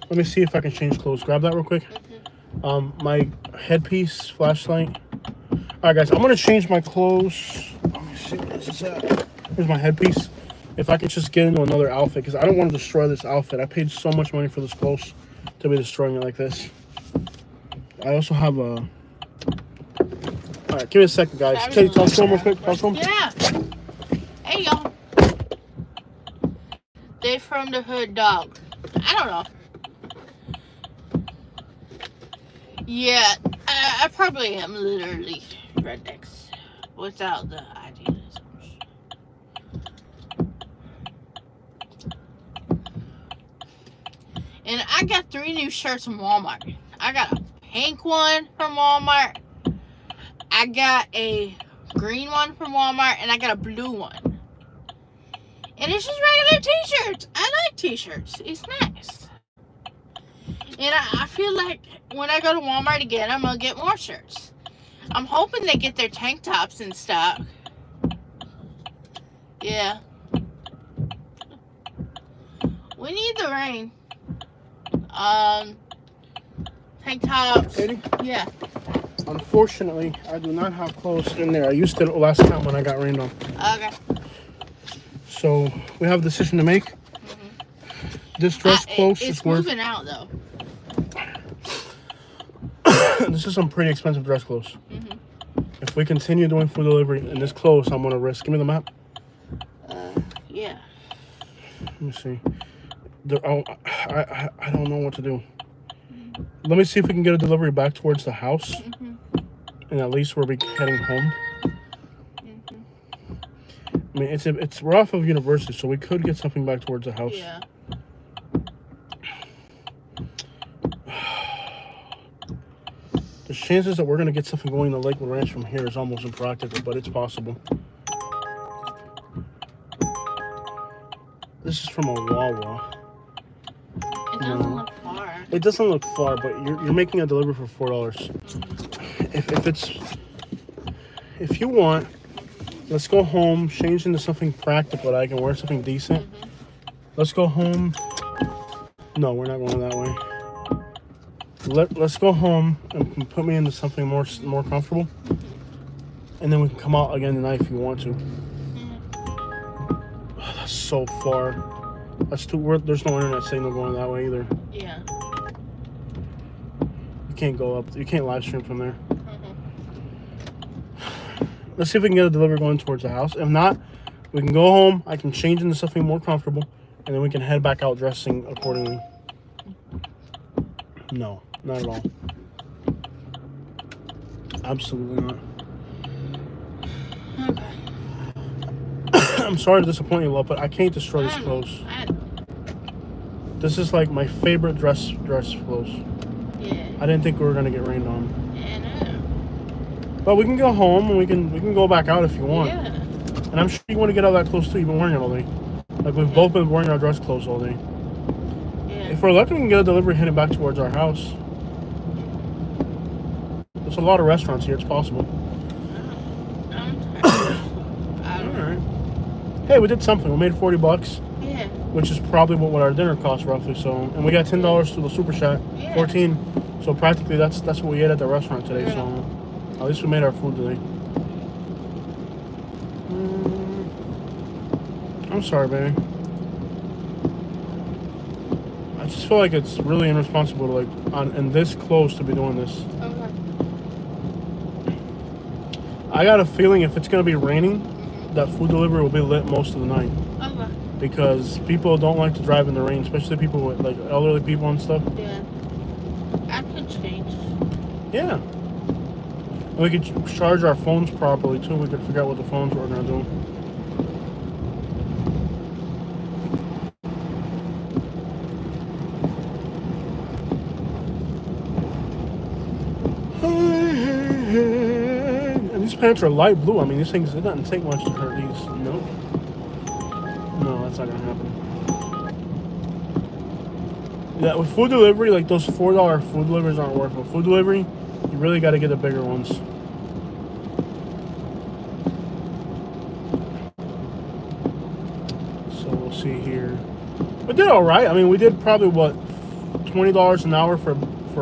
Let me see if I can change clothes. Grab that real quick. My headpiece, flashlight. All right, guys, I'm going to change my clothes. Let me see what this is at. Here's my headpiece. If I could just get into another outfit, because I don't want to destroy this outfit. I paid so much money for this clothes to be destroying it like this. I also have a... All right, give me a second, guys. Can you talk to him real quick? Talk to him? Yeah. Hey, y'all. They from the hood dog. I don't know. Yeah, I probably am literally rednecks without the ideas. And I got 3 new shirts from Walmart. I got a pink one from Walmart. I got a green one from Walmart, and I got a blue one. And it's just regular t-shirts. I like t-shirts. It's nice. And I feel like when I go to Walmart again, I'm going to get more shirts. I'm hoping they get their tank tops in stock. Yeah. We need the rain. Tank tops. Katie? Yeah. Unfortunately, I do not have clothes in there. I used to last time when I got rained on. Okay. So we have a decision to make. This dress close it's is worth... moving out, though. This is some pretty expensive dress clothes. If we continue doing food delivery in this close, I'm going to risk... Give me the map. Yeah. Let me see. I don't know what to do. Let me see if we can get a delivery back towards the house. And at least we'll be heading home. I mean, we're off of University, so we could get something back towards the house. Yeah. The chances that we're going to get something going to Lakewood Ranch from here is almost impractical, but it's possible. This is from a Wawa. It doesn't look far. It doesn't look far, but you're making a delivery for $4. If you want, let's go home, change into something practical that I can wear, something decent. Let's go home. No, we're not going that way. Let's go home and put me into something more comfortable, and then we can come out again tonight if you want to. Oh, that's so far. That's too. There's no internet signal going that way either. Yeah. You can't go up. You can't live stream from there. Mm-hmm. Let's see if we can get a delivery going towards the house. If not, we can go home. I can change into something more comfortable, and then we can head back out dressing accordingly. No, not at all. Absolutely not. Okay. I'm sorry to disappoint you, love, but I can't destroy these clothes. This is like my favorite dress clothes. Yeah. I didn't think we were gonna get rained on. Yeah, no. But we can go home and we can go back out if you want. Yeah. And I'm sure you want to get out of that clothes too. You've been wearing it all day. Like we've both been wearing our dress clothes all day. Yeah. If we're lucky, we can get a delivery heading back towards our house. There's a lot of restaurants here. It's possible. Alright. Hey, we did something. We made $40. Yeah. Which is probably what our dinner cost roughly. So, and we got $10 to the super chat. Yeah. 14. So practically that's what we ate at the restaurant today. Yeah. So at least we made our food today. I'm sorry, baby. I just feel like it's really irresponsible to and this close to be doing this. Okay. I got a feeling if it's gonna be raining, that food delivery will be lit most of the night. Okay. Because people don't like to drive in the rain, especially people with like elderly people and stuff. Yeah. I could change. Yeah. And we could charge our phones properly too. We could figure out what the phones were gonna do. And these pants are light blue. I mean, these things, it doesn't take much to hurt these. Nope. No, that's not gonna happen. Yeah, with food delivery, like those $4 food deliveries aren't worth it. Food delivery, you really got to get the bigger ones. So we'll see here. We did all right. I mean, we did probably what, $20 an hour for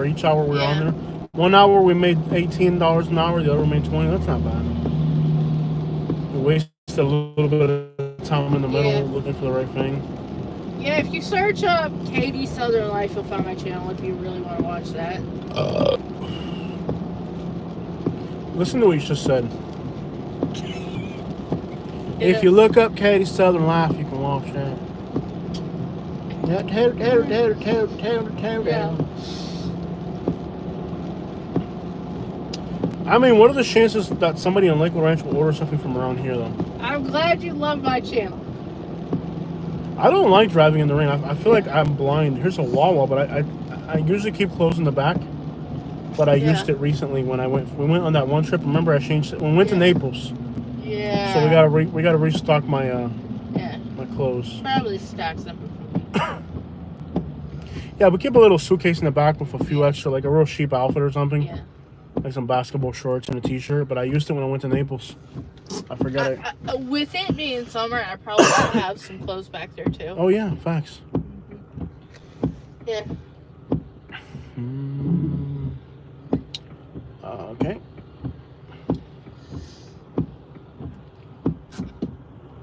each hour we were on there. 1 hour we made $18 an hour. The other we made $20. That's not bad. We wasted a little bit of time in the middle looking for the right thing. Yeah, if you search up Katie Southern Life, you'll find my channel if you really want to watch that. Listen to what you just said. If you look up Katie Southern Life, you can watch that. Yeah. I mean, what are the chances that somebody in Lakewood Ranch will order something from around here, though? I'm glad you love my channel. I don't like driving in the rain. I feel like I'm blind. Here's a Wawa, but I usually keep closing the back. But I used it recently when we went on that one trip. Remember, I changed it when we went to Naples. Yeah. So we gotta restock my my clothes. Probably stacks them. Yeah, we keep a little suitcase in the back with a few extra, like a real cheap outfit or something. Yeah. Like some basketball shorts and a t-shirt. But I used it when I went to Naples. I forgot it. With it being summer, I probably would have some clothes back there too. Oh yeah, facts. Yeah. Okay.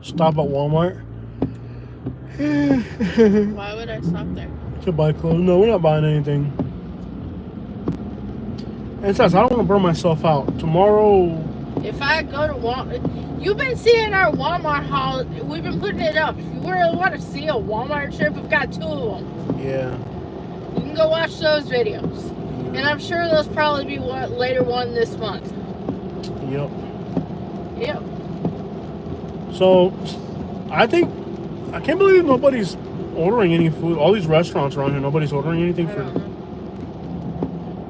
Stop at Walmart. Why would I stop there? To buy clothes. No, we're not buying anything. And it says I don't want to burn myself out. Tomorrow. If I go to Walmart, you've been seeing our Walmart haul. We've been putting it up. If you really want to see a Walmart trip, we've got 2 of them. Yeah. You can go watch those videos. And I'm sure there'll probably be one later one this month. Yep. Yep. So, I can't believe nobody's ordering any food. All these restaurants around here, nobody's ordering anything for.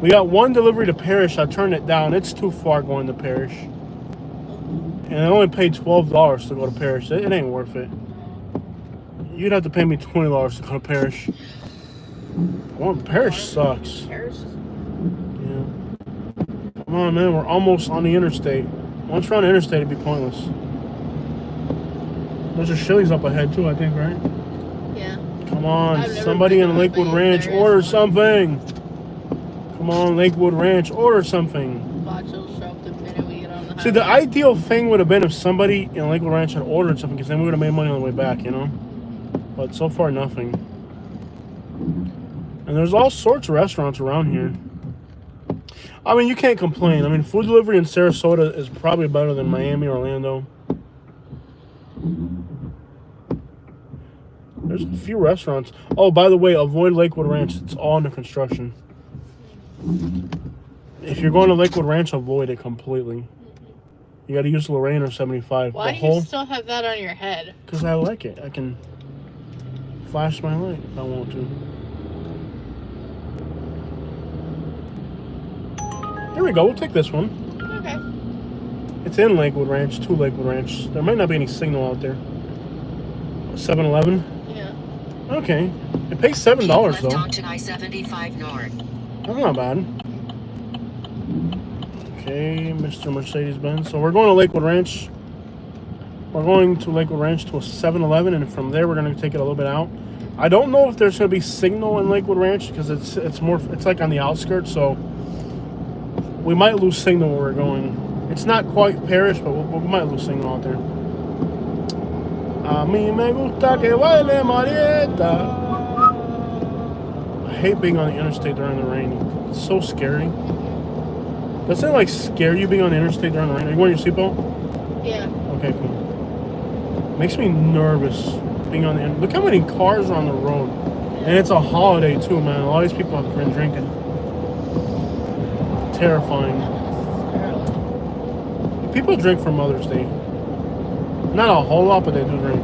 We got one delivery to Parrish. I turned it down. It's too far going to Parrish. And I only paid $12 to go to Parrish. It ain't worth it. You'd have to pay me $20 to go to Parrish. Well, Parrish sucks. Parrish. Yeah. Come on, man. We're almost on the interstate. Once we're on the interstate, it'd be pointless. There's a Chili's up ahead, too, I think, right? Yeah. Come on. Somebody in Lakewood Ranch, order something. Come on, Lakewood Ranch, order something. Watch, it'll show up the minute we get on the highway. See, the ideal thing would have been if somebody in Lakewood Ranch had ordered something, because then we would have made money on the way back, you know? But so far, nothing. And there's all sorts of restaurants around here. I mean, you can't complain. I mean, food delivery in Sarasota is probably better than Miami, Orlando. There's a few restaurants. Oh, by the way, avoid Lakewood Ranch. It's all under construction. If you're going to Lakewood Ranch, avoid it completely. You got to use Lorraine or 75. Why do you still have that on your head? Because I like it. I can flash my light if I want to. Here we go. We'll take this one. Okay. It's in Lakewood Ranch, to Lakewood Ranch. There might not be any signal out there. 7-Eleven? Yeah. Okay. It pays $7 though. Onto I-75 north. That's not bad. Okay, Mr. Mercedes-Benz. So we're going to Lakewood Ranch. We're going to Lakewood Ranch to a 7-Eleven, and from there we're going to take it a little bit out. I don't know if there's going to be signal in Lakewood Ranch because it's like on the outskirts, so we might lose signal where we're going. It's not quite Parish, but we might lose signal out there. A mí me gusta que baile Marieta. I hate being on the interstate during the rain. It's so scary. Doesn't it like scare you being on the interstate during the rain? Are you wearing your seatbelt? Yeah. Okay, cool. Makes me nervous being on the interstate. Look how many cars are on the road. And it's a holiday too, man. A lot of these people have been drinking. Terrifying. People drink for Mother's Day. Not a whole lot, but they do drink.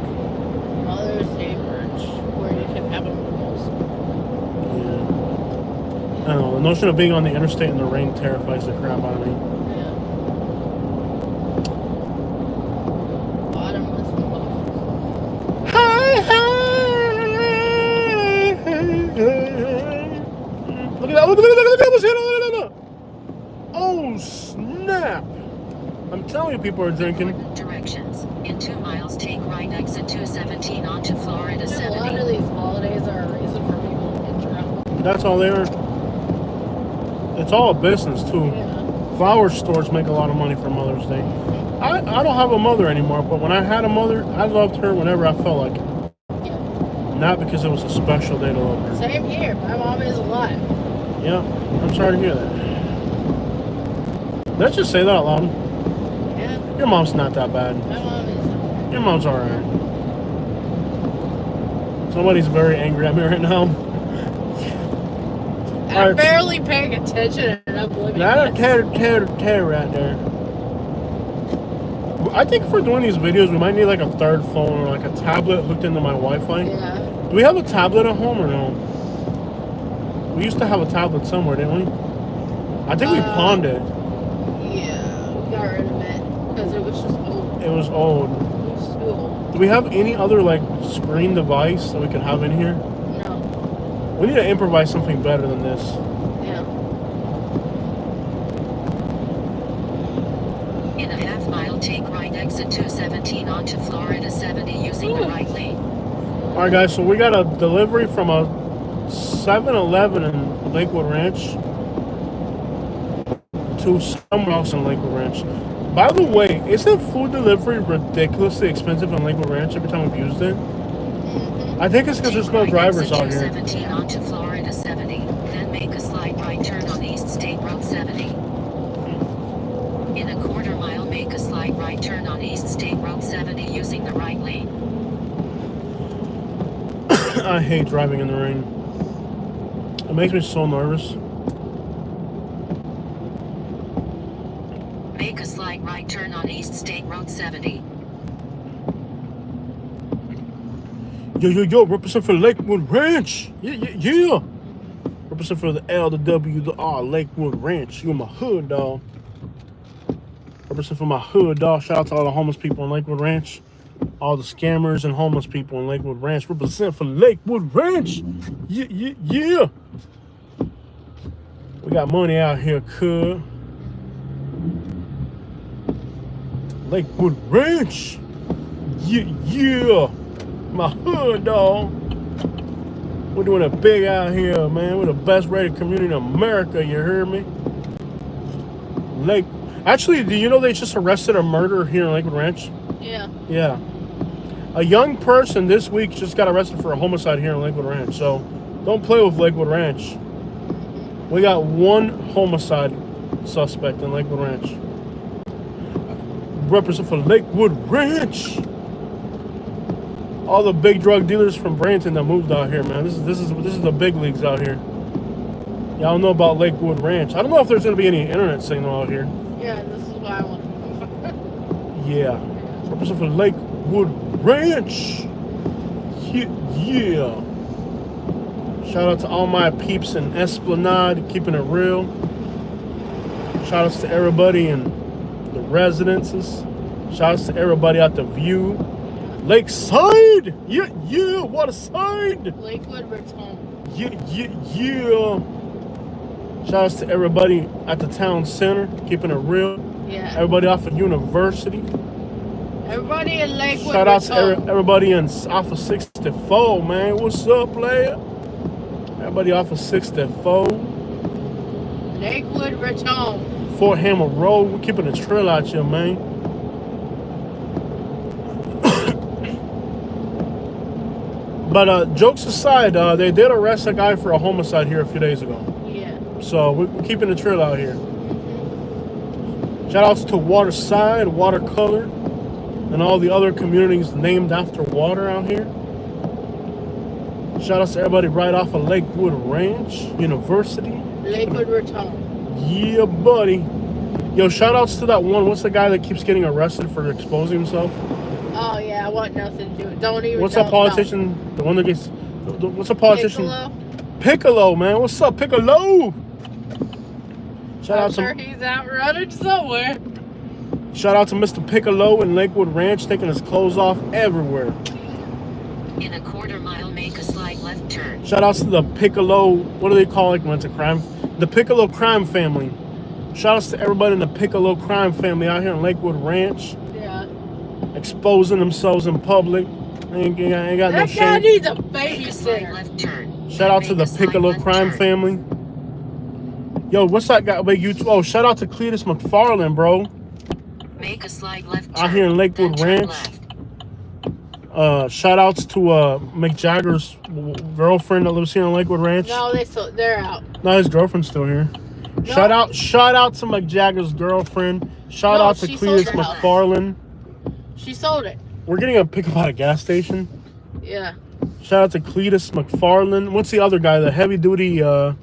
Mother's Day merch, where you can have them the most. Yeah. I don't know. The notion of being on the interstate in the rain terrifies the crap out of me. Yeah. Bottomless boxes. Hi, hi. Look at that. Look at that. Oh, snap. I'm telling you, people are drinking. Directions. In 2 miles, take right exit 217 onto Florida 70. A lot of these holidays are a reason for people to get drunk. That's all they are. It's all a business, too. Yeah. Flower stores make a lot of money for Mother's Day. I don't have a mother anymore, but when I had a mother, I loved her whenever I felt like it. Yeah. Not because it was a special day to love her. Same here. My mom is alive. Yeah, I'm sorry to hear that. Let's just say that out loud. Yeah. Your mom's not that bad. My mom is alive. Your mom's alright. Somebody's very angry at me right now. I'm Alright. barely paying attention and I'm living That this. tear right there. I think if we're doing these videos, we might need like a third phone or like a tablet hooked into my Wi-Fi. Yeah. Do we have a tablet at home or no? We used to have a tablet somewhere, didn't we? I think we pawned it. Yeah, we got rid of it because it was just old. It was old. It was too old. Do we have any other like screen device that we could have in here? No. We need to improvise something better than this. Yeah. In a half mile, take right exit 217 onto Florida 70 using the right lane. All right, guys. So we got a delivery from a 7-Eleven in Lakewood Ranch to somewhere else in Lakewood Ranch. By the way, isn't food delivery ridiculously expensive in Lakewood Ranch every time we've used it? I think it's because there's no drivers out here. 217 onto Florida 70, then make a slight right turn on East State Road 70. In a quarter mile, make a slight right turn on East State Road 70 using the right lane. I hate driving in the rain. It makes me so nervous. Make a slight right turn on East State Road 70. Yo, represent for Lakewood Ranch. Yeah. Represent for the L, the W, the R, Lakewood Ranch. You're my hood, dog. Represent for my hood, dog. Shout out to all the homeless people in Lakewood Ranch. All the scammers and homeless people in Lakewood Ranch. Represent for Lakewood Ranch. Yeah. We got money out here, cuz. Lakewood Ranch. Yeah. My hood, dog. We're doing it big out here, man. We're the best rated community in America, you heard me? Actually, do you know they just arrested a murderer here in Lakewood Ranch? Yeah. Yeah. A young person this week just got arrested for a homicide here in Lakewood Ranch. So don't play with Lakewood Ranch. We got one homicide suspect in Lakewood Ranch. Represent for Lakewood Ranch. All the big drug dealers from Bradenton that moved out here, man. This is the big leagues out here. Y'all know about Lakewood Ranch. I don't know if there's gonna be any internet signal out here. Yeah, this is why I want to move. Yeah. Represent for Lakewood Ranch. Yeah. Shout out to all my peeps in Esplanade, keeping it real. Shout outs to everybody in the residences. Shout outs to everybody at the View. Lakeside! Yeah, Waterside! Lakewood Bradenton. Yeah. Shout outs to everybody at the town center, keeping it real. Yeah. Everybody off of University. Everybody in Lakewood Shout out to Bradenton. everybody off of 64, man. What's up, player? Everybody off of 64. Lakewood Bradenton. Fort Hammer Road. We're keeping the trail out here, man. But jokes aside, they did arrest a guy for a homicide here a few days ago. Yeah. So we're keeping the trail out here. Shout outs to Waterside, Watercolor, and all the other communities named after water out here. Shout outs to everybody right off of Lakewood Ranch University. Lakewood Bradenton. Yeah, buddy. Yo, shout outs to that one. What's the guy that keeps getting arrested for exposing himself? Oh yeah, I want nothing to do. Don't even. What's that politician? The one that gets. What's a politician? Piccolo, man. What's up, Piccolo? Shout I'm out sure to he's out running somewhere. shout out to Mr. Piccolo in Lakewood Ranch, taking his clothes off everywhere. In a quarter mile, make a slight left turn. Shout outs to the Piccolo. What do they call it when it's a crime? The Piccolo crime family. Shout outs to everybody in the Piccolo crime family out here in Lakewood Ranch, Yeah. exposing themselves in public. Ain't got no That guy shame. needs a Make a slight babysitter. left turn. Shout out to Make the a slight Piccolo left crime turn. family. Yo, what's that guy? Wait, oh, shout out to Cletus McFarland, bro. Make a slight left turn. Out here in Lakewood then turn Ranch. left. Shout outs to Mick Jagger's girlfriend that lives here in Lakewood Ranch. No, they're out. No, his girlfriend's still here. No. Shout out to Mick Jagger's girlfriend. Shout No, out to she sold Cletus her house. McFarland. She sold it. We're getting a pickup at a gas station. Yeah. Shout out to Cletus McFarland. What's the other guy? The heavy duty, the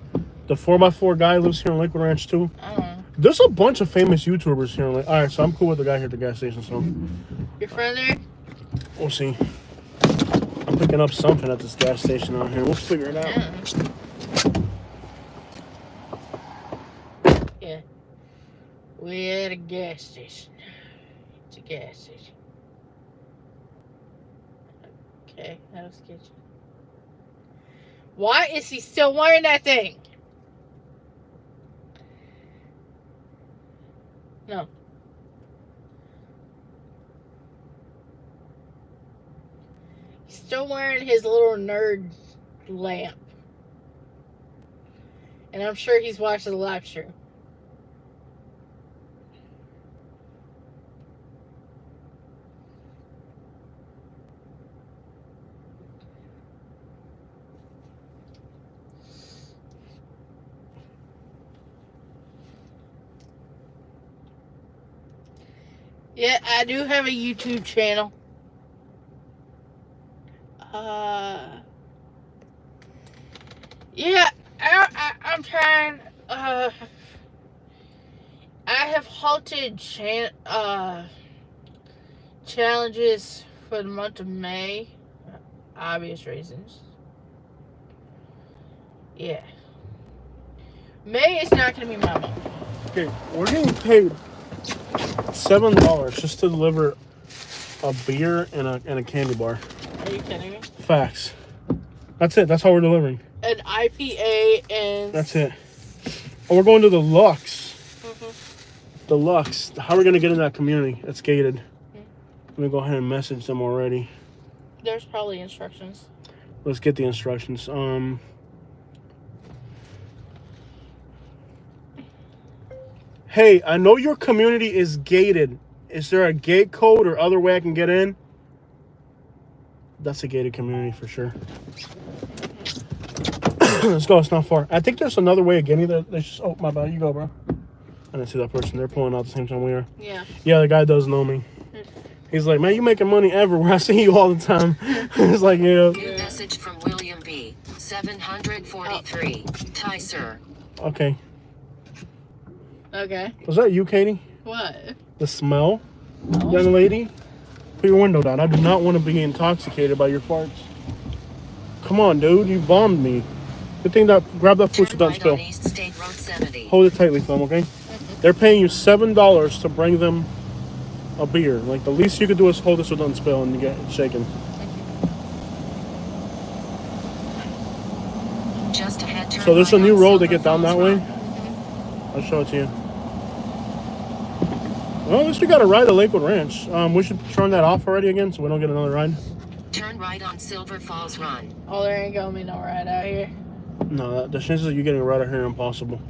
4x4 guy lives here in Lakewood Ranch too. I don't know. There's a bunch of famous YouTubers here. All right, so I'm cool with the guy here at the gas station. So Your friend there? we'll see. I'm picking up something at this gas station out here. We'll figure it out. Yeah. We're at a gas station. It's a gas station. Okay, that was sketchy. Why is he still wearing that thing? No. He's still wearing his little nerd lamp. And I'm sure he's watching the live stream. Yeah, I do have a YouTube channel. Yeah, I'm trying. I have halted challenges for the month of May, obvious reasons. Yeah, May is not gonna be my month. Okay, we're getting paid $7 just to deliver a beer and a candy bar. Are you kidding me? Facts. That's it. That's how we're delivering. An IPA and That's it. Oh, we're going to the Lux. Mhm. The Lux. How are we going to get in that community? It's gated. Let me go ahead and message them already. There's probably instructions. Let's get the instructions. Hey, I know your community is gated. Is there a gate code or other way I can get in? That's a gated community for sure. Let's go. It's not far. I think there's another way of getting there. They just. Oh, my bad. You go, bro. I didn't see that person. They're pulling out the same time we are. Yeah. Yeah, the guy does know me. He's like, man, you making money everywhere. I see you all the time. It's like, yeah. New message from William B. 743. Hi, sir. Okay. Okay. Was that you, Katie? What? The smell? No. Young lady? Put your window down. I do not want to be intoxicated by your farts. Come on, dude. You bombed me. Good thing that grab that food so Turn don't right spill. on East State Road 70. Hold it tightly, Phil, okay? They're paying you $7 to bring them a beer. Like, the least you could do is hold it so it doesn't spill and you get it shaken. Just ahead, turn So there's right a new on road to Silver get down Falls that way. Road. I'll show it to you. Well, at least we got a ride to Lakewood Ranch. We should turn that off already again so we don't get another ride. Turn right on Silver Falls Run. Oh, there ain't gonna be no ride out here. No, the chances of you getting a ride out here are impossible.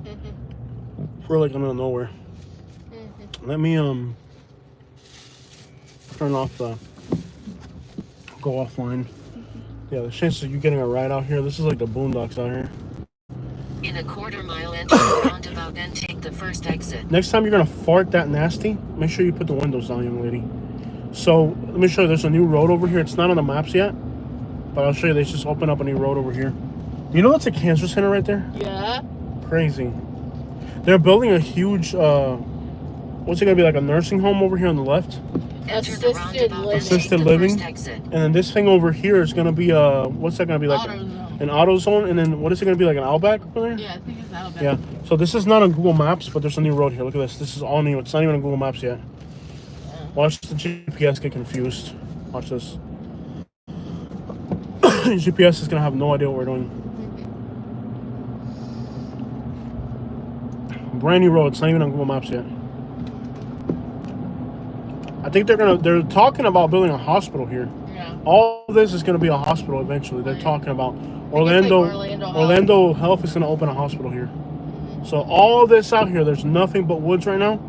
We're like in the middle of nowhere. Let me turn off the go offline. Yeah, the chances of you getting a ride out here. This is like the boondocks out here. In a quarter mile, enter the roundabout, then take the first exit. Next time you're gonna fart that nasty, make sure you put the windows down, young lady. So let me show you. There's a new road over here. It's not on the maps yet, but I'll show you. They just opened up a new road over here. You know that's a cancer center right there? Yeah. Crazy. They're building a huge. What's it gonna be, like a nursing home over here on the left? Enter the Assisted roundabout, living. then Assisted take the living? first exit. And then this thing over here is gonna be what's that gonna be, like? AutoZone. An auto zone. And then what is it gonna be, like an Outback over there? Yeah, I think it's Alabama. Yeah. So this is not on Google Maps, but there's a new road here. Look at this. This is all new. It's not even on Google Maps yet. Watch the GPS get confused. Watch this. GPS is gonna have no idea what we're doing. Brand new road. It's not even on Google Maps yet. I think they're talking about building a hospital here. Yeah. All of this is gonna be a hospital eventually. They're talking about Orlando Orlando Health is gonna open a hospital here. So all this out here, there's nothing but woods right now.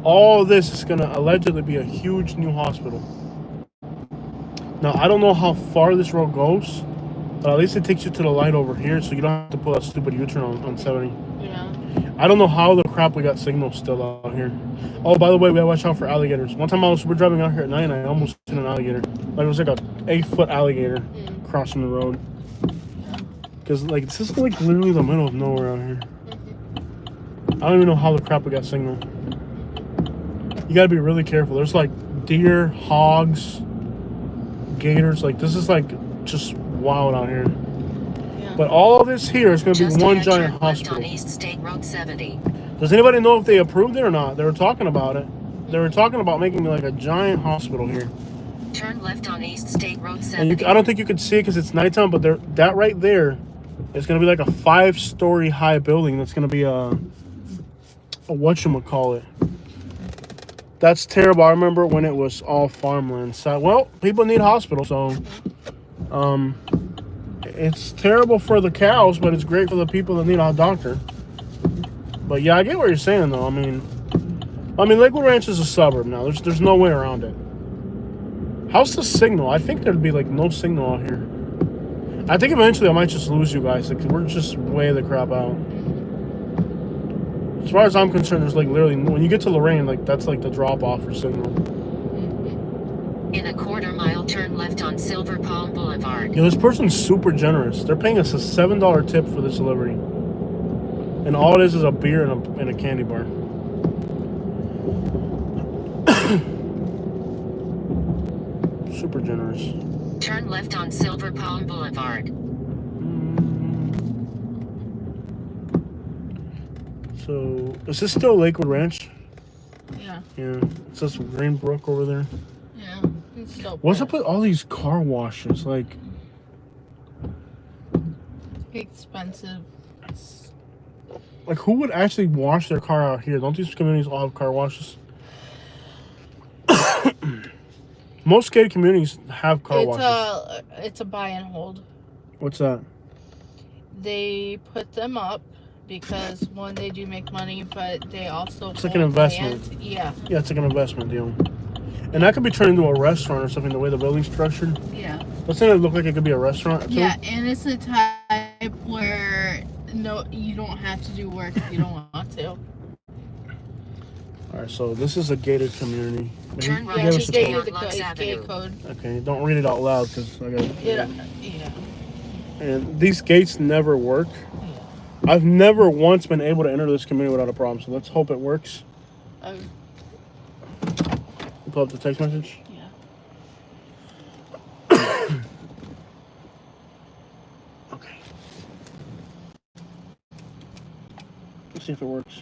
All this is gonna allegedly be a huge new hospital. Now I don't know how far this road goes, but at least it takes you to the light over here, so you don't have to pull that stupid U-turn on 70. Yeah. I don't know how the crap we got signal still out here. Oh, by the way, we gotta watch out for alligators. One time we're driving out here at night and I almost hit an alligator. Like it was like a 8-foot alligator crossing the road. Cause like this is like literally the middle of nowhere out here. I don't even know how the crap we got signal. You gotta be really careful. There's like deer, hogs, gators. Like this is like just wild out here. Yeah. But all this here is gonna Just be one ahead, giant turn left hospital. on East State Road 70. Does anybody know if they approved it or not? They were talking about it. They were talking about making like a giant hospital here. Turn left on East State Road And 70. I don't think you could see it because it's nighttime, but that right there is going to be like a 5-story high building. That's going to be a whatchamacallit. That's terrible. I remember when it was all farmland. So, well, people need hospitals, so it's terrible for the cows, but it's great for the people that need a doctor. But yeah, I get what you're saying though. I mean, Lakewood Ranch is a suburb now. There's no way around it. How's the signal? I think there'd be like no signal out here. I think eventually I might just lose you guys. Like we're just way the crap out. As far as I'm concerned, there's like literally when you get to Lorraine, like that's like the drop off for signal. In a quarter mile, turn left on Silver Palm Boulevard. Yo, this person's super generous. They're paying us a $7 tip for this delivery. And all it is a beer and a candy bar. Super generous. Turn left on Silver Palm Boulevard. So, is this still Lakewood Ranch? Yeah. Yeah. It says Greenbrook over there. Yeah. It's still What's up with all these car washes? Like, expensive. who would actually wash their car out here? Don't these communities all have car washes? Most gated communities have car washes. It's a buy and hold. What's that? They put them up because one, they do make money, but they also It's like an own investment. land. Yeah, Yeah, it's like an investment deal. And that could be turned into a restaurant or something, the way the building's structured. yeah, Doesn't it look like it could be a restaurant, too? yeah. And it's the type where no, you don't have to do work if you don't want to. Alright, so this is a gated community. Turn He right gave to us the stay code. on the Lux gate Avenue. code. Okay, don't read it out loud because I got. Yeah. And these gates never work. I've never once been able to enter this community without a problem. So let's hope it works. Oh, Pull up the text message. yeah. Okay. Let's see if it works.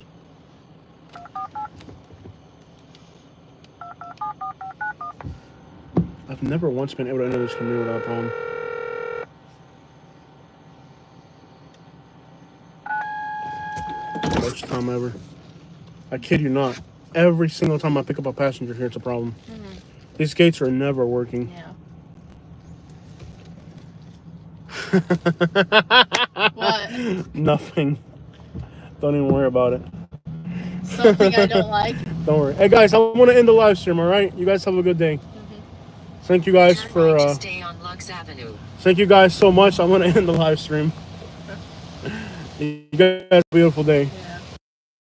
I've never once been able to enter this community without a problem. First time ever. I kid you not. Every single time I pick up a passenger here, it's a problem. Mm-hmm. These gates are never working. Yeah. What? Nothing. Don't even worry about it. Something I don't like. Don't worry. Hey guys, I want to end the live stream. All right, you guys have a good day. Mm-hmm. Thank you guys Turn for. right to stay on Lux Avenue. Thank you guys so much. I'm gonna end the live stream. You guys have a beautiful day. Yeah.